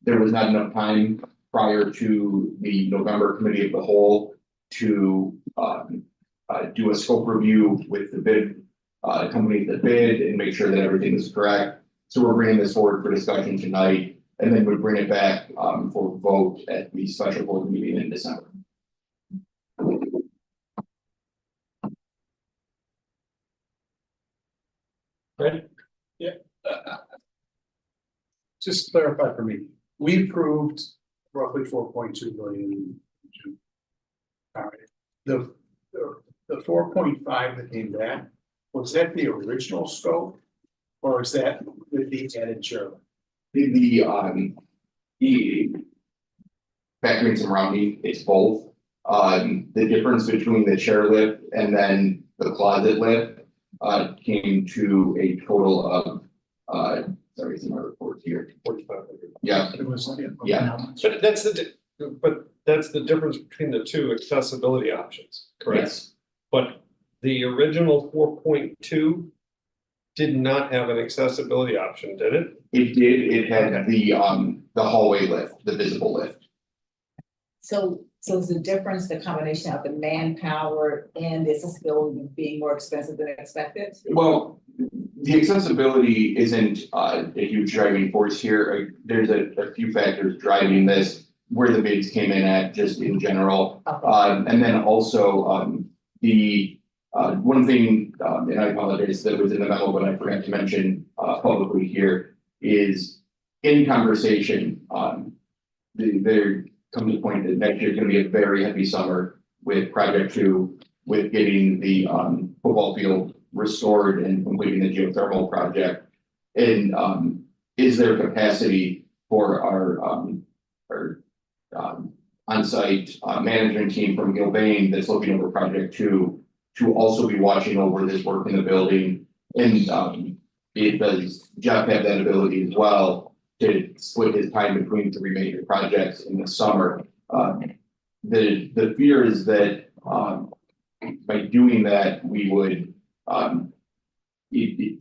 There was not enough time prior to the November committee of the whole to do a scope review with the bid company that bid and make sure that everything is correct. So we're bringing this forward for discussion tonight, and then we'll bring it back for vote at the special board meeting in December. Right? Yeah. Just clarify for me, we approved roughly 4.2 million. All right, the 4.5 that came back, was that the original scope? Or is that with the added chair? The factoring some rounding, it's both. The difference between the chairlift and then the closet lift came to a total of sorry, it's in my report here. 4,500. Yeah. It was, Yeah. But that's the difference between the two accessibility options, correct? Yes. But the original 4.2 did not have an accessibility option, did it? It did. It had the hallway lift, the visible lift. So is the difference the combination of the manpower and the accessibility being more expensive than expected? Well, the accessibility isn't a huge driving force here. There's a few factors driving this, where the bids came in at just in general. And then also the one thing, and I apologize that was in the memo, but I forgot to mention publicly here, is in conversation, there comes a point that next year is going to be a very heavy summer with project 2, with getting the football field restored and completing the geothermal project. And is there capacity for our on-site management team from Gilbane that's looking over project two to also be watching over this work in the building. And it does Jeff have that ability as well to split his time between three major projects in the summer. The fear is that by doing that, we would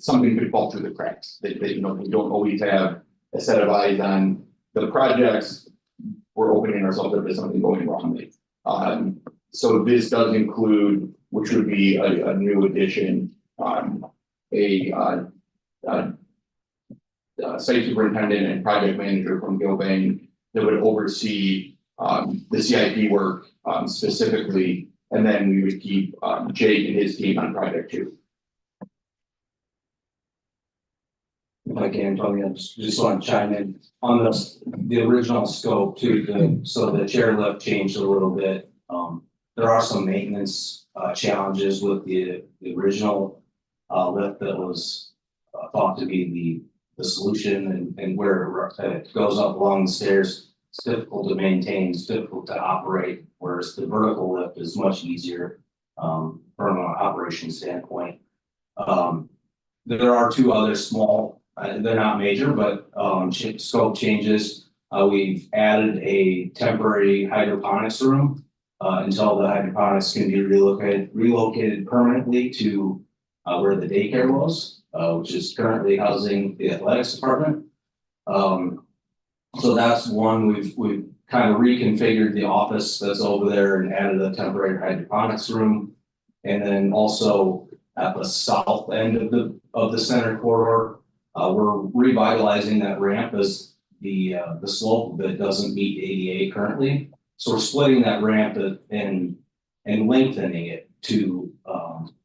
something could fall through the cracks, that you know, we don't always have a set of eyes on the projects. We're opening ourselves up to something going wrongly. So this does include, which would be a new addition, site superintendent and project manager from Gilbane that would oversee the CIP work specifically, and then we would keep Jake and his team on project two. If I can, Tony, I just want to chime in on the original scope too. So the chairlift changed a little bit. There are some maintenance challenges with the original lift that was thought to be the solution, and where it goes up along the stairs. It's difficult to maintain, it's difficult to operate, whereas the vertical lift is much easier from an operation standpoint. There are two other small. They're not major, but scope changes. We've added a temporary hydroponics room until the hydroponics can be relocated permanently to where the daycare was, which is currently housing the athletics department. So that's one. We've kind of reconfigured the office that's over there and added a temporary hydroponics room, and then also at the south end of the center corridor. We're revitalizing that ramp as the slope of it doesn't meet ADA currently. So we're splitting that ramp and lengthening it to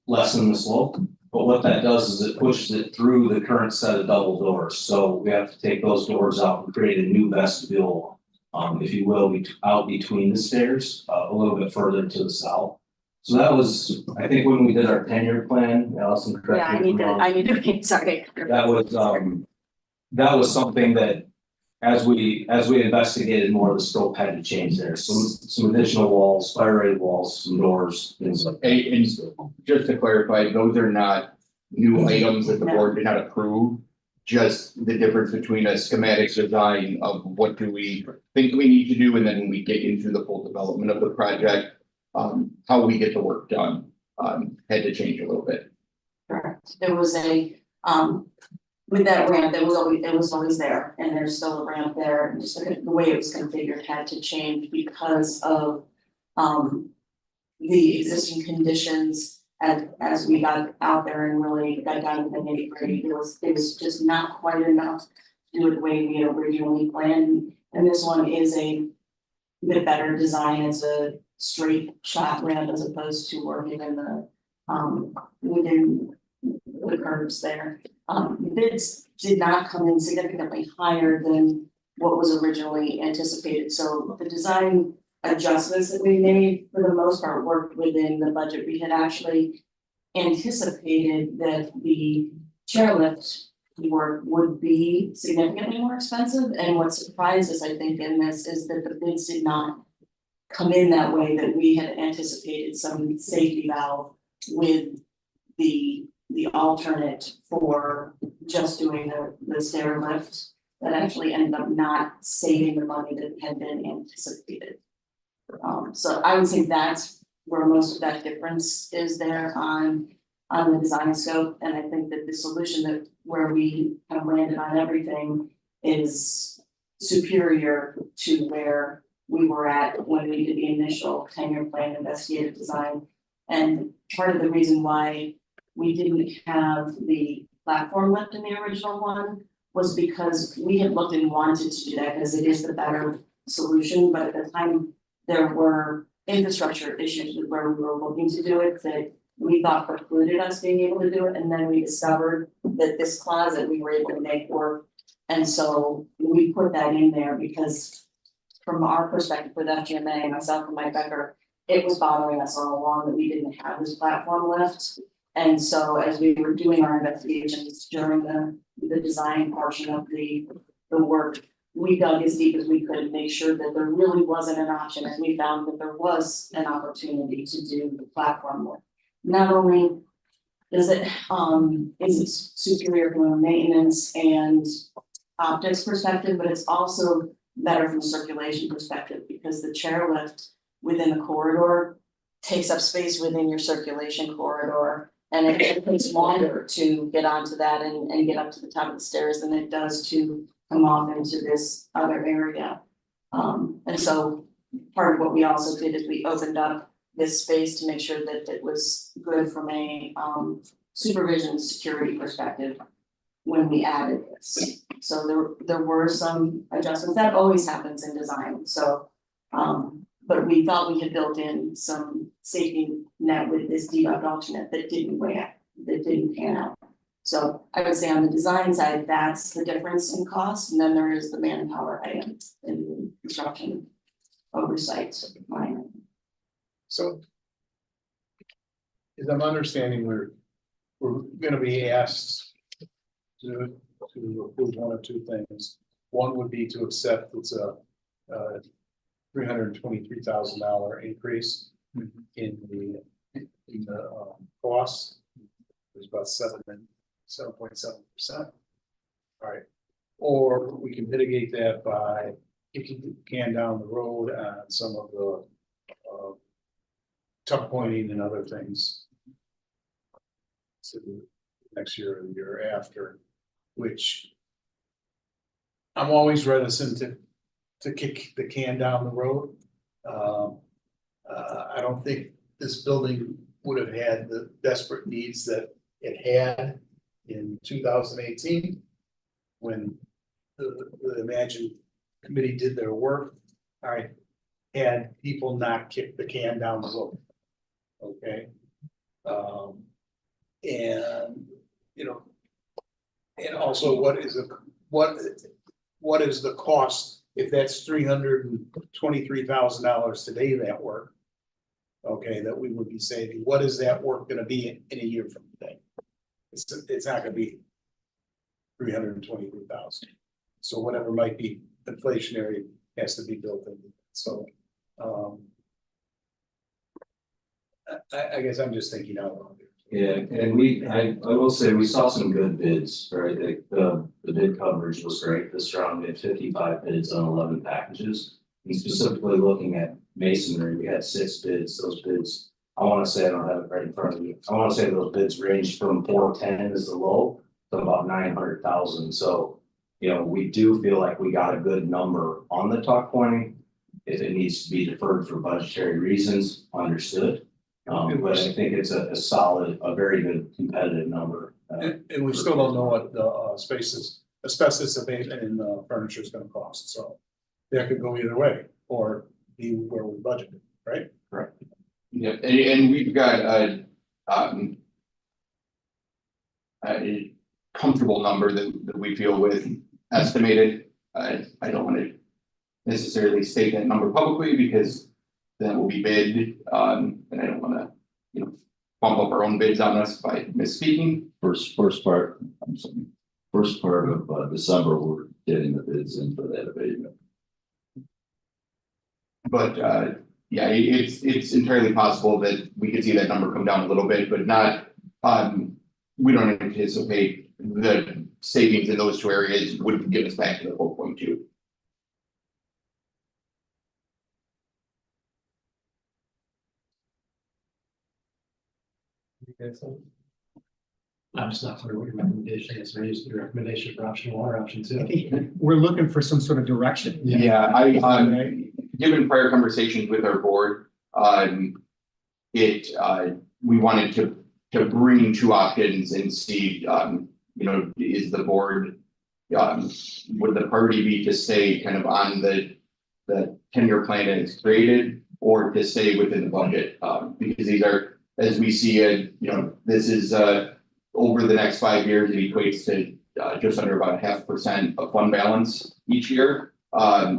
lessen the slope. But what that does is it pushes it through the current set of double doors. So we have to take those doors out and create a new vestibule, if you will, out between the stairs, a little bit further to the south. So that was, I think, when we did our 10-year plan, Allison, correct me if I'm wrong. I need to, sorry. That was something that as we investigated more, the scope had to change there. Some additional walls, fire rated walls, some doors, things like that. And just to clarify, those are not new items that the board did not approve. Just the difference between a schematic design of what do we think we need to do, and then when we get into the full development of the project, how we get the work done, had to change a little bit. Correct. There was with that ramp, it was always there, and there's still a ramp there, and just the way it was configured had to change because of the existing conditions as we got out there and really got down to the nitty-gritty. It was just not quite enough to do it the way we had originally planned, and this one is a bit better design. It's a straight shot ramp as opposed to working in the within the curves there. Bids did not come in significantly higher than what was originally anticipated. So the design adjustments that we made for the most part worked within the budget. We had actually anticipated that the chairlift work would be significantly more expensive. And what surprised us, I think, in this is that the bids did not come in that way, that we had anticipated some safety valve with the alternate for just doing the stair lift that actually ended up not saving the money that had been anticipated. So I would say that's where most of that difference is there on the design scope. And I think that the solution that where we have landed on everything is superior to where we were at when we did the initial 10-year plan investigative design. And part of the reason why we didn't have the platform lift in the original one was because we had looked and wanted to do that because it is the better solution, but at the time there were infrastructure issues with where we were looking to do it that we thought precluded us being able to do it, and then we discovered that this closet we were able to make work, and so we put that in there because from our perspective with FGMA, myself and Mike Becker, it was bothering us all along that we didn't have this platform lift. And so as we were doing our investigations during the design portion of the work, we dug as deep as we could and make sure that there really wasn't an option, and we found that there was an opportunity to do the platform work. Not only is it superior from a maintenance and optics perspective, but it's also better from a circulation perspective, because the chairlift within the corridor takes up space within your circulation corridor. And it takes longer to get onto that and get up to the top of the stairs than it does to come off into this other area. And so part of what we also did is we opened up this space to make sure that it was good from a supervision security perspective when we added this. So there were some adjustments. That always happens in design. So but we felt we had built in some safety net with this debugged alternate that didn't pan out. So I would say on the design side, that's the difference in cost, and then there is the manpower item in the construction oversight line. So. As I'm understanding, we're gonna be asked to approve one of two things. One would be to accept it's a $323,000 increase in the costs. There's about 7.7%. All right, or we can mitigate that by kicking the can down the road on some of the tuck pointing and other things. So next year or the year after, which I'm always reticent to kick the can down the road. I don't think this building would have had the desperate needs that it had in 2018 when the Imagine committee did their work. All right, had people not kick the can down the road. Okay. And you know, and also what is the cost if that's $323,000 today, that work? Okay, that we would be saving. What is that work gonna be in a year from today? It's not gonna be 323,000. So whatever might be inflationary has to be built in. So I guess I'm just thinking out loud. Yeah, and I will say we saw some good bids, right? The bid coverage was great. This round we had 55 bids on 11 packages. And specifically looking at masonry, we had 6 bids. Those bids, I want to say, I don't have it right in front of me. I want to say those bids ranged from 410 as the low to about 900,000. So, you know, we do feel like we got a good number on the tuck pointing. If it needs to be deferred for budgetary reasons, understood. But I think it's a solid, a very good competitive number. And we still don't know what the asbestos abatement in furniture is gonna cost, so that could go either way, or be where we budgeted, right? Correct. Yep, and we've got a comfortable number that we feel with estimated. I don't want to necessarily state that number publicly because then will be bid, and I don't want to, you know, bump up our own bids on us by misspeaking. First part of December, we're getting the bids in for that abatement. But yeah, it's entirely possible that we could see that number come down a little bit, but not. We don't anticipate the savings in those two areas would get us back to the 4.2. I'm just not clear what your recommendation is. Or is your recommendation for option 1 or option 2? I think we're looking for some sort of direction. Yeah, given prior conversations with our board, we wanted to bring 2 options and see, you know, is the board, would the priority be to stay kind of on the 10-year plan that it's created, or to stay within the budget? Because these are, as we see it, you know, this is over the next 5 years, it equates to just under about 0.5% of fund balance each year.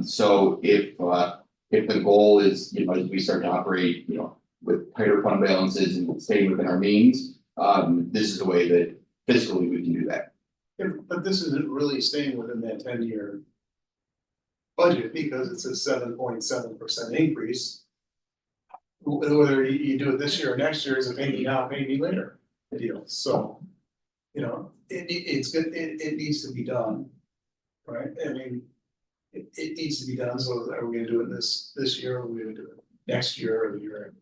So if the goal is, you know, as we start to operate, you know, with tighter fund balances and staying within our means, this is the way that fiscally we can do that. But this isn't really staying within that 10-year budget because it's a 7.7% increase. Whether you do it this year or next year is a maybe now, maybe later deal, so. You know, it's good, it needs to be done, right? I mean, it needs to be done, so are we gonna do it this year, or are we gonna do it next year or the year?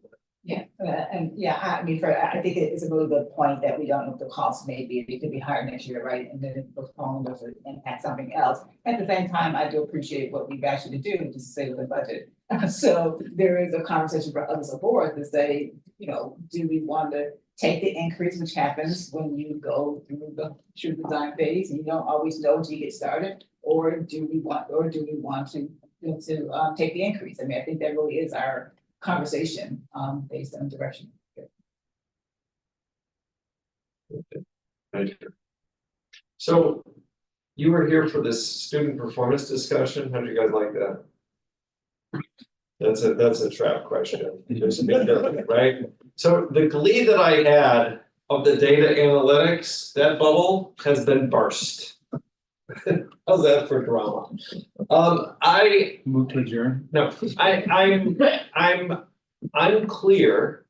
Yeah, and yeah, I mean, I think it's a really good point that we don't know what the cost may be. It could be higher next year, right? And then it postponed or impact something else. At the same time, I do appreciate what we've asked you to do, just to stay with the budget. So there is a conversation for others aboard to say, you know, do we want to take the increase, which happens when you go through the true design phase and you don't always know until you get started, or do we want to take the increase? I mean, I think that really is our conversation, based on direction. Thank you. So you were here for this student performance discussion. How do you guys like that? That's a trap question, just be careful, right? So the glee that I had of the data analytics, that bubble has been burst. How's that for drama? I Move to adjourn. No, I'm unclear,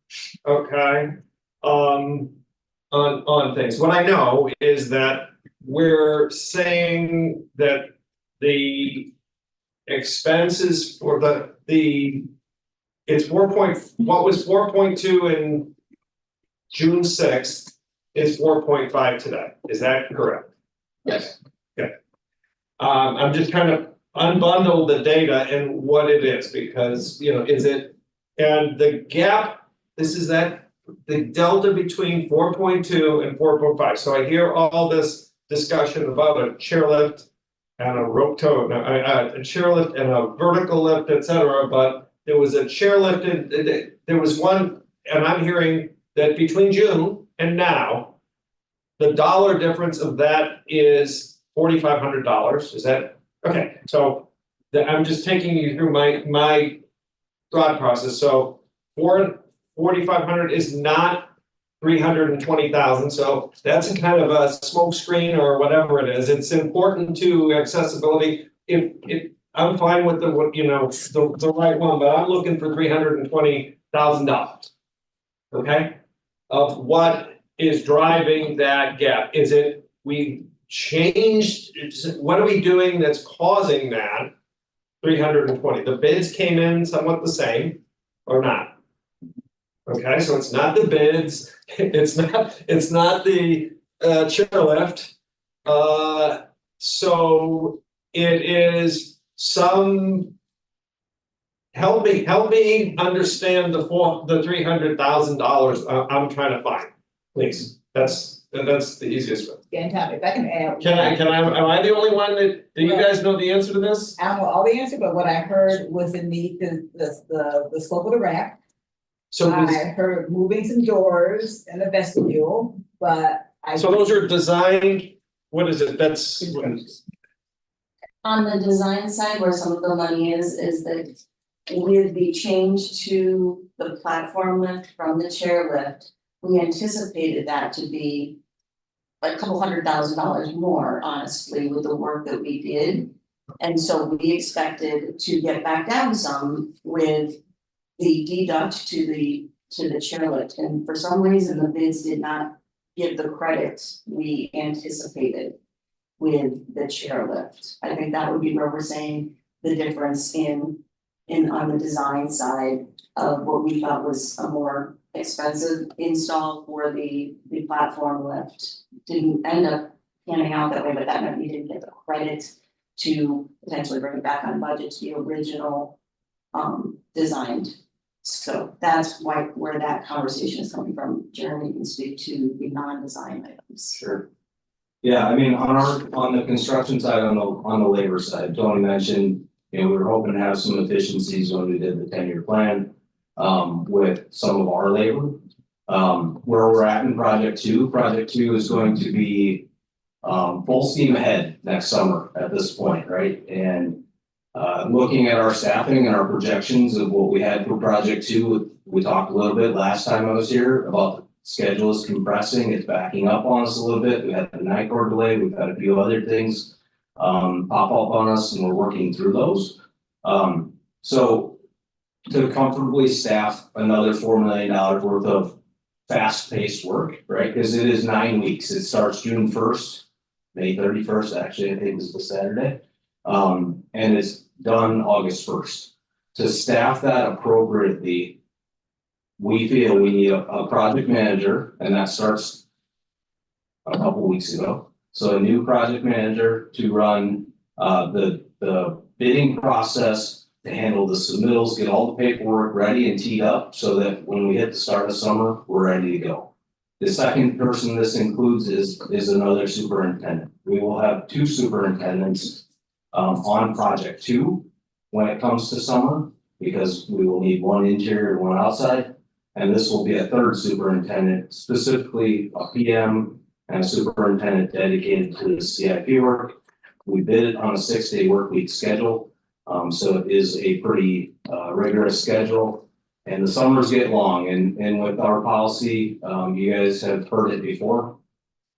okay, on things. What I know is that we're saying that the expenses for it's what was 4.2 in June 6th is 4.5 today. Is that correct? Yes. Okay. I'm just trying to unbundle the data and what it is, because, you know, is it, and the gap, this is that, the delta between 4.2 and 4.5. So I hear all this discussion about a chairlift and a rope tow, a chairlift and a vertical lift, etc. But there was a chairlift, there was one, and I'm hearing that between June and now, the dollar difference of that is $4,500. Is that okay? So I'm just taking you through my thought process. So 4,500 is not 320,000. So that's kind of a smoke screen or whatever it is. It's important to accessibility. If I'm fine with the right one, but I'm looking for $320,000. Okay, of what is driving that gap? Is it we changed? What are we doing that's causing that 320? The bids came in somewhat the same, or not? Okay, so it's not the bids. It's not the chairlift. So it is some. Help me understand the $300,000 I'm trying to find, please. That's the easiest way. And Tom, if I can add. Am I the only one do you guys know the answer to this? I don't know all the answer, but what I heard was the slope of the rack. So I heard moving some doors in the vestibule, but so those are designed, what is it? That's On the design side, where some of the money is that with the change to the platform lift from the chairlift, we anticipated that to be a couple $100,000 more, honestly, with the work that we did. And so we expected to get back down some with the deduct to the chairlift. And for some reason, the bids did not give the credit we anticipated with the chairlift. I think that would be where we're saying the difference in on the design side of what we thought was a more expensive install for the platform lift. Didn't end up panning out that way, but that meant we didn't get the credit to potentially bring it back on budget to the original designed. So that's where that conversation is coming from. Jeremy can speak to the non-design items. Sure. Yeah, I mean, on the construction side, on the labor side, Tony mentioned, we were hoping to have some efficiencies when we did the 10-year plan with some of our labor. Where we're at in project two is going to be full steam ahead next summer at this point, right? And looking at our staffing and our projections of what we had for project two, we talked a little bit last time I was here about the schedule is compressing, it's backing up on us a little bit. We had the NICOR delay, we've had a few other things pop up on us, and we're working through those. So to comfortably staff another $4 million worth of fast-paced work, right? Because it is 9 weeks. It starts June 1st, May 31st, actually, I think is the Saturday. And it's done August 1st. To staff that appropriately, we feel we need a project manager, and that starts a couple weeks ago. So a new project manager to run the bidding process, to handle the submittals, get all the paperwork ready and teed up so that when we hit the start of summer, we're ready to go. The second person this includes is another superintendent. We will have 2 superintendents on project 2 when it comes to summer, because we will need 1 interior and 1 outside. And this will be a 3rd superintendent, specifically a PM and a superintendent dedicated to the CIP work. We bid it on a 6-day work week schedule. So it is a pretty rigorous schedule, and the summers get long, and with our policy, you guys have heard it before.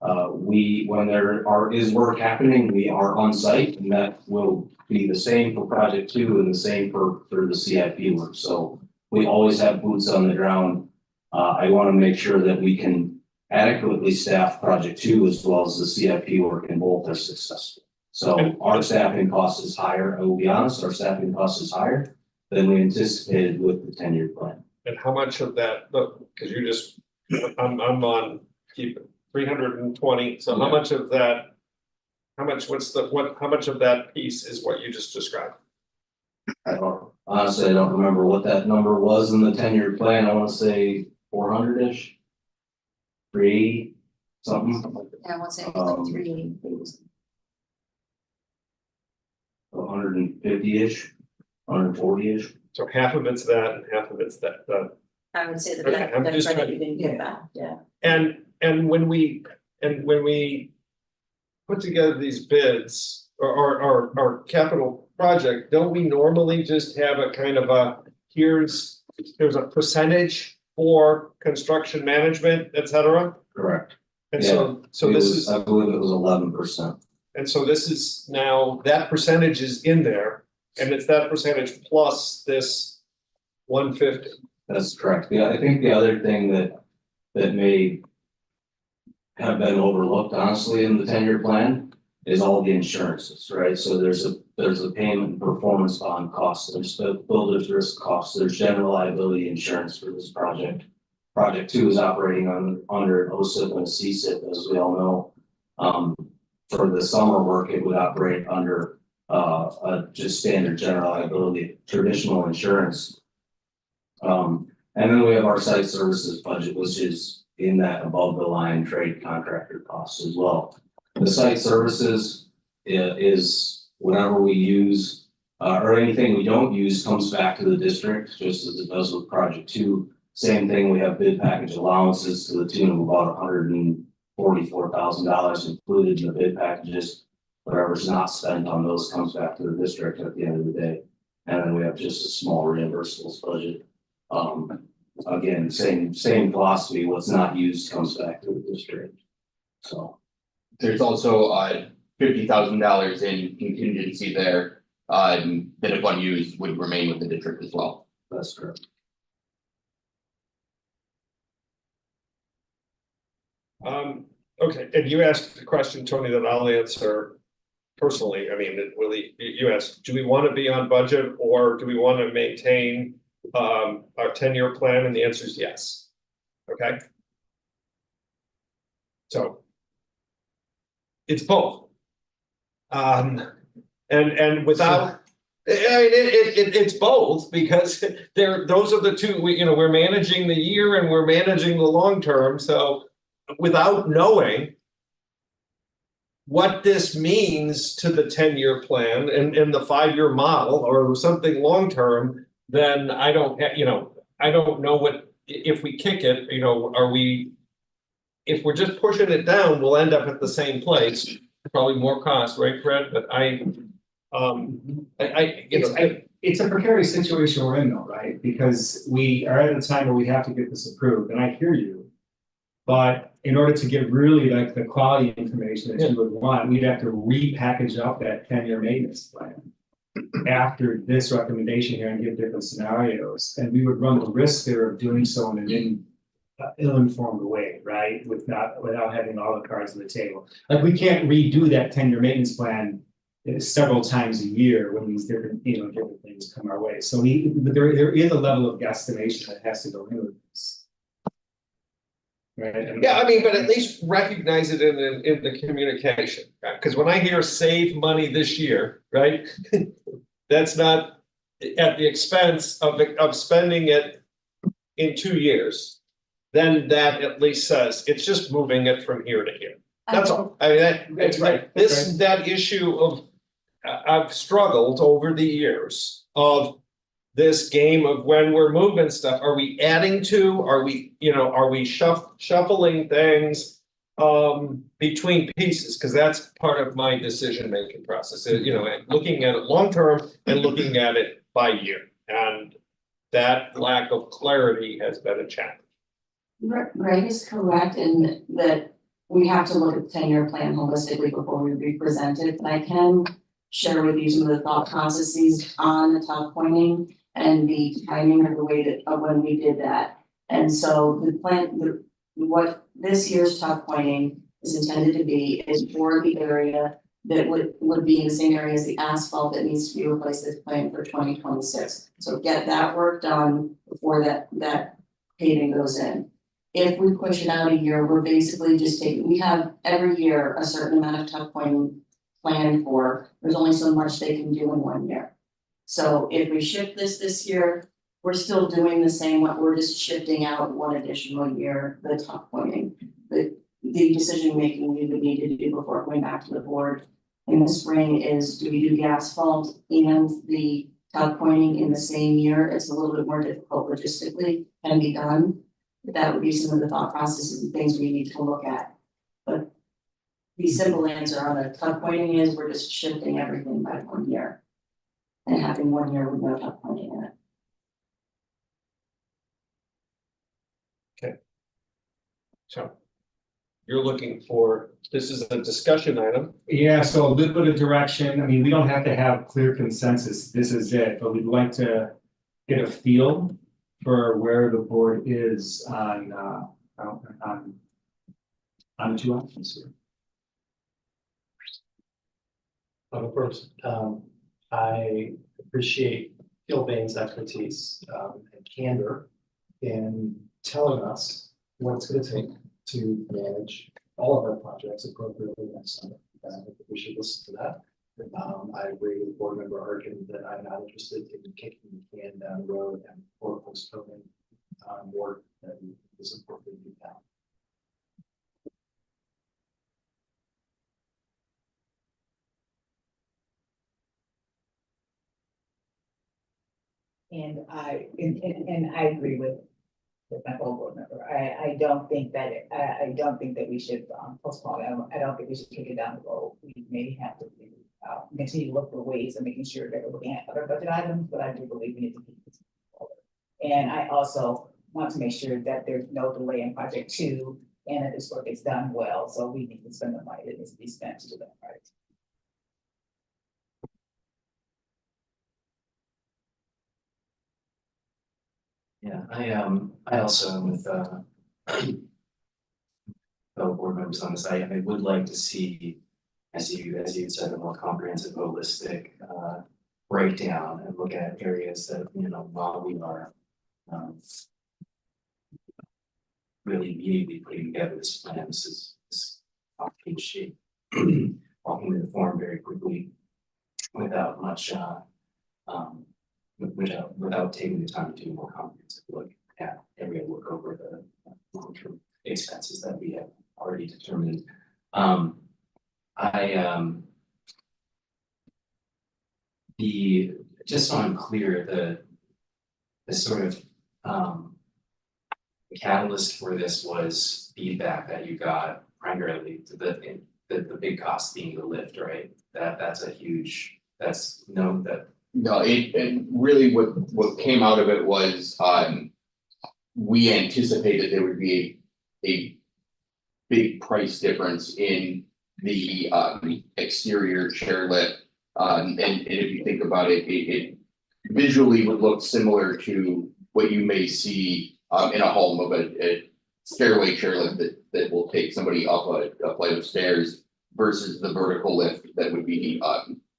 When there is work happening, we are on site, and that will be the same for project 2 and the same for the CIP work. So we always have boots on the ground. I want to make sure that we can adequately staff project 2 as well as the CIP work, and both are successful. So our staffing cost is higher. I will be honest, our staffing cost is higher than we anticipated with the 10-year plan. And how much of that, look, because you just, I'm on, keep it 320, so how much of that, how much of that piece is what you just described? Honestly, I don't remember what that number was in the 10-year plan. I want to say 400-ish, 380, something. Yeah, I want to say it was like 380. 150-ish, 140-ish. So half of it's that and half of it's that. I would say that Okay, I'm that's just right, trying- you didn't get back, yeah. And when we put together these bids or our capital project, don't we normally just have a kind of a, there's a percentage for construction management, et cetera? Correct. And Yeah, so this is, I believe it was 11%. and so this is now, that percentage is in there, and it's that percentage plus this 150. That's correct. Yeah, I think the other thing that may have been overlooked, honestly, in the 10-year plan is all the insurances, right? So there's a payment and performance bond cost, there's the builder's risk cost, there's general liability insurance for this project. Project 2 is operating under OSIP and a CSIP, as we all know. For the summer work, it would operate under a just standard general liability, traditional insurance. And then we have our site services budget, which is in that above the line trade contractor costs as well. The site services is whatever we use, or anything we don't use comes back to the district, just as it does with project 2. Same thing, we have bid package allowances to the tune of about $144,000 included in the bid packages. Whatever's not spent on those comes back to the district at the end of the day. And then we have just a small reimbursables budget. Again, same philosophy, what's not used comes back to the district. So There's also $50,000 in contingency there, that if unused would remain with the district as well. that's correct. Okay, and you asked the question, Tony, that I'll answer personally. I mean, Willie, you asked, do we want to be on budget or do we want to maintain our 10-year plan? And the answer is yes. Okay. So it's both. And without, I mean, it's both, because those are the two, we're managing the year and we're managing the long term. So without knowing what this means to the 10-year plan and the 5-year model or something long term, then I don't know what, if we kick it, if we're just pushing it down, we'll end up at the same place, probably more cost, right, Fred? But It's a precarious situation we're in though, right? Because we are at a time where we have to get this approved, and I hear you. But in order to get really like the quality information that you would want, we'd have to repackage up that 10-year maintenance plan. After this recommendation here and give different scenarios, and we would run the risk there of doing so in an ill-informed way, right? Without having all the cards on the table. Like we can't redo that 10-year maintenance plan several times a year when these different things come our way. So there is a level of guesstimation that has to go into this. Right. Yeah, I mean, but at least recognize it in the communication, right? Because when I hear save money this year, right? That's not at the expense of spending it in 2 years. Then that at least says it's just moving it from here to here. That's all. I mean, that's right. That issue of I've struggled over the years of this game of when we're moving stuff, are we adding to, are we shuffling things between pieces? Because that's part of my decision-making process, looking at it long-term and looking at it by year. And that lack of clarity has been a challenge. Greg is correct in that we have to look at the 10-year plan holistically before we present it. But I can share with you some of the thought processes on the top pointing and the timing of the way of when we did that. And so the plan, what this year's top pointing is intended to be is for the area that would be in the same area as the asphalt that needs to be replaced this plan for 2026. So get that work done before that paving goes in. If we push it out a year, we're basically just we have every year a certain amount of top pointing planned for. There's only so much they can do in 1 year. So if we shift this year, we're still doing the same, we're just shifting out 1 additional year, the top pointing. The decision making we would need to do before going back to the board in the spring is, do we do the asphalt and the top pointing in the same year? It's a little bit more difficult logistically, can be done. But that would be some of the thought processes and things we need to look at. But the simple answer on the top pointing is we're just shifting everything by 1 year. And having 1 year with no top pointing in it. Okay. So you're looking for, this is a discussion item. Yeah, so a little bit of direction. I mean, we don't have to have clear consensus. This is it, but we'd like to get a feel for where the board is on the 2 options here. First, I appreciate Gil Bain's expertise and candor in telling us what it's going to take to manage all of our projects appropriately next summer. I think we should listen to that. I agree with board member argument that I'm not interested in kicking the can down the road or postponing work that is appropriate to be done. And I agree with my fellow board member. I don't think that we should postpone it. I don't think we should kick it down the road. We may have to continue to look for ways of making sure that we're looking at other budget items, but I do believe we need to keep this forward. And I also want to make sure that there's no delay in project 2 and that this work is done well. So we need to spend the money that needs to be spent to do that right. Yeah, I also am with fellow board members on this. I would like to see, as you said, a more comprehensive, holistic breakdown and look at areas that, while we are really immediately putting together this plan, this is off-page shape, walking into the form very quickly without much without taking the time to do a more comprehensive look at area, look over the long-term expenses that we have already determined. Just so I'm clear, the sort of the catalyst for this was feedback that you got primarily to the big cost being the lift, right? That's a huge, that's known that. No, it really what came out of it was we anticipated there would be a big price difference in the exterior chairlift. And if you think about it, it visually would look similar to what you may see in a home of a stairway chairlift that will take somebody up a flight of stairs versus the vertical lift that would be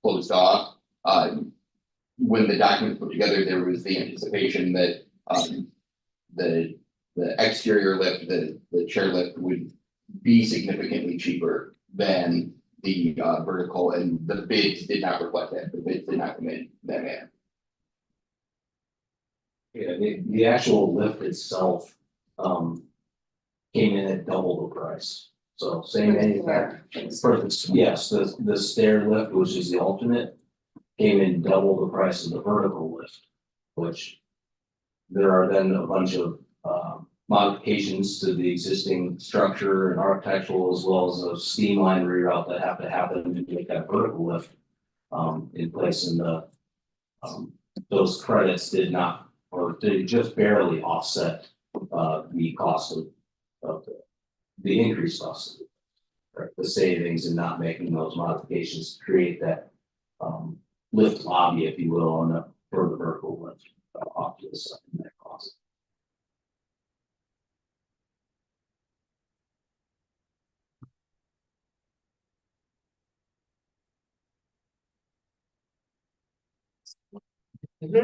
closed off. When the document put together, there was the anticipation that the exterior lift, the chairlift would be significantly cheaper than the vertical, and the bids did not reflect that. The bids did not come in that manner. Yeah, the actual lift itself, came in at double the price. So same manufacturer. Yes, the stair lift, which is the alternate, came in double the price of the vertical lift, which there are then a bunch of modifications to the existing structure and architectural, as well as a steam line reroute that have to happen to make that vertical lift in place. And the those credits did not, or they just barely offset the cost of the increased cost, right? The savings in not making those modifications to create that lift lobby, if you will, on the for the vertical lift off to the side of that cost.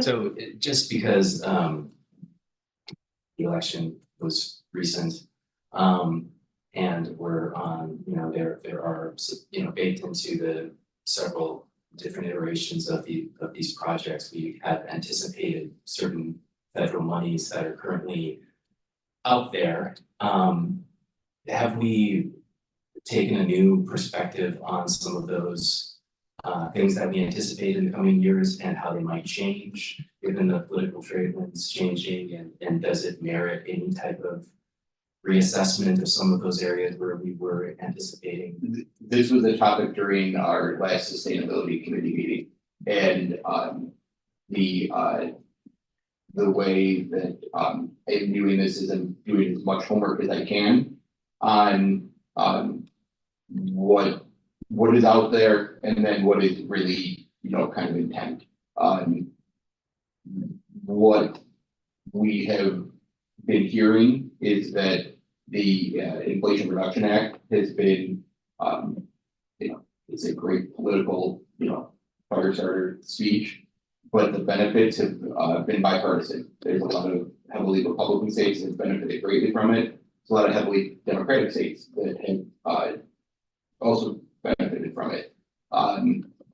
So just because the election was recent, and we're on, there are, baked into the several different iterations of these projects, we have anticipated certain federal monies that are currently out there. Have we taken a new perspective on some of those things that we anticipate in the coming years and how they might change given the political trade winds changing, and does it merit any type of reassessment of some of those areas where we were anticipating? This was a topic during our last sustainability committee meeting, and the way that I'm viewing this is I'm doing as much homework as I can on what is out there, and then what is really, kind of intent. What we have been hearing is that the Inflation Reduction Act has been, it's a great political, fire starter speech, but the benefits have been bipartisan. There's a lot of heavily Republican states that have benefited greatly from it. There's a lot of heavily Democratic states that have also benefited from it.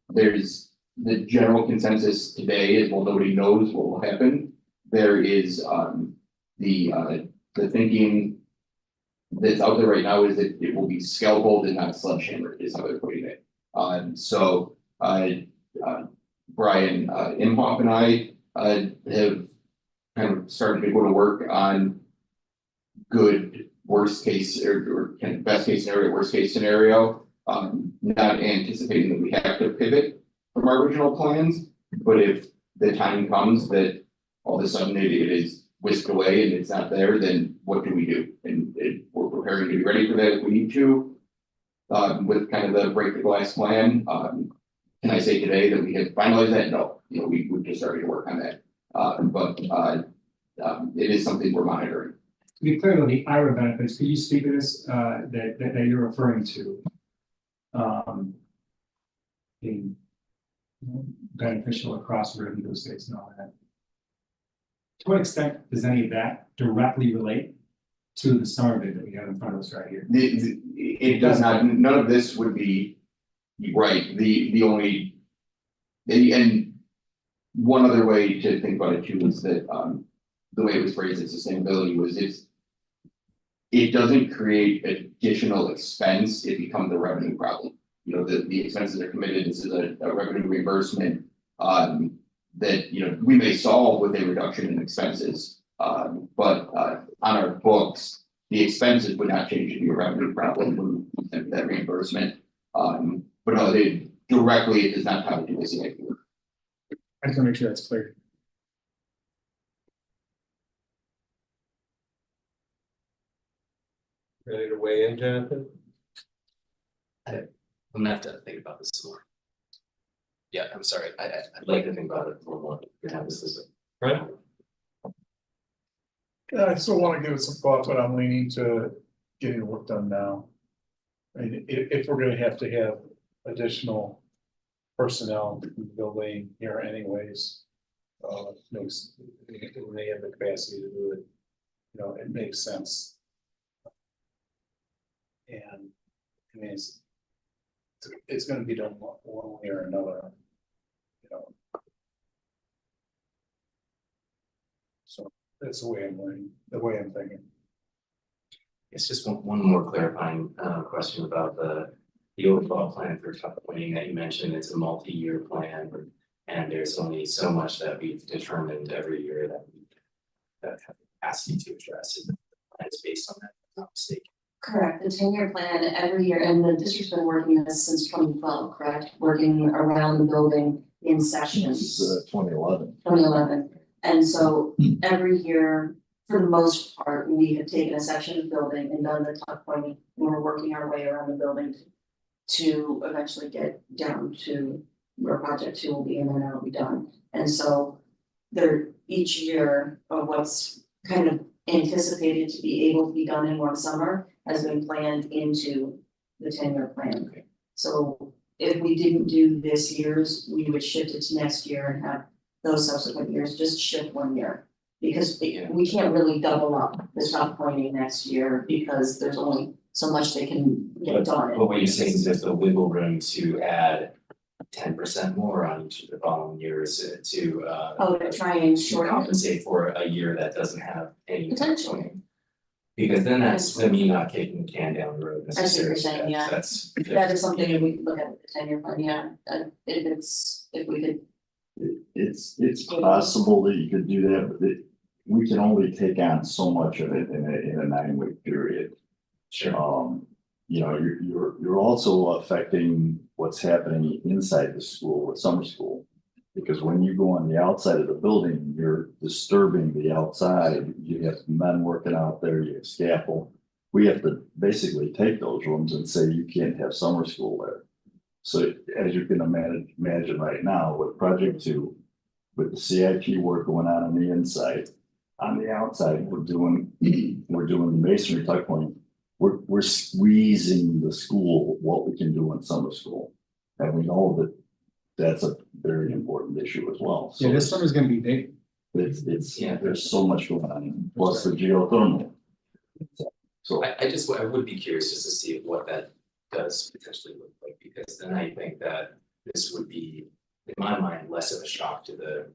There's the general consensus today is, well, nobody knows what will happen. There is the thinking that's out there right now is that it will be scalpeled and not sledgehammered, is how they're putting it. So Brian Imhoff and I have kind of started to go to work on good worst case or kind of best case scenario, worst case scenario. Not anticipating that we have to pivot from our original plans, but if the time comes that all of a sudden it is whisked away and it's not there, then what do we do? And we're preparing to be ready for that if we need to. With kind of the break the glass plan, can I say today that we have finalized that? No, we just started to work on that. But it is something we're monitoring. To be clear on the IRA benefits, could you speak to this that you're referring to? Being beneficial across revenue states and all that. To what extent does any of that directly relate to the summer bid that we have in front of us right here? It does not. None of this would be right. The only and one other way to think about it too is that the way it was phrased in sustainability was it doesn't create additional expense. It becomes a revenue problem. The expenses are committed. This is a revenue reimbursement that we may solve with a reduction in expenses. But on our books, the expenses would not change to be a revenue problem when we send that reimbursement. But no, it does not have to do with CIP. I just want to make sure that's clear. Ready to weigh in, Jonathan? I'm gonna have to think about this some more. Yeah, I'm sorry, I'd like to think about it for more, this is Right? I still wanna give it some thought, but I'm leaning to getting the work done now. I mean, if we're gonna have to have additional personnel in the building here anyways. Makes, when they have the capacity to do it, you know, it makes sense. And I mean, it's gonna be done one way or another, you know. So that's the way I'm thinking. It's just one more clarifying question about the overall plan for top pointing that you mentioned. It's a multi-year plan, and there's only so much that we've determined every year that we have capacity to address. And the plan is based on that, if I'm not mistaken. Correct, the 10-year plan every year, and the district's been working this since 2012, correct? Working around the building in sessions. 2011. 2011, and so every year, for the most part, we have taken a section of the building and done the tuck pointing, and we're working our way around the building to eventually get down to where project 2 will be, and then that'll be done. And so there, each year of what's kind of anticipated to be able to be done in one summer has been planned into the 10-year plan. Okay. So if we didn't do this year's, we would shift it to next year and have those subsequent years just shift 1 year. Because we can't really double up the top pointing next year because there's only so much they can get done. But what you're saying is there's the wiggle room to add 10% more on each of the following years to To try and shorten. compensate for a year that doesn't have any. Potentially. Because then that's to me not kicking the can down the road I see what you're necessarily. saying, yeah. That's. That is something that we could look at with the 10-year plan, yeah, if we could. It's possible that you could do that, but we can only take on so much of it in a 9-week period. Sure. You know, you're also affecting what's happening inside the school with summer school. Because when you go on the outside of the building, you're disturbing the outside. You have men working out there, you have scaffold. We have to basically take those rooms and say you can't have summer school there. So as you can imagine right now with project 2, with the CIP work going on the inside, on the outside, we're doing the masonry tuck point. We're squeezing the school what we can do in summer school. And we know that that's a very important issue as well. So Yeah, this summer's gonna be big. it's there's so much going on, plus the geothermal. So I would be curious just to see what that does potentially look like, because then I think that this would be, in my mind, less of a shock to the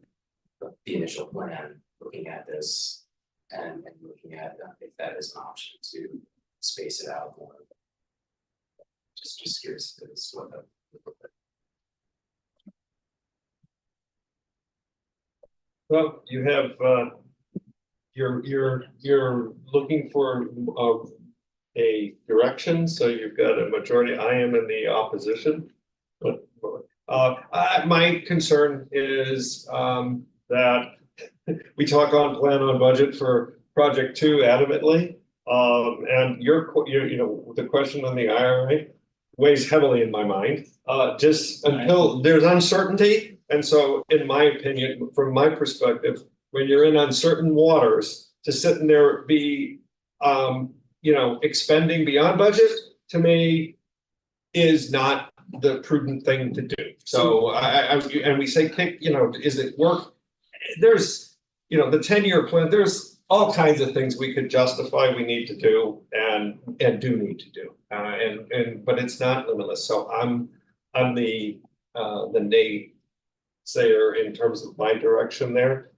initial plan, looking at this and looking at if that is an option to space it out more. Just curious if it's what that would look like. Well, you have, you're looking for a direction, so you've got a majority. I am in the opposition. But my concern is that we talk on plan on budget for project 2 adamantly. And you know, the question on the IRA weighs heavily in my mind, just until there's uncertainty. And so, in my opinion, from my perspective, when you're in uncertain waters, to sit in there be, you know, expending beyond budget, to me, is not the prudent thing to do. So and we say, you know, is it work? There's, you know, the 10-year plan, there's all kinds of things we could justify we need to do and do need to do. But it's not limitless. So I'm the naysayer in terms of my direction there,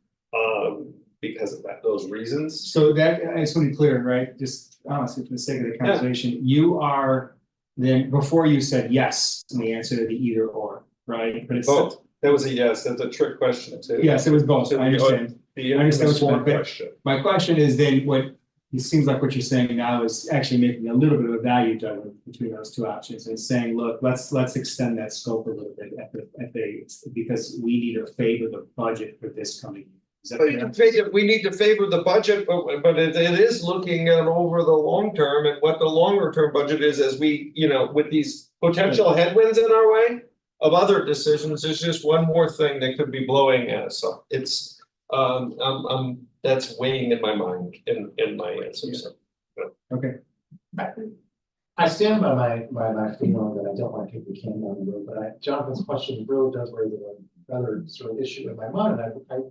because of those reasons. So that, I just want to be clear, right? Just honestly, for the sake of the conversation, you are then, before you said yes to the answer to the either or, right? But it's both. That was a yes. That's a trick question too. Yes, it was both. I understand. I understand what you want, but question. My question is then what it seems like what you're saying now is actually making a little bit of a value judgment between those two options and saying, look, let's extend that scope a little bit because we need to favor the budget for this coming year. Is that But fair? we need to favor the budget, but it is looking at over the long term and what the longer term budget is as we, with these potential headwinds in our way of other decisions, there's just one more thing that could be blowing at us. So it's, that's weighing in my mind in my answer, so. Okay. I stand by my feeling that I don't want to kick the can down the road, but Jonathan's question really does raise another sort of issue in my mind.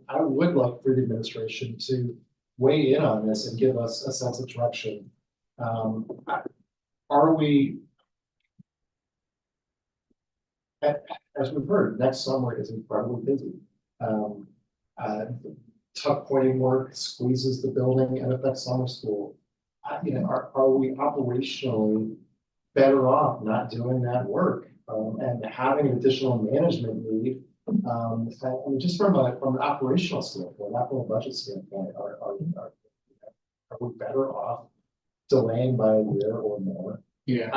I would like for the administration to weigh in on this and give us a sense of direction. Are we, as we've heard, next summer is incredibly busy. Tuck pointing work squeezes the building and affects summer school. Are we operationally better off not doing that work and having an additional management need? I mean, just from an operational standpoint, not from a budget standpoint, are we better off delaying by a year or more? Yeah.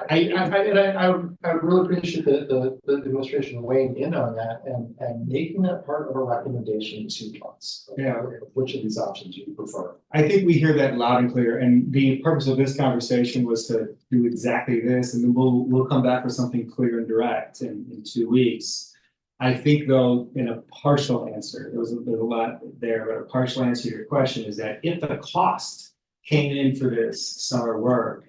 I would really appreciate the administration weighing in on that and making that part of a recommendation to us. Yeah. Which of these options you prefer? I think we hear that loud and clear, and the purpose of this conversation was to do exactly this, and then we'll come back with something clear and direct in 2 weeks. I think though, in a partial answer, there's a lot there, but a partial answer to your question is that if the cost came in for this summer work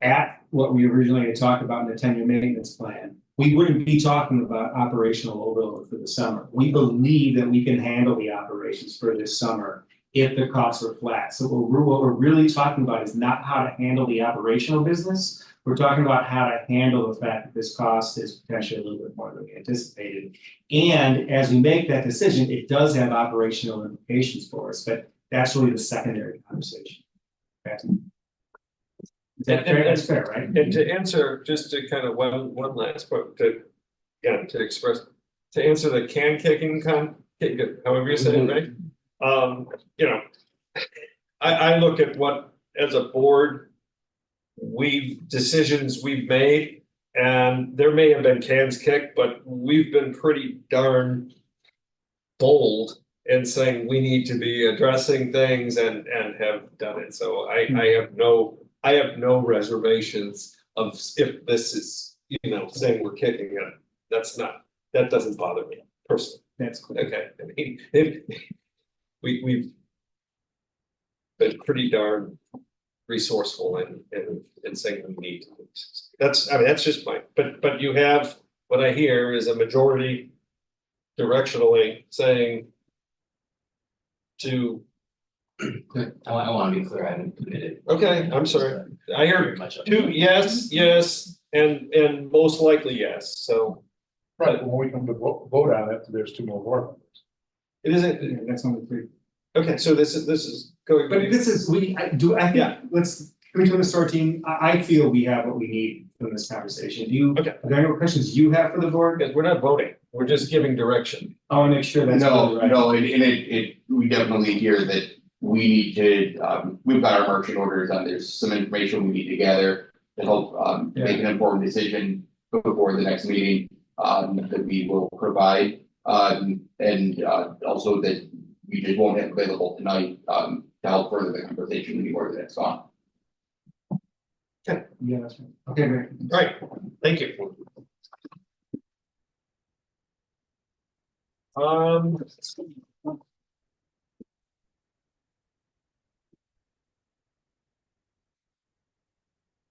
at what we originally had talked about in the 10-year maintenance plan, we wouldn't be talking about operational overload for the summer. We believe that we can handle the operations for this summer if the costs are flat. So what we're really talking about is not how to handle the operational business. We're talking about how to handle the fact that this cost is potentially a little bit more than we anticipated. And as we make that decision, it does have operational implications for us, but that's really the secondary conversation. Okay. Is that fair? That's fair, right? And to answer, just to kind of one last point, to answer the can kicking however you say it, right? I look at what, as a board, decisions we've made, and there may have been cans kicked, but we've been pretty darn bold in saying we need to be addressing things and have done it. So I have no reservations of if this is, saying we're kicking it. That doesn't bother me personally. That's cool. Okay. I mean, we've been pretty darn resourceful in saying we need to. That's just but you have, what I hear is a majority directionally saying to. I want to be clear, I haven't committed. Okay, I'm sorry. I heard two, yes, and most likely yes, so. Right, when we come to vote on it, there's 2 more board members. It isn't, That's only 3. okay, so this is going. But this is, let's, can we turn this to our team? I feel we have what we need from this conversation. Are there any questions you have for the board? We're not voting, we're just giving direction. I want to make sure that's. No, we definitely hear that we need to, we've got our marching orders and there's some information we need to gather to help make an informed decision before the next meeting that we will provide. And also that we just won't have available tonight to help further the conversation before the next one. Okay. Yeah, that's right. Okay, great. All right, thank you.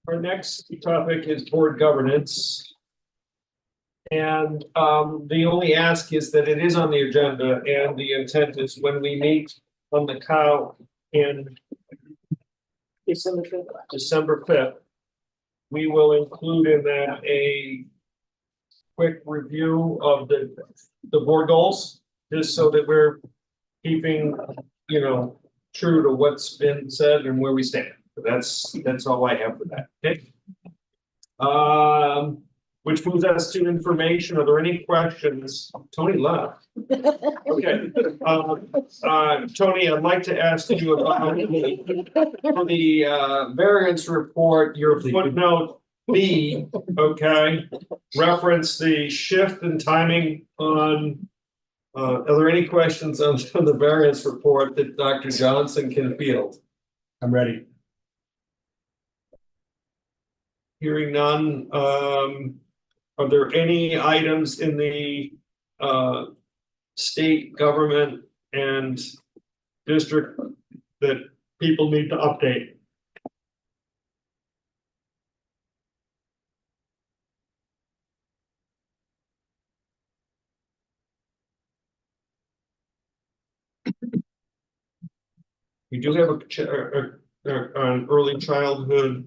Our next topic is board governance. And the only ask is that it is on the agenda, and the intent is when we meet on the cow in December 5th, we will include in that a quick review of the board goals, just so that we're keeping, true to what's been said and where we stand. That's all I have for that. Okay. Which moves us to information. Are there any questions? Tony left. Okay. Tony, I'd like to ask you about the variance report, your footnote B, okay, reference the shift in timing on Are there any questions on the variance report that Dr. Johnson can field? I'm ready. Hearing none, are there any items in the state government and district that people need to update? We do have an early childhood.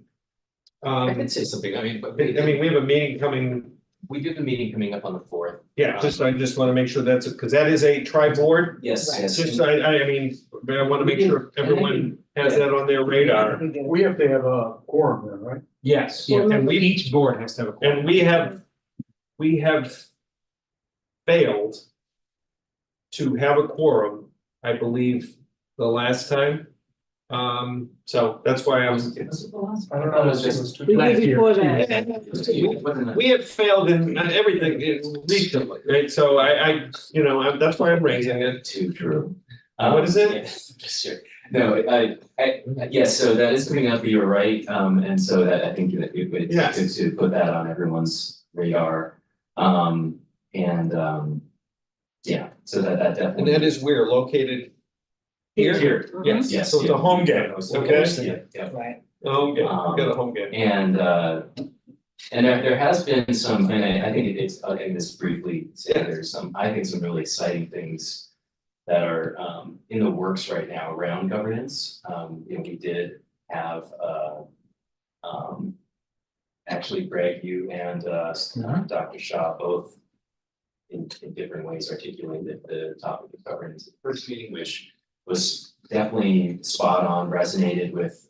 I could say something, I mean, but. We have a meeting coming. We do have a meeting coming up on the 4th. Yeah, I just want to make sure that's, because that is a tri-board. Yes, yes. Just, I mean, but I want to make sure everyone has that on their radar. We have to have a quorum there, right? Yes, Yeah, and each board has to have a. And we have failed to have a quorum, I believe, the last time. So that's why I was. I don't know. We have failed in everything recently, right? So that's why I'm raising it. Too true. What is it? Just sure. No, yes, so that is coming up, you're right, and so that I think that it's good to put that on everyone's radar. Yeah, so that definitely. And that is where located. Here, yes, yes. So it's a home game, okay? Yeah. Right. A home game, we've got a home game. And there has been some, and I think I'll end this briefly, say there's some really exciting things that are in the works right now around governance. We did have actually Greg, you and Dr. Shaw both in different ways articulated the topic of governance at the first meeting, which was definitely spot on, resonated with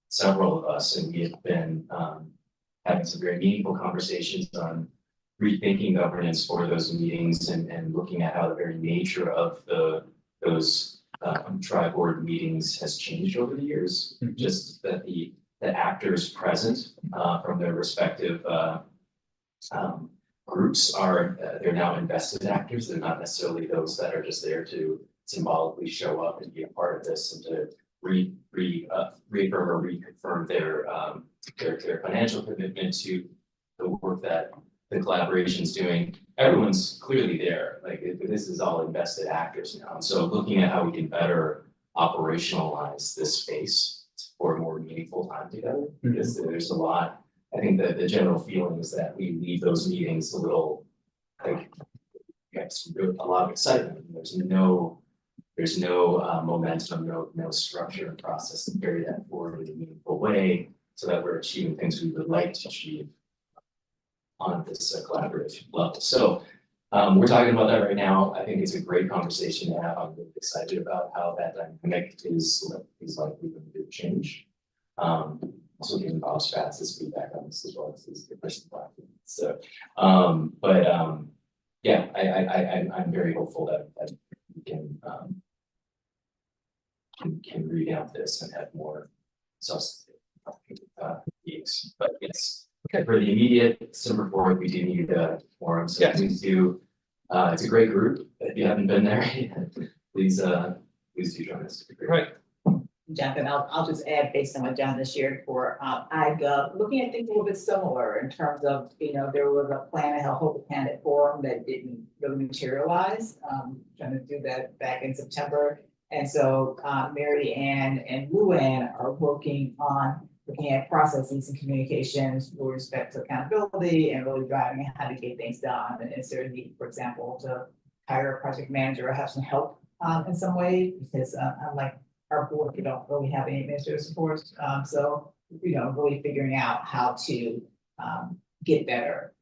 several of us, and we have been having some very meaningful conversations on rethinking governance for those meetings and looking at how the very nature of those tri-board meetings has changed over the years. Mm-hmm. Just that the actors present from their respective groups they're now invested actors. They're not necessarily those that are just there to symbolically show up and be a part of this and to reaffirm or reconfirm their financial commitment to the work that the collaboration is doing. Everyone's clearly there. This is all invested actors now. And so looking at how we can better operationalize this space for a more meaningful time together, because there's a lot. I think that the general feeling is that we leave those meetings a little a lot of excitement. There's no momentum, no structure and process to carry that forward in a meaningful way so that we're achieving things we would like to achieve on this collaborative level. So we're talking about that right now. I think it's a great conversation to have. I'm really excited about how that dynamic is likely going to change. Also giving Bob Spatz his feedback on this as well as his person platform. So, yeah, I'm very hopeful that we can revamp this and have more substantive meetings. But yes, okay, for the immediate December 4th, we do need a forum. So please do. It's a great group. If you haven't been there yet, please do join us. Right. Jonathan, I'll just add based on what Jonathan shared for IGov, looking at things a little bit similar in terms of, there was a plan to hold a candidate forum that didn't really materialize. Trying to do that back in September. And so Mary Ann and Luann are working on looking at processes and communications with respect to accountability and really driving how to get things done. And is there a need, for example, to hire a project manager or have some help in some way? Because unlike our board, we don't really have any administrative support. So, really figuring out how to get better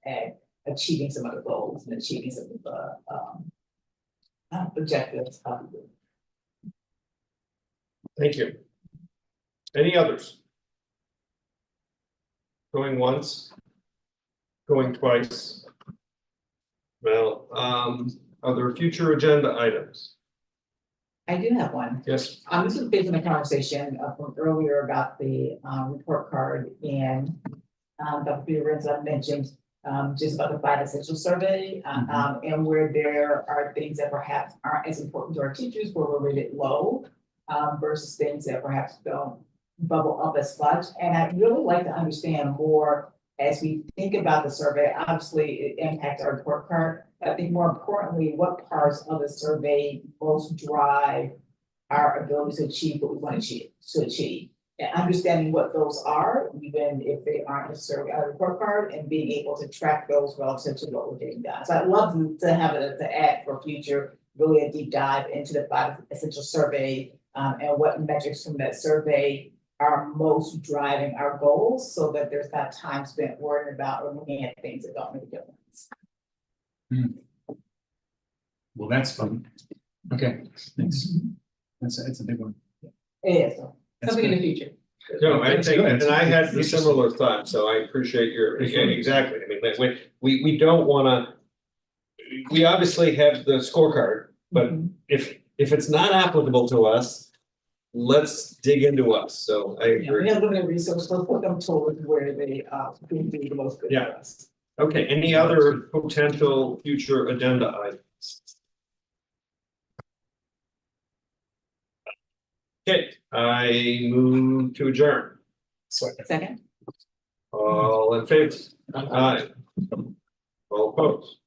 at achieving some of the goals and achieving some of the objectives of the group. Thank you. Any others? Going once? Going twice? Well, are there future agenda items? I do have one. Yes. This is based on the conversation from earlier about the report card, and Dr. Peter Renza mentioned just about the 5 essential survey, and where there are things that perhaps aren't as important to our teachers, where we're rated low, versus things that perhaps don't bubble up as much. And I'd really like to understand more as we think about the survey. Obviously, it impacts our report card. I think more importantly, what parts of the survey most drive our ability to achieve what we want to achieve. And understanding what those are, even if they aren't necessarily on a report card, and being able to track those relative to what we're getting done. So I'd love to have it to add for future, really a deep dive into the 5 essential survey, and what metrics from that survey are most driving our goals, so that there's not time spent worrying about or looking at things that don't make a difference. Well, that's fun. Okay, thanks. It's a big one. It is, something in the future. No, I That's think, good. and I had the similar thought, so I appreciate your, yeah, exactly, I mean, we don't wanna. We obviously have the scorecard, but if it's not applicable to us, let's dig into us, so I Yeah, agree. we have limited resources, let's put them towards where they can be the most good for us. Okay, any other potential future agenda items? Okay, I move to adjourn. Second. All in favor? Aye. All opposed?